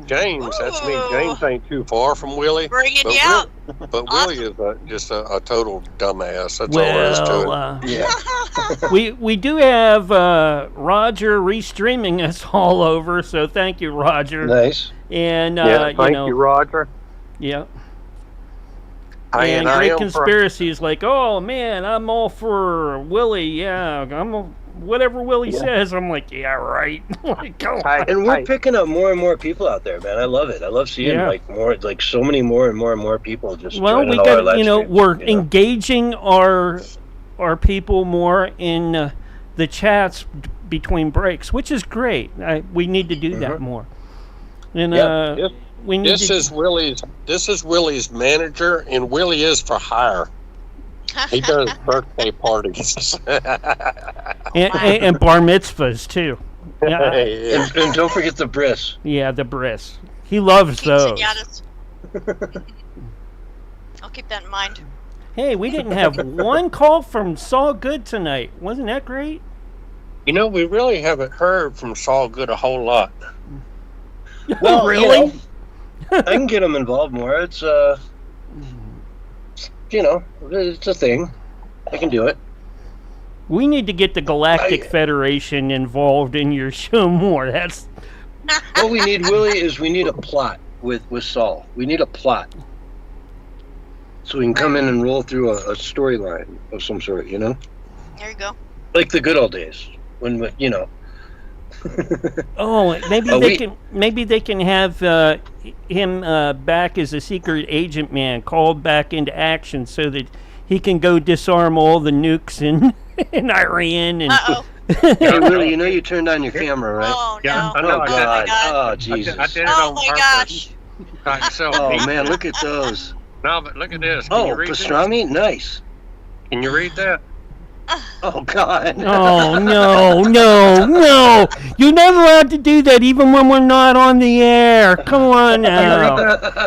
James, that's me. James ain't too far from Willie. Bringing But you out. But Willie is just a total dumbass. That's all there is to Well, it. Yeah. we do have Roger restreaming us all over, so thank you, Roger. Nice. And Thank you, Roger. yeah. I And am Great for- Conspiracies like, oh man, I'm all for Willie. Yeah, whatever Willie says. I'm like, yeah, right. Like, go Hey, on. And we're hey, picking up more and more people out there, man. I love it. I love seeing Yeah. so many more and more people just Well, joining we all our got live streams, we're you know? engaging our people more in the chats between breaks, which is great. We need to do that more. And Yeah. we need This to. is Willie's manager, and Willie is for hire. He does birthday parties. and bar mitzvahs too. Yeah, Yeah. And don't forget the bris. yeah, the bris. He loves those. Quinceañeras. I'll keep that in mind. Hey, we didn't have one call from Saul Good tonight. Wasn't that great? You know, we really haven't heard from Saul Good a whole lot. Well, really? I can get them involved more. It's it's a thing. I can do it. We need to get the Galactic Federation involved in your show more. That's What we need, Willie, is we need a plot with Saul. We need a plot. So we can come in and roll through a storyline of some sort, you know? There you go. Like the good old days. When, you know. oh, maybe Oh, maybe they can have him back as a secret agent man, called back into action so that he can go disarm all the nukes in Iran and Uh-oh. Hey, Willie, you know you turned on your camera, right? Oh, Yeah, no. I know Oh, I did. my God. God. Oh, Jesus. I did it Oh, on my purpose. gosh. Got yourself Oh, beat. man, look at those. No, but look at this. Can Oh, you read pastrami? Nice. this? Can you read that? Oh, God. oh no! You're not allowed to do that even when we're not on the air. Come on now,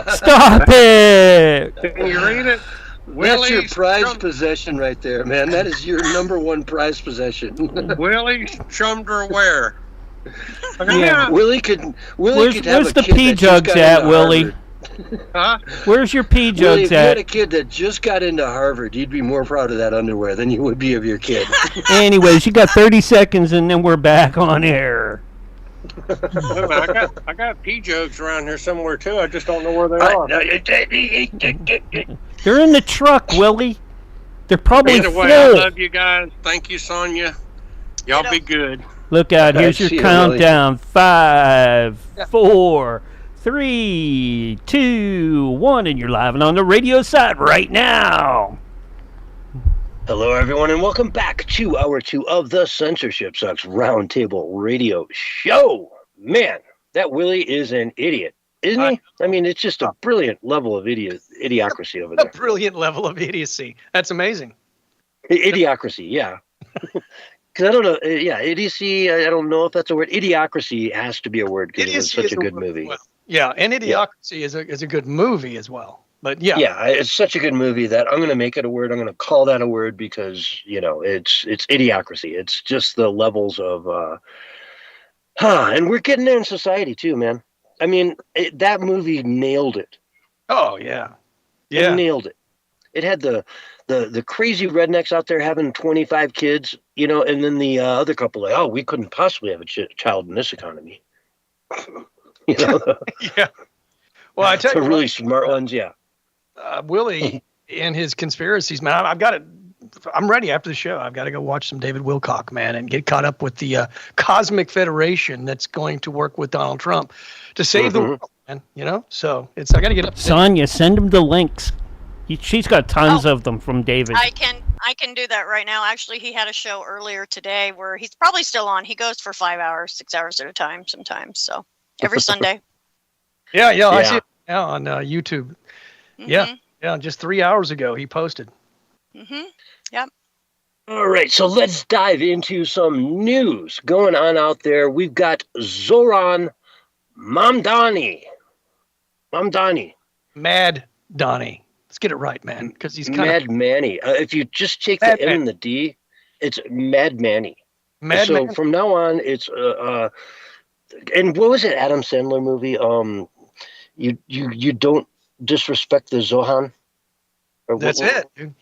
stop it! Can you read it? That's your Willie's prized Chum- possession right there, man. That is your number one prized possession. Willie's Chumderware. Yeah. Willie could have Where's a the kid pee that just jugs got at, into Willie? Harvard. Huh? Where's your pee Willie, jugs if you had a at? kid that just got into Harvard, you'd be more proud of that underwear than you would be of your kid. Anyways, you got 30 seconds and then we're back on air. I got pee jugs around here somewhere too. I just don't know where they I- are. They're in the truck, Willie. They're probably Either way, full. I love you guys. Thank you, Sonia. Y'all be good. Look out, here's See your ya, Willie. countdown. 5, Yeah. 4, 3, 2, 1, and you're live and on the radio side right now. Hello, everyone, and welcome back to Hour 2 of the Censorship Sucks Roundtable Radio Show. Man, that Willie is an idiot, isn't he? I mean, it's just a brilliant level of idiocracy over A there. brilliant level of idiocy. That's amazing. Idiocracy, yeah. Because I don't know, idiocy, I don't know if that's a word. Idiocracy has to be a word because it was Idiocy such is a good word. movie. Well, yeah, and Idiocracy is a good movie as well. But yeah. Yeah, it's such a good movie that I'm going to make it a word. I'm going to call that a word because, it's idiocracy. It's just the levels of, and we're getting there in society too, man. I mean, that movie nailed it. Oh yeah. It Yeah. nailed it. It had the crazy rednecks out there having 25 kids, and then the other couple like, oh, we couldn't possibly have a child in this economy. Yeah. Well, I tell the you really what, smart ones, yeah. Willie and his conspiracies, man. I've got it. I'm ready after the show. I've got to go watch some David Wilcock, man, and get caught up with the Cosmic Federation that's going to work with Donald Trump to save the world, man. So I got to get up. Sonia, send him the links. She's got tons of them from David. I can do that right now. Actually, he had a show earlier today where he's probably still on. He goes for 5 hours, 6 hours at a time sometimes. So every Sunday. Yeah, I Yeah. see it now on YouTube. Mhm. Yeah, just 3 hours ago he posted. Mhm. All right, so let's dive into some news going on out there. We've got Zoran Mamdani. Mad Donnie. Let's get it right, man, because he's kind Mad Manny. If you just take Mad the M Man. and the D, it's Mad Manny. of mad. So Man. from now on, it's and what was it? Adam Sandler movie? You don't disrespect the Zohan. Or That's what- it, dude.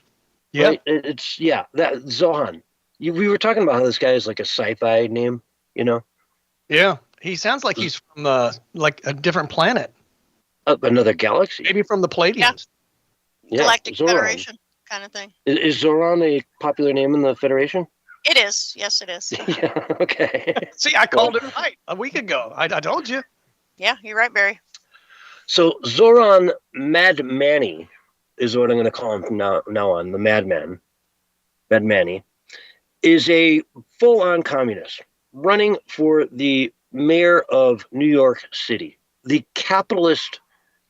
Yeah, Right? It's that Zohan. We were talking about how this guy is like a sci-fi name. yeah. He sounds like he's from like a different planet, Another galaxy. maybe from the Palladians. Yeah, Galactic Zoran. Federation kind of thing. Is Zoran a popular name in the Federation? It is. Yes, it is. Yeah. Okay. See, I called it right a week ago. I told you. Yeah, you're right, Barry. So Zoran Madmanny is what I'm going to call him from now on. The Madman, Madmanny, is a full-on communist running for the mayor of New York City, the capitalist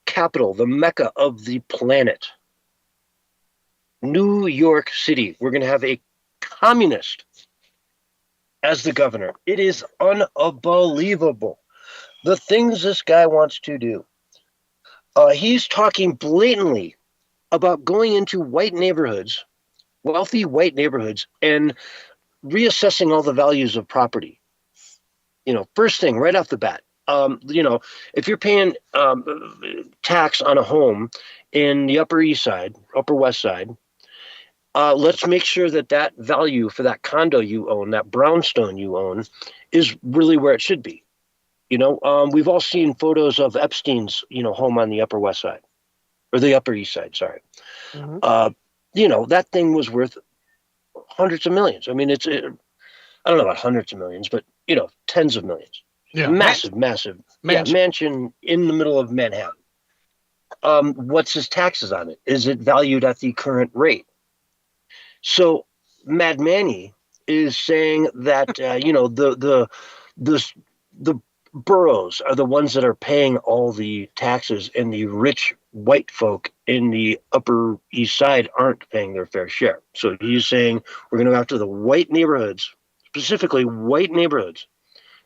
capital, the mecca of the planet. New York City. We're going to have a communist as the governor. It is unbelievable. The things this guy wants to do. He's talking blatantly about going into white neighborhoods, wealthy white neighborhoods, and reassessing all the values of property. First thing right off the bat, if you're paying tax on a home in the Upper East Side, Upper West Side, let's make sure that value for that condo you own, that brownstone you own, is really where it should be. We've all seen photos of Epstein's, home on the Upper West Side, or the Upper East Side, sorry. Mhm. That thing was worth hundreds of millions. I mean, I don't know about hundreds of millions, but, tens of millions. Yeah, Massive Mansion. mansion in the middle of Manhattan. What's his taxes on it? Is it valued at the current rate? So Mad Manny is saying that the boroughs are the ones that are paying all the taxes, and the rich white folk in the Upper East Side aren't paying their fair share. So he's saying we're going to go after the white neighborhoods, specifically white neighborhoods,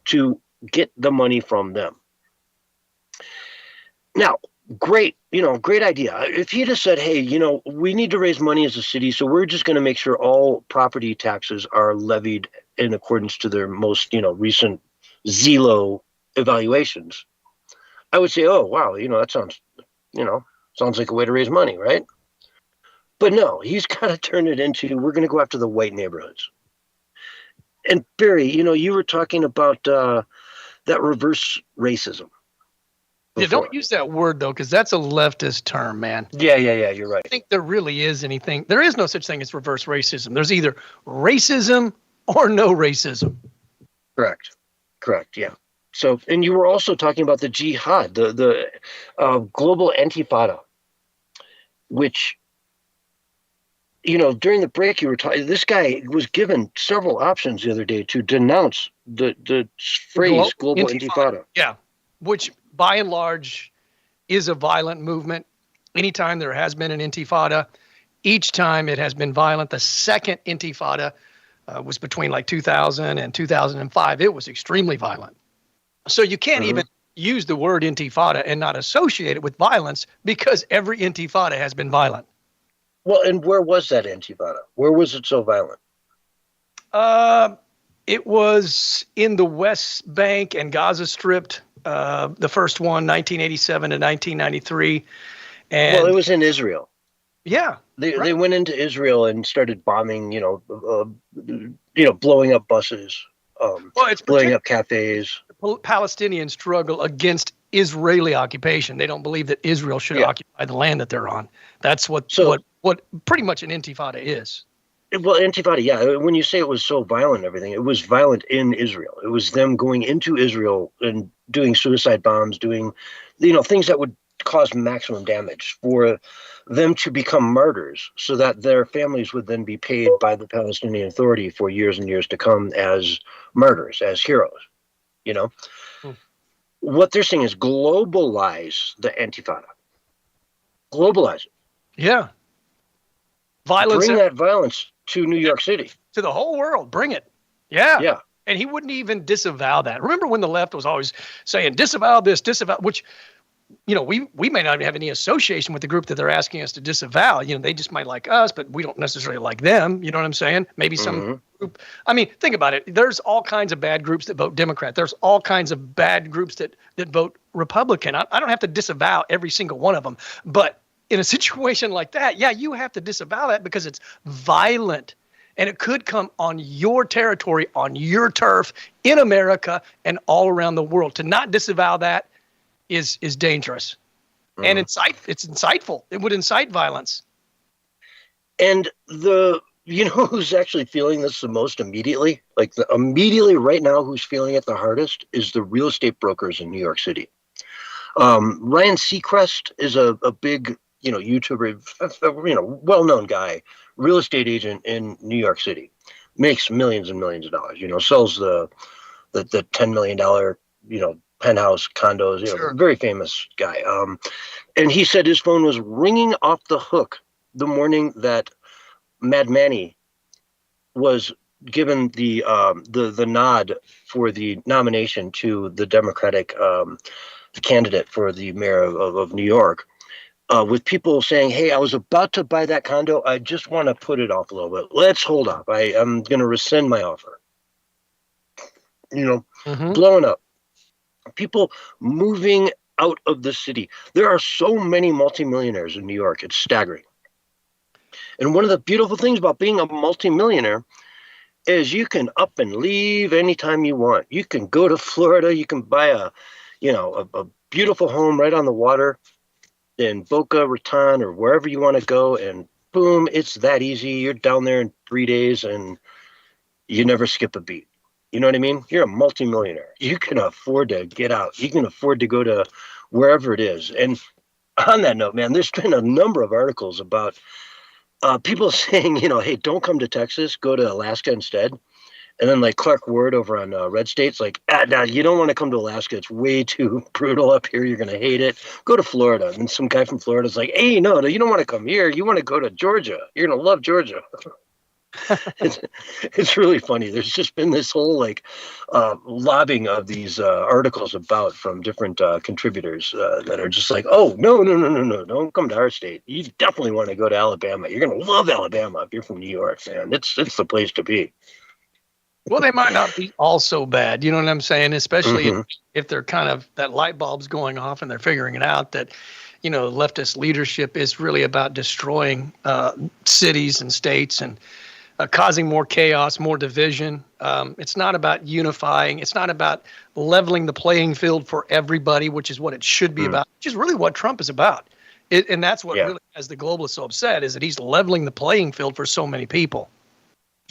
to get the money from them. Now, great idea. If he just said, hey, we need to raise money as a city, so we're just going to make sure all property taxes are levied in accordance to their most, recent Zillow evaluations, I would say, oh, wow, that sounds like a way to raise money, right? But no, he's kind of turned it into, we're going to go after the white neighborhoods. And Barry, you were talking about that reverse racism. Yeah, before. don't use that word though, because that's a leftist term, man. Yeah, you're right. I think there really is anything. There is no such thing as reverse racism. There's either racism or no racism. Correct, yeah. So, and you were also talking about the jihad, the global intifada, which, during the break you were talking, this guy was given several options the other day to denounce the phrase global intifada. Yeah, which by and large is a violent movement. Anytime there has been an intifada, each time it has been violent. The second intifada was between like 2000 and 2005. It was extremely violent. So you can't even use the word intifada and not associate it with violence, because every intifada has been violent. Well, and where was that intifada? Where was it so violent? It was in the West Bank and Gaza Strip. The first one, 1987 to 1993. And well, it was in Israel. Yeah. They went into Israel and started bombing, blowing up buses, it's blowing up cafes. Palestinian struggle against Israeli occupation. They don't believe that Israel should occupy the land that they're on. That's what pretty much an intifada is. Well, intifada, yeah. When you say it was so violent and everything, it was violent in Israel. It was them going into Israel and doing suicide bombs, doing, things that would cause maximum damage for them to become martyrs, so that their families would then be paid by the Palestinian Authority for years and years to come as martyrs, as heroes. What they're saying is globalize the intifada. Globalize it. Yeah. Violence. Bring that violence to New York City. To the whole world. Bring it. Yeah. Yeah. And he wouldn't even disavow that. Remember when the left was always saying, disavow this, disavow, which, we may not have any association with the group that they're asking us to disavow. They just might like us, but we don't necessarily like them. You know what I'm saying? Maybe some group. I mean, think about it. There's all kinds of bad groups that vote Democrat. There's all kinds of bad groups that vote Republican. I don't have to disavow every single one of them. But in a situation like that, yeah, you have to disavow that because it's violent. And it could come on your territory, on your turf, in America, and all around the world. To not disavow that is dangerous. And it's insightful. It would incite violence. And who's actually feeling this the most immediately? Like immediately right now, who's feeling it the hardest is the real estate brokers in New York City. Ryan Seacrest is a big, YouTuber, well-known guy, real estate agent in New York City, makes millions and millions of dollars, sells the $10 million, penthouse condos, Sure. Very famous guy. And he said his phone was ringing off the hook the morning that Mad Manny was given the nod for the nomination to the Democratic candidate for the mayor of New York, with people saying, hey, I was about to buy that condo. I just want to put it off a little bit. Let's hold up. I'm going to rescind my offer. Blowing up. People moving out of the city. There are so many multimillionaires in New York. It's staggering. And one of the beautiful things about being a multimillionaire is you can up and leave anytime you want. You can go to Florida. You can buy a beautiful home right on the water in Boca Raton or wherever you want to go. And boom, it's that easy. You're down there in 3 days and you never skip a beat. You know what I mean? You're a multimillionaire. You can afford to get out. You can afford to go to wherever it is. And on that note, man, there's been a number of articles about people saying, hey, don't come to Texas, go to Alaska instead. And then like Clark Ward over on Red State's like, no, you don't want to come to Alaska. It's way too brutal up here. You're going to hate it. Go to Florida. And some guy from Florida's like, hey, no, you don't want to come here. You want to go to Georgia. You're going to love Georgia. It's really funny. There's just been this whole lobbing of these articles about from different contributors that are just like, oh, no, don't come to our state. You definitely want to go to Alabama. You're going to love Alabama if you're from New York, man. It's the place to be. Well, they might not be all so bad. You know what I'm saying? Especially if they're kind of, that light bulb's going off and they're figuring it out that, leftist leadership is really about destroying cities and states and causing more chaos, more division. It's not about unifying. It's not about leveling the playing field for everybody, which is what it should be about, which is really what Trump is about. And that's what really has the globalists so upset, is that he's leveling the playing field for so many people.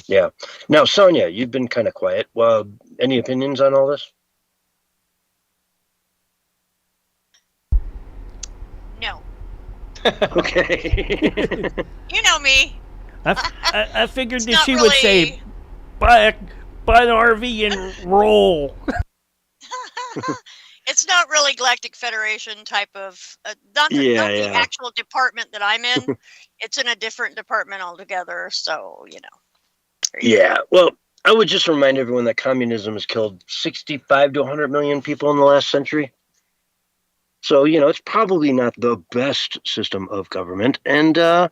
Yeah. Now, Sonia, you've been kind of quiet. Well, any opinions on all this? No. Okay. You know me. I figured It's that not she would really- say, buy an RV and roll. It's not really Galactic Federation type of, not Yeah, the yeah. actual department that I'm in. It's in a different department altogether. So, you know. Yeah. Well, I would just remind everyone that communism has killed 65 to 100 million people in the last century. So, it's probably not the best system of government. And, a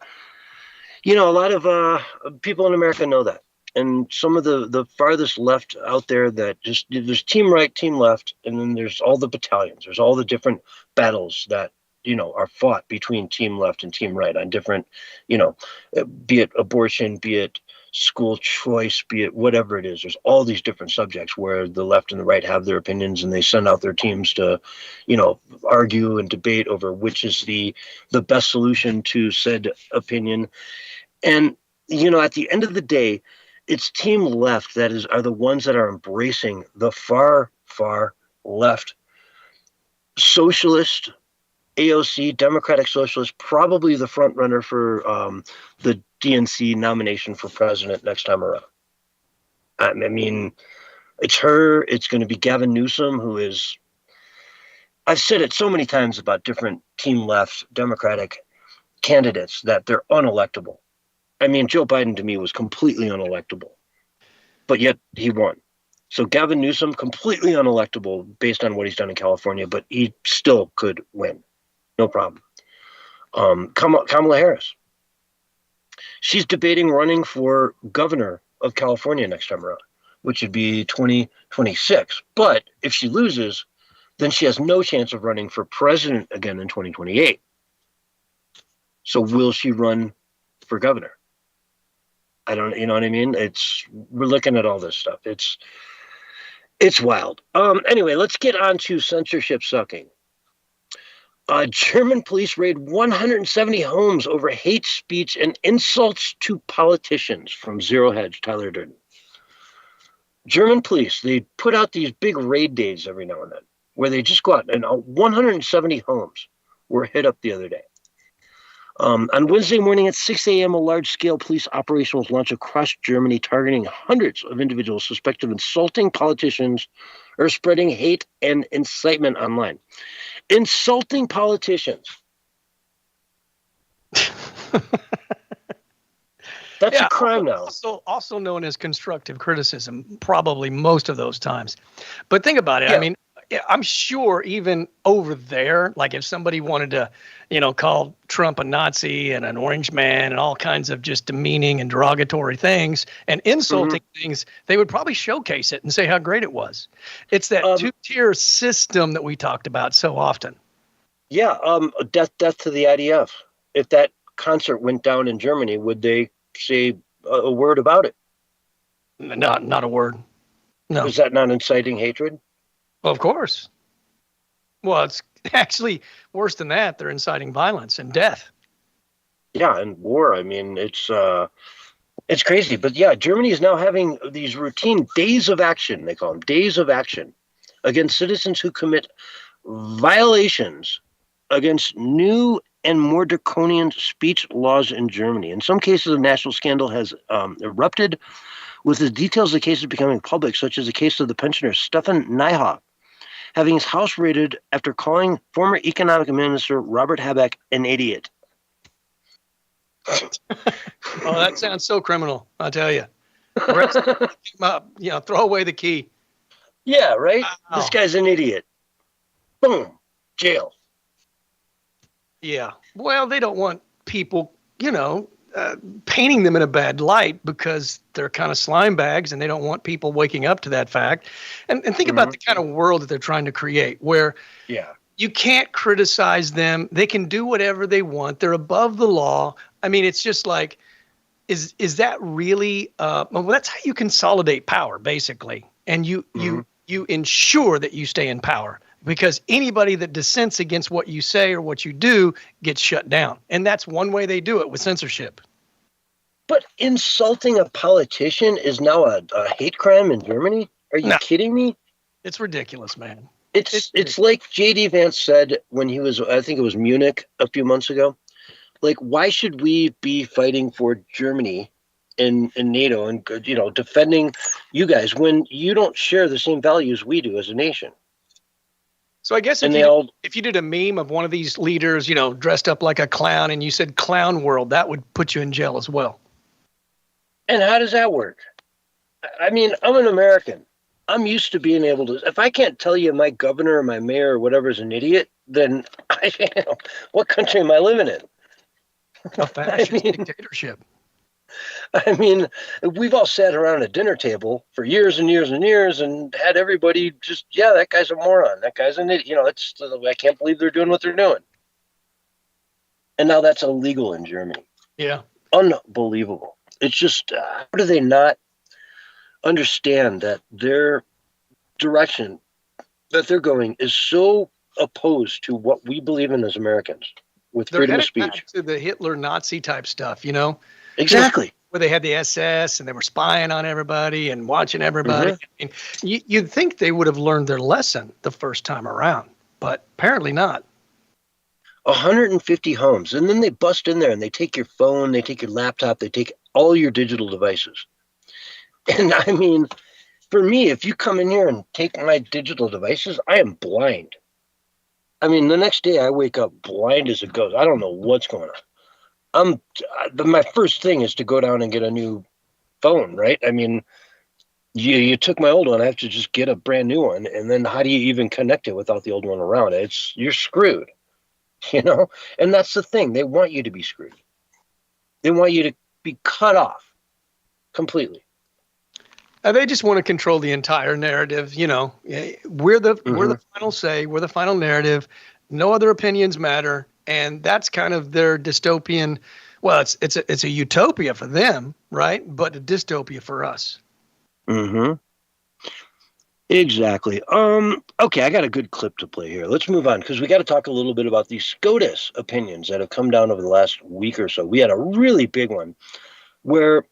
lot of people in America know that. And some of the farthest left out there, that just, there's team right, team left, and then there's all the battalions. There's all the different battles that, are fought between team left and team right on different, be it abortion, be it school choice, be it whatever it is. There's all these different subjects where the left and the right have their opinions, and they send out their teams to, argue and debate over which is the best solution to said opinion. And, at the end of the day, it's team left that are the ones that are embracing the far, far left socialist, AOC, Democratic Socialist, probably the front runner for the DNC nomination for president next time around. I mean, it's her. It's going to be Gavin Newsom, who is, I've said it so many times about different team left Democratic candidates that they're unelectable. I mean, Joe Biden to me was completely unelectable, but yet he won. So Gavin Newsom, completely unelectable based on what he's done in California, but he still could win. No problem. Kamala Harris. She's debating running for governor of California next time around, which would be 2026. But if she loses, then she has no chance of running for president again in 2028. So will she run for governor? I don't, you know what I mean? We're looking at all this stuff. It's wild. Anyway, let's get on to censorship sucking. German police raid 170 homes over hate speech and insults to politicians, from Zero Hedge, Tyler Durden. German police, they put out these big raid days every now and then, where they just go out, and 170 homes were hit up the other day. On Wednesday morning at 6 a.m., a large-scale police operation was launched across Germany, targeting hundreds of individuals suspected of insulting politicians or spreading hate and incitement online. Insulting politicians. That's a crime now. Also known as constructive criticism, probably most of those times. But think about it. Yeah. I mean, I'm sure even over there, like if somebody wanted to, call Trump a Nazi and an orange man and all kinds of just demeaning and derogatory things and insulting things, they would probably showcase it and say how great it was. It's that two-tier system that we talked about so often. Yeah, death to the IDF. If that concert went down in Germany, would they say a word about it? Not a word. No. Is that not inciting hatred? Well, of course. Well, it's actually worse than that. They're inciting violence and death. Yeah, and war. I mean, it's crazy. But yeah, Germany is now having these routine days of action. They call them days of action against citizens who commit violations against new and more draconian speech laws in Germany. In some cases, a national scandal has erupted, with the details of the cases becoming public, such as the case of the pensioner Stefan Nyhoff having his house raided after calling former economic minister Robert Habeck an idiot. Oh, that sounds so criminal, I'll tell you. Throw away the key. Yeah, right? Wow. This guy's an idiot. Boom. Jail. Yeah. Well, they don't want people, painting them in a bad light because they're kind of slime bags, and they don't want people waking up to that fact. And think about the kind of world that they're trying to create, where you can't criticize them. They can do whatever they want. They're above the law. I mean, it's just like, is that really? Well, that's how you consolidate power, basically, and you ensure that you stay in power. Because anybody that dissents against what you say or what you do gets shut down. And that's one way they do it with censorship. But insulting a politician is now a hate crime in Germany? Are you kidding me? It's ridiculous, man. It's like J.D. Vance said when he was, I think it was Munich a few months ago. Like, why should we be fighting for Germany in NATO and, defending you guys when you don't share the same values we do as a nation? So I guess if you did a meme of one of these leaders, dressed up like a clown and you said clown world, that would put you in jail as well. And how does that work? I mean, I'm an American. I'm used to being able to, if I can't tell you my governor or my mayor or whatever is an idiot, then what country am I living in? A fascist dictatorship. I mean, we've all sat around a dinner table for years and years and years and had everybody just, that guy's a moron. That guy's an idiot. I can't believe they're doing what they're doing. And now that's illegal in Germany. Yeah. Unbelievable. It's just, how do they not understand that their direction that they're going is so opposed to what we believe in as Americans with freedom of speech? Back to the Hitler Nazi type stuff, Exactly. Where they had the SS and they were spying on everybody and watching everybody. Mm-hmm. And you'd think they would have learned their lesson the first time around, but apparently not. 150 homes. And then they bust in there and they take your phone, they take your laptop, they take all your digital devices. And I mean, for me, if you come in here and take my digital devices, I am blind. I mean, the next day I wake up blind as a ghost. I don't know what's going on. My first thing is to go down and get a new phone, right? I mean, you took my old one. I have to just get a brand new one. And then how do you even connect it without the old one around? You're screwed, And that's the thing. They want you to be screwed. They want you to be cut off completely. They just want to control the entire narrative. We're the final say. We're the final narrative. No other opinions matter. And that's kind of their dystopian. Well, it's a utopia for them, right? But a dystopia for us. Mm-hmm. Exactly. Okay, I got a good clip to play here. Let's move on because we got to talk a little bit about these SCOTUS opinions that have come down over the last week or so. We had a really big one where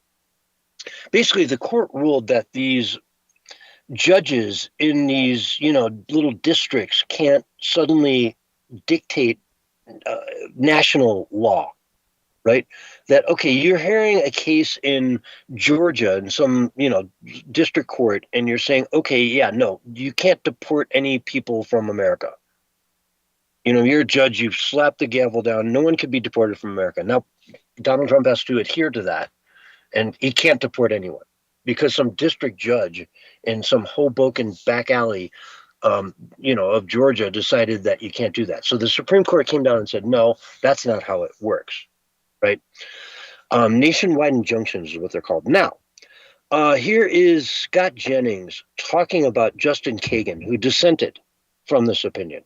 basically the court ruled that these judges in these, little districts can't suddenly dictate national law, right? That, okay, you're hearing a case in Georgia in some, district court, and you're saying, okay, no, you can't deport any people from America. You're a judge, you've slapped the gavel down, no one can be deported from America. Now, Donald Trump has to adhere to that, and he can't deport anyone because some district judge in some Hoboken back alley of Georgia decided that you can't do that. So the Supreme Court came down and said, no, that's not how it works, right? Nationwide injunctions is what they're called. Now, here is Scott Jennings talking about Justin Kagan, who dissented from this opinion.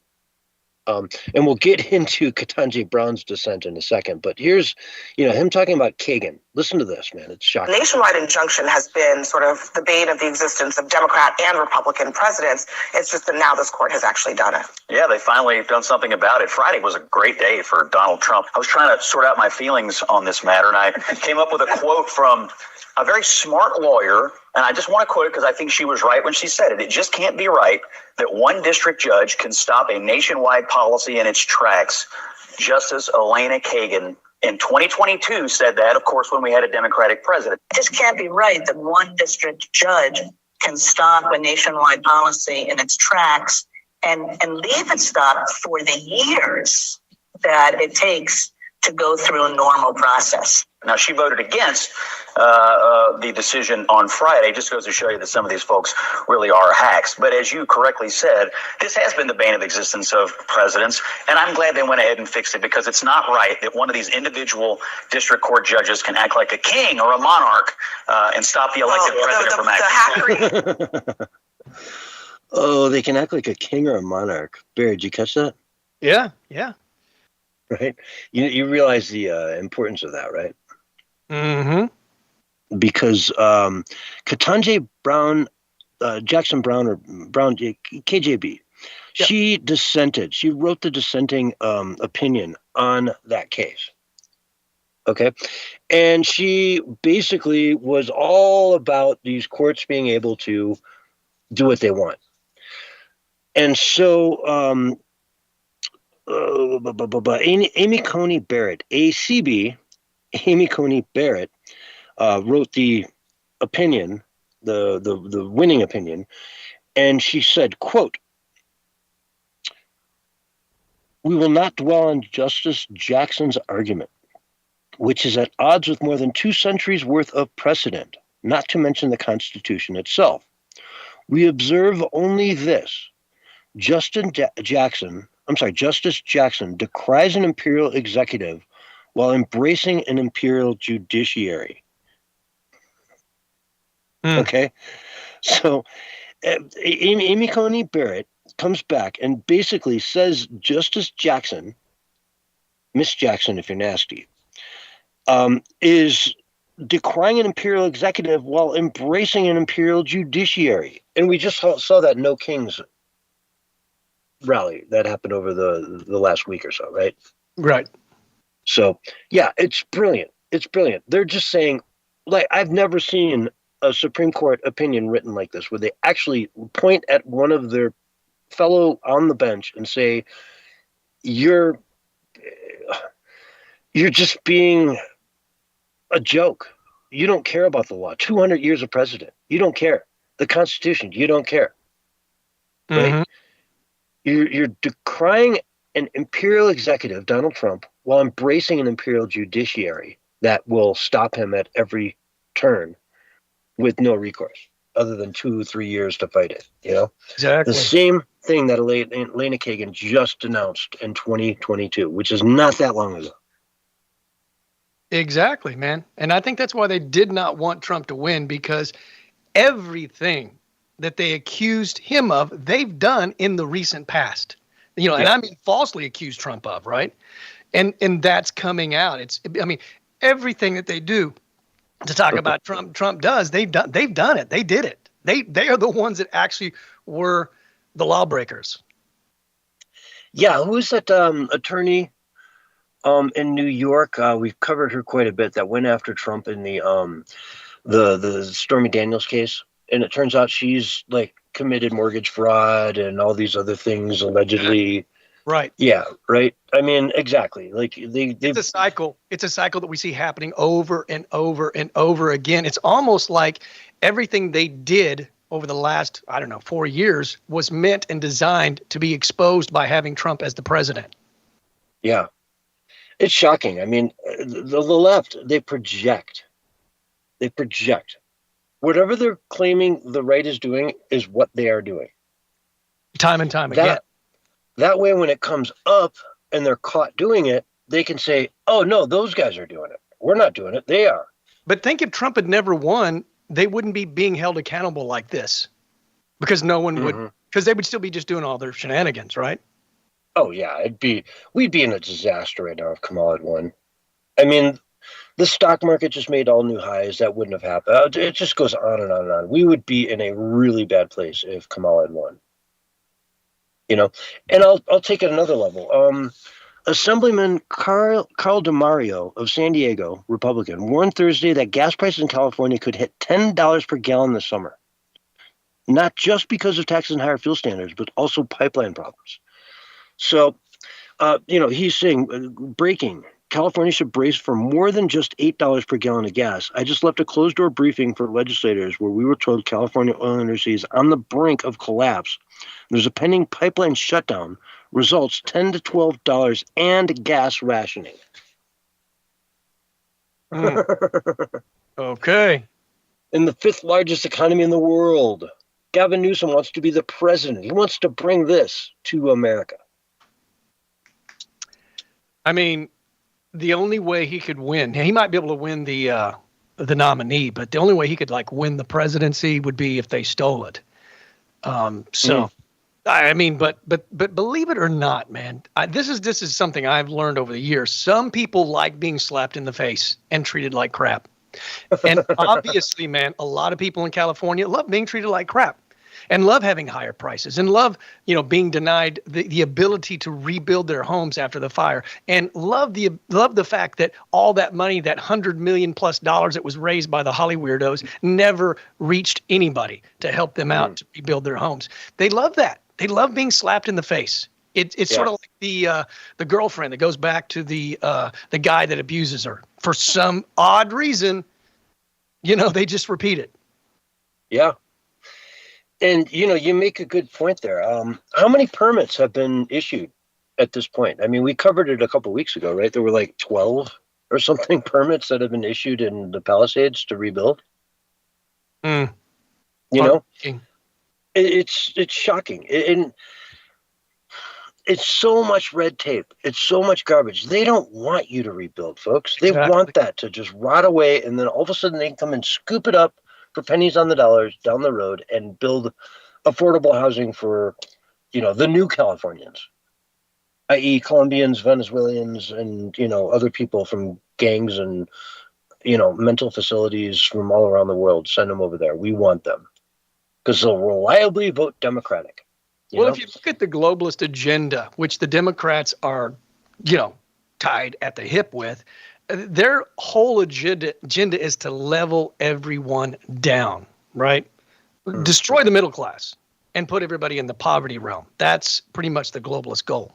And we'll get into Ketanji Brown's dissent in a second. But here's, him talking about Kagan. Listen to this, man. It's shocking. Nationwide injunction has been sort of the bane of the existence of Democrat and Republican presidents. It's just that now this court has actually done it. Yeah, they finally done something about it. Friday was a great day for Donald Trump. I was trying to sort out my feelings on this matter, and I came up with a quote from a very smart lawyer, and I just want to quote it because I think she was right when she said it. It just can't be right that one district judge can stop a nationwide policy in its tracks. Justice Elena Kagan in 2022 said that, of course, when we had a Democratic president. It just can't be right that one district judge can stop a nationwide policy in its tracks and leave it stopped for the years that it takes to go through a normal process. Now, she voted against the decision on Friday. Just goes to show you that some of these folks really are hacks. But as you correctly said, this has been the bane of existence of presidents. And I'm glad they went ahead and fixed it because it's not right that one of these individual district court judges can act like a king or a monarch and stop the elected president from acting. Oh, they can act like a king or a monarch. Barry, did you catch that? Yeah. Right? You realize the importance of that, right? Mm-hmm. because Ketanji Brown, Jackson Brown, or Brown, KJB, she dissented. She wrote the dissenting opinion on that case. Okay. And she basically was all about these courts being able to do what they want. And so Amy Coney Barrett, ACB, Amy Coney Barrett, wrote the opinion, the winning opinion, and she said, quote, "We will not dwell on Justice Jackson's argument, which is at odds with more than 2 centuries worth of precedent, not to mention the Constitution itself. We observe only this. Justice Jackson decries an imperial executive while embracing an imperial judiciary." Okay, so Amy Coney Barrett comes back and basically says Justice Jackson, Miss Jackson if you're nasty, is decrying an imperial executive while embracing an imperial judiciary. And we just saw that No Kings rally that happened over the last week or so, right? Right. So, yeah, it's brilliant. It's brilliant. They're just saying, like, I've never seen a Supreme Court opinion written like this, where they actually point at one of their fellow on the bench and say, you're just being a joke. You don't care about the law. 200 years of precedent. You don't care. The Constitution, you don't care. Right? You're decrying an imperial executive, Donald Trump, while embracing an imperial judiciary that will stop him at every turn with no recourse, other than 2-3 years to fight it. You know, Exactly. the same thing that Elena Kagan just announced in 2022, which is not that long ago. Exactly, man. And I think that's why they did not want Trump to win, because everything that they accused him of, they've done in the recent past. You know, and I mean falsely accused Trump of, right? And that's coming out. I mean, everything that they do to talk about Trump does, they've done it. They did it. They are the ones that actually were the lawbreakers. Yeah, who is that attorney in New York? We've covered her quite a bit, that went after Trump in the Stormy Daniels case, and it turns out she's like committed mortgage fraud and all these other things allegedly. Right. Yeah. Right. I mean, exactly. Like it's a cycle. It's a cycle that we see happening over and over and over again. It's almost like everything they did over the last, 4 years was meant and designed to be exposed by having Trump as the president. Yeah. It's shocking. I mean, the left, they project. Whatever they're claiming the right is doing is what they are doing. Time and time again. That way, when it comes up and they're caught doing it, they can say, oh, no, those guys are doing it. We're not doing it. They are. But think if Trump had never won, they wouldn't be being held accountable like this, because no one would, because they would still be just doing all their shenanigans, right? Oh, yeah. We'd be in a disaster right now if Kamala had won. I mean, the stock market just made all new highs. That wouldn't have happened. It just goes on and on and on. We would be in a really bad place if Kamala had won. You know, and I'll take it another level. Assemblyman Carl DeMario of San Diego, Republican, warned Thursday that gas prices in California could hit $10 per gallon this summer. Not just because of taxes and higher fuel standards, but also pipeline problems. So, he's saying, breaking, California should brace for more than just $8 per gallon of gas. I just left a closed-door briefing for legislators where we were told California oil industry is on the brink of collapse. There's a pending pipeline shutdown. Results $10 to $12 and gas rationing. Okay. In the 5th largest economy in the world, Gavin Newsom wants to be the president. He wants to bring this to America. I mean, the only way he could win, he might be able to win the nominee, but the only way he could win the presidency would be if they stole it. I mean, but believe it or not, man, this is something I've learned over the years. Some people like being slapped in the face and treated like crap. And obviously, man, a lot of people in California love being treated like crap and love having higher prices and love, being denied the ability to rebuild their homes after the fire, and love the fact that all that money, that $100 million plus that was raised by the Holly weirdos, never reached anybody to help them out to rebuild their homes. They love that. They love being slapped in the face. It's sort of like the girlfriend that goes back to the guy that abuses her for some odd reason. They just repeat it. Yeah. And, you make a good point there. How many permits have been issued at this point? I mean, we covered it a couple of weeks ago, right? There were like 12 or something permits that have been issued in the Palisades to rebuild. It's shocking. And it's so much red tape. It's so much garbage. They don't want you to rebuild, folks. They want that to just rot away. And then all of a sudden they can come and scoop it up for pennies on the dollars down the road and build affordable housing for, the new Californians, i.e. Colombians, Venezuelans, and, other people from gangs and, mental facilities from all around the world. Send them over there. We want them because they'll reliably vote Democratic. If you look at the globalist agenda, which the Democrats are, tied at the hip with, their whole agenda is to level everyone down, right? Destroy the middle class and put everybody in the poverty realm. That's pretty much the globalist goal.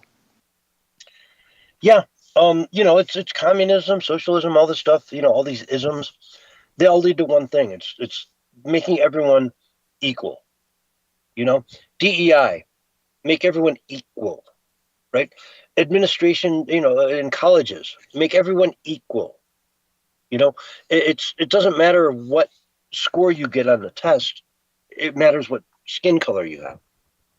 Yeah. It's communism, socialism, all this stuff, all these isms, they all lead to one thing. It's making everyone equal. DEI, make everyone equal, right? Administration, in colleges, make everyone equal. It doesn't matter what score you get on the test. It matters what skin color you have.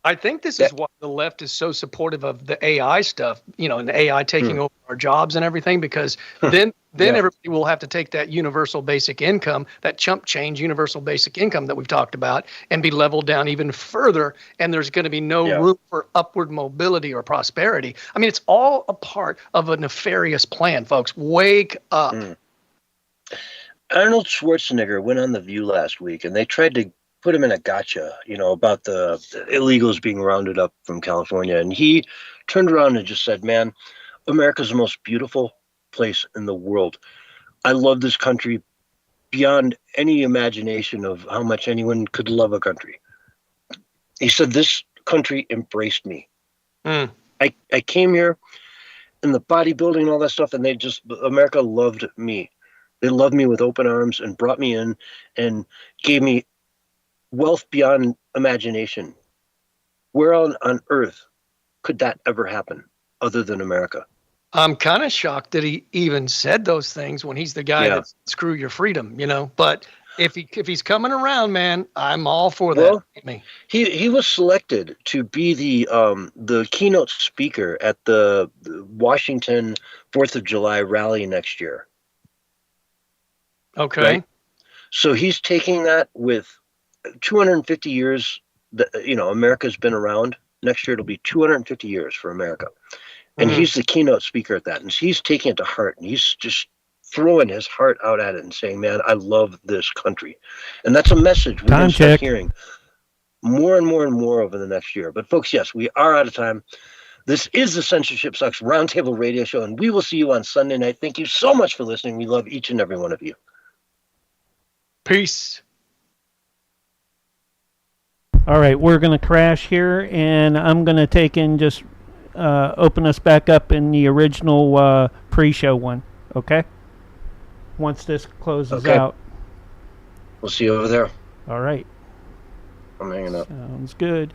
I think this is why the left is so supportive of the AI stuff, and the AI taking over our jobs and everything, because then everybody will have to take that universal basic income, that chump change universal basic income that we've talked about, and be leveled down even further. And there's going to be no room for upward mobility or prosperity. I mean, it's all a part of a nefarious plan, folks. Wake up. Arnold Schwarzenegger went on The View last week, and they tried to put him in a gotcha, about the illegals being rounded up from California. And he turned around and just said, man, America's the most beautiful place in the world. I love this country beyond any imagination of how much anyone could love a country. He said, this country embraced me. I came here in the bodybuilding and all that stuff, and America loved me. They loved me with open arms and brought me in and gave me wealth beyond imagination. Where on earth could that ever happen other than America? I'm kind of shocked that he even said those things when he's the guy that screw your freedom, But if he's coming around, man, I'm all for that. Well, he was selected to be the keynote speaker at the Washington 4th of July rally next year. Okay. Right? So he's taking that with 250 years that America's been around. Next year it'll be 250 years for America. And he's the keynote speaker at that. And he's taking it to heart. And he's just throwing his heart out at it and saying, man, I love this country. And that's a message we're going to start hearing more and more and more over the next year. But folks, yes, we are out of time. This is the Censorship Sucks Roundtable Radio Show, and we will see you on Sunday night. Thank you so much for listening. We love each and every one of you. Peace. All right, we're going to crash here, and I'm going to take in just open us back up in the original pre-show one, okay? Once this closes out. We'll see you over there. All right. I'm hanging up. Sounds good.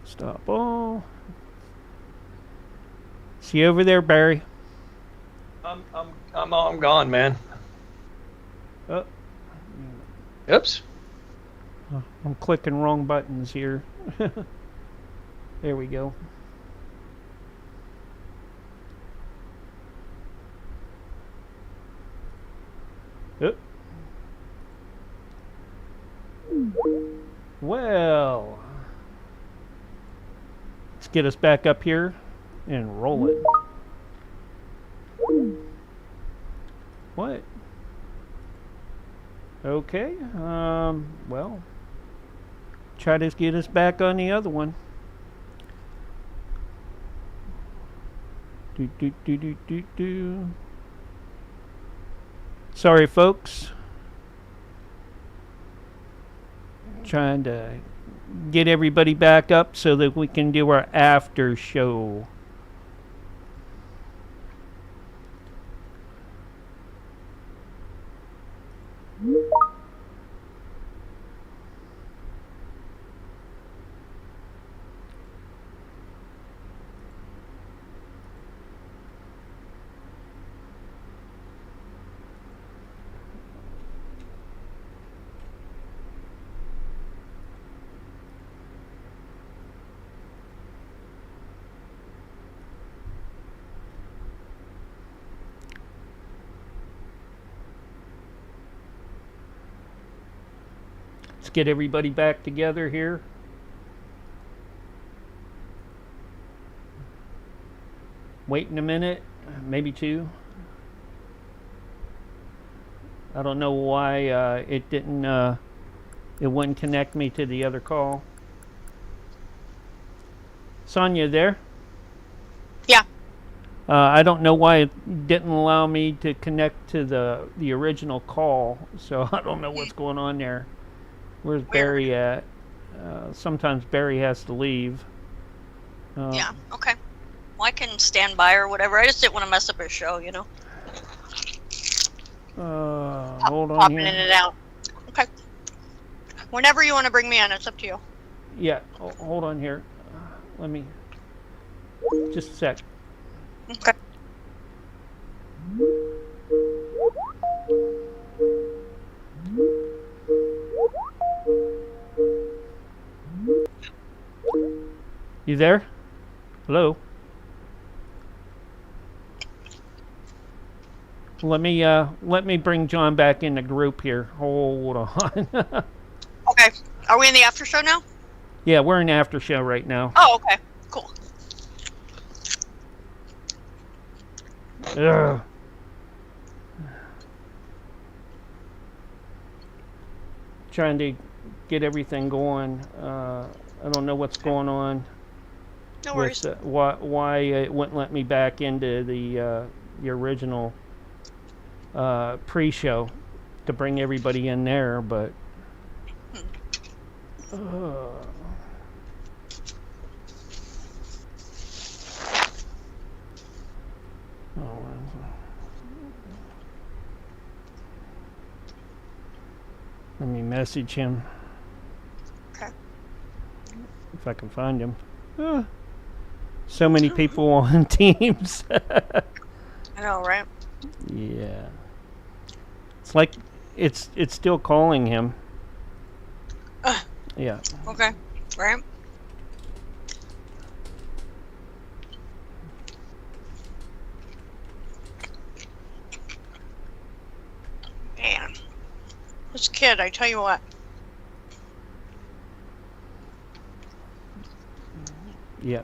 Stop all. See you over there, Barry. I'm gone, man. Oh. Oops. I'm clicking wrong buttons here. There we go. Oop. Well, let's get us back up here and roll it. What? Okay. Well, try to get us back on the other one. Do do do do do do. Sorry, folks. Trying to get everybody back up so that we can do our after show. Let's get everybody back together here. Waiting a minute, maybe two. I don't know why it didn't. It wouldn't connect me to the other call. Sonia, there? Yeah. I don't know why it didn't allow me to connect to the original call, so I don't know what's going on there. Where's Barry at? Sometimes Barry has to leave. Yeah, okay. Well, I can stand by or whatever. I just didn't want to mess up his show, you know. Hold on Popping here. in and out. Okay. Whenever you want to bring me in, it's up to you. Yeah, hold on here. Let me... Just a sec. Okay. You there? Hello? Let me bring John back in the group here. Hold on. Okay. Are we in the after show now? Yeah, we're in after show right now. Oh, okay. Cool. Ugh. Trying to get everything going. I don't know what's going on. No worries. With, why it wouldn't let me back into the original pre-show to bring everybody in there, but let me message him. Okay. If I can find him. So many people on Teams. I know, right? Yeah. It's like it's still calling him. Yeah. Okay. Right. Man. This kid, I tell you what. Yeah.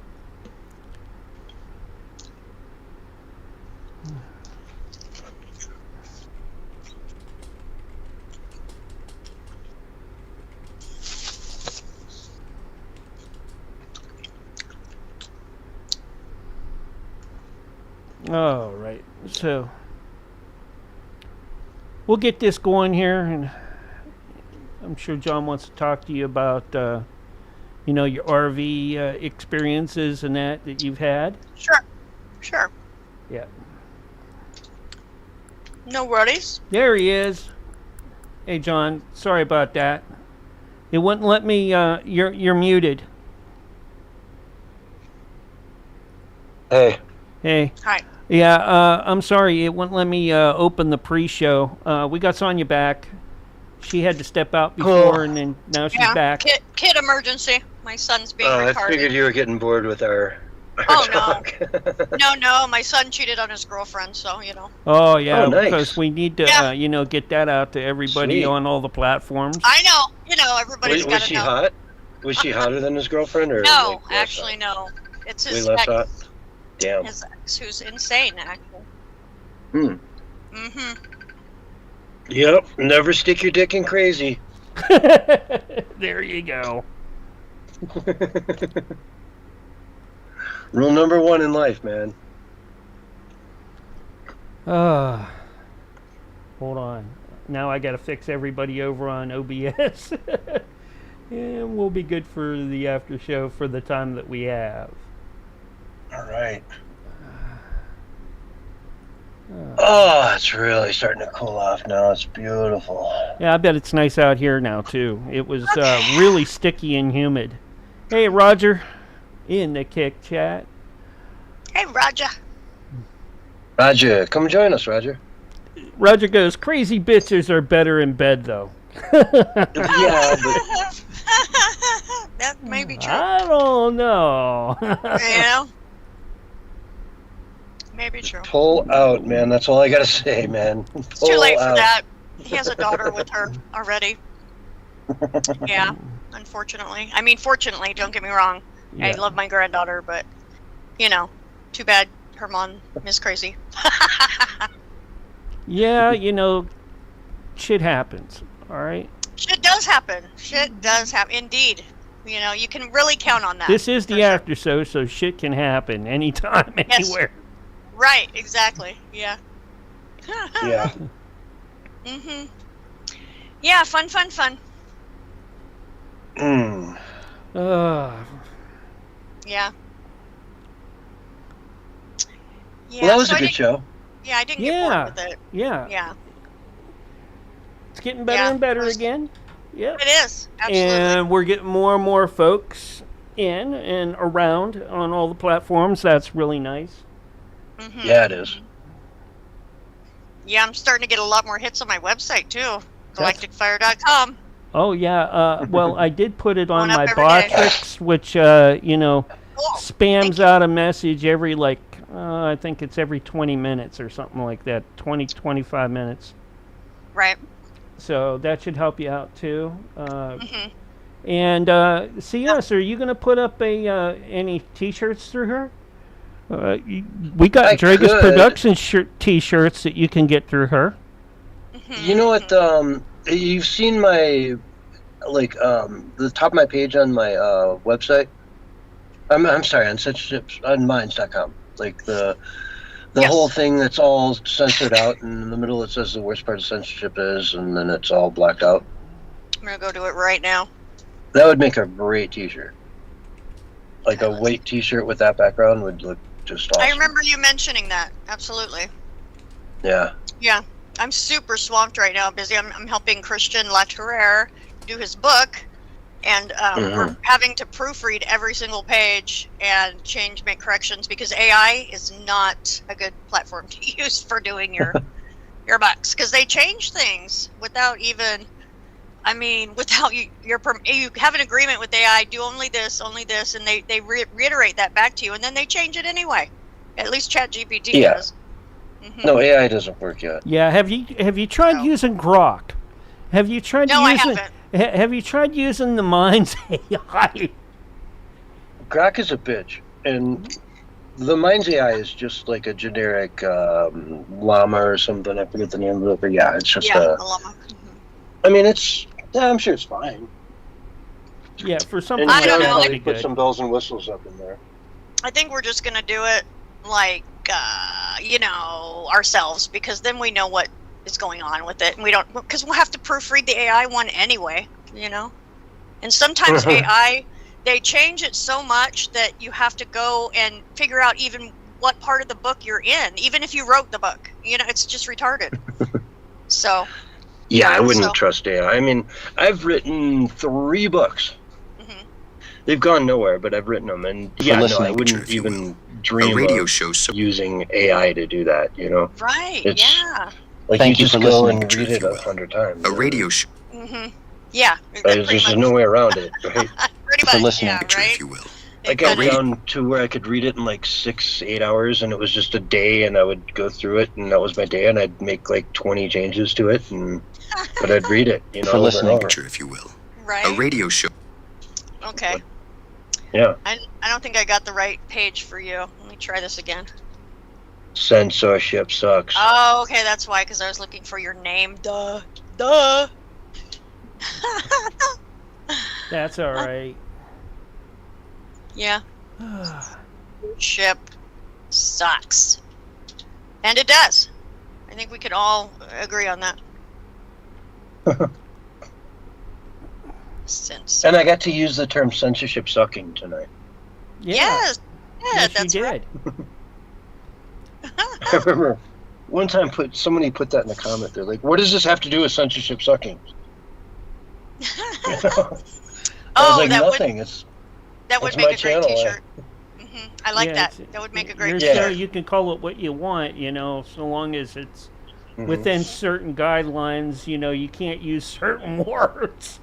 All right, so we'll get this going here, and I'm sure John wants to talk to you about, your RV experiences and that you've had. Sure. Yeah. No worries. There he is. Hey, John. Sorry about that. It wouldn't let me. You're muted. Hey. Hey. Hi. Yeah, I'm sorry, it wouldn't let me open the pre-show. We got Sonya back. She had to step out before, and then now she's back. Kid emergency. My son's being I retarded. figured you were getting bored with our Oh, talk. No. My son cheated on his girlfriend, so, you know. Oh, yeah, Oh, nice. because we need to, get that out to everybody Sweet. on all the platforms. I know. Everybody's got Was to she know. hot? Was she hotter than his girlfriend? Or No, like, actually, no. It's his way less ex. hot? Damn. His ex, who's insane, actually. Hmm. Mm-hmm. Yep. Never stick your dick in crazy. There you go. Rule number 1 in life, man. Hold on. Now I got to fix everybody over on OBS. And we'll be good for the after show for the time that we have. All right. Oh, it's really starting to cool off now. It's beautiful. Yeah, I bet it's nice out here now, too. It was really sticky and humid. Hey, Roger, in the Kick Chat. Hey, Roger. Roger, come join us, Roger. Roger goes, crazy bitches are better in bed, though. Yeah, but That may be true. I don't know. You know? Maybe true. pull out, man. That's all I gotta say, man. It's too late for that. He has a daughter with her already. Yeah, unfortunately. I mean, fortunately, don't get me wrong. I Yeah. love my granddaughter, but, you know, too bad her mom is crazy. Yeah, you know, shit happens, all right? Shit does happen. Shit does happen. Indeed. You know, you can really count on that. This is the for sure. after show, so shit can happen anytime, Yes. anywhere. Right, exactly. Yeah. Yeah. Mhm. Yeah, fun. Mm. Yeah. Yeah. Well, that was so a I good didn't- show. Yeah, I didn't Yeah. get bored with it. Yeah, Yeah, it's getting better Yeah, and better it was- again. Yep. it is. Absolutely. And we're getting more and more folks in and around on all the platforms. That's really nice. Mhm. Yeah, it is. Yeah, I'm starting to get a lot more hits on my website too. GalacticFire.com. Oh, yeah. Well, I did put it on Going up my every day. Botrix, which, you know, Cool. spams out a message every, like, I think it's every 20 minutes or something like that. 20, 25 minutes. Right. So that should help you out, too. Mhm. And CS, are you going to put up any T-shirts through her? We got I Dragus could. Production T-shirts that you can get through her. Mhm. You know what? You've seen my, like, the top of my page on my website. I'm sorry, on censorship on minds.com. Like the Yes. whole thing that's all censored out, and in the middle it says the worst part of censorship is, and then it's all blacked out. I'm gonna go do it right now. That would make a great T-shirt. Like a white T-shirt with that background would look just awesome. I remember you mentioning that. Absolutely. Yeah. Yeah. I'm super swamped right now. Busy. I'm helping Christian Latoureur do his book, and we're having to proofread every single page and make corrections because AI is not a good platform to use for doing your books because they change things without even. I mean, without you have an agreement with AI, do only this, and they reiterate that back to you, and then they change it anyway. At least ChatGPT Yeah. does. Mhm. No, AI doesn't work yet. Yeah, have you tried No. using Grok? Have you tried No, I using haven't. Have you tried using the Minds AI? Grok is a bitch, and the Minds AI is just like a generic llama or something. I forget the name of it, but yeah, it's just Yeah, a llama. I mean, I'm sure it's fine. Yeah, for something And I like don't that, know, it'd probably be put good. some bells and whistles up in there. I think we're just gonna do it like ourselves because then we know what is going on with it, and we don't because we'll have to proofread the AI one anyway, And sometimes AI they change it so much that you have to go and figure out even what part of the book you're in, even if you wrote the book. It's just retarded. So. Yeah, I wouldn't So- trust AI. I mean, I've written 3 books. Mhm. They've gone nowhere, but I've written them, and yeah, no, I listening wouldn't picture, if you even dream A radio of show. So using AI to do that. Right. It's- Yeah. Like Thank you you just for go listening, and picture, read if it you will. 100 times. a radio show. Mhm. Yeah. There's just no way around it, right? Pretty For much. listening, Yeah. picture, Right. if you will. I got Kinda- down to where I could read it in like 6-8 hours, and it was just a day, and I would go through it, and that was my day, and I'd make like 20 changes to it, but I'd read it, For over and listening, over. picture, if you will. Right. A radio show. Okay. Yeah. I don't think I got the right page for you. Let me try this again. Censorship sucks. Oh, okay, that's why. Because I was looking for your name. Duh. Duh. That's all right. Yeah. Ship sucks. And it does. I think we could all agree on that. And I got to use the term censorship sucking tonight. Yeah. Yes. Yeah, Yes, that's you right. did. I remember one time somebody put that in the comment. They're like, "What does this have to do with censorship sucking?" I was like, that nothing. would It's that would it's make my a great channel, T-shirt. I like Yeah, that. it's- That would make a Your great Yeah. show, T-shirt. you can call it what you want, you know, so long as it's Mhm. within certain guidelines. You know, you can't use certain words.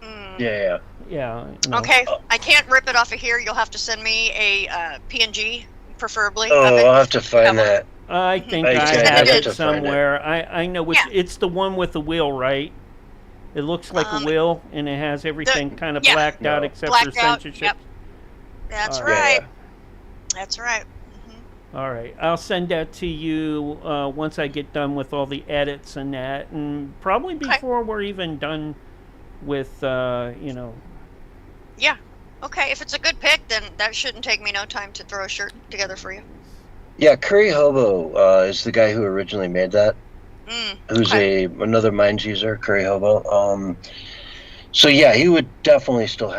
Mm. Yeah. Yeah. You know. Okay, I can't rip it off of here. You'll have to send me a PNG, preferably. Oh, of it. I'll have to find that. I think I I can't- have I'd have it to find it. somewhere. I know which. Yeah. It's the one with the wheel, right? It looks like a wheel, and it has everything kind of yeah. blacked out No. except for Blacked out, censorship. yep. That's All right. Yeah. That's right. All right, I'll send that to you once I get done with all the edits and that, and probably before we're even done with, you know. Yeah. Okay, if it's a good pick, then that shouldn't take me no time to throw a shirt together for you. Yeah, Curry Hobo is the guy who originally made that. Who's another Minds user, Curry Hobo. So yeah, he would definitely still have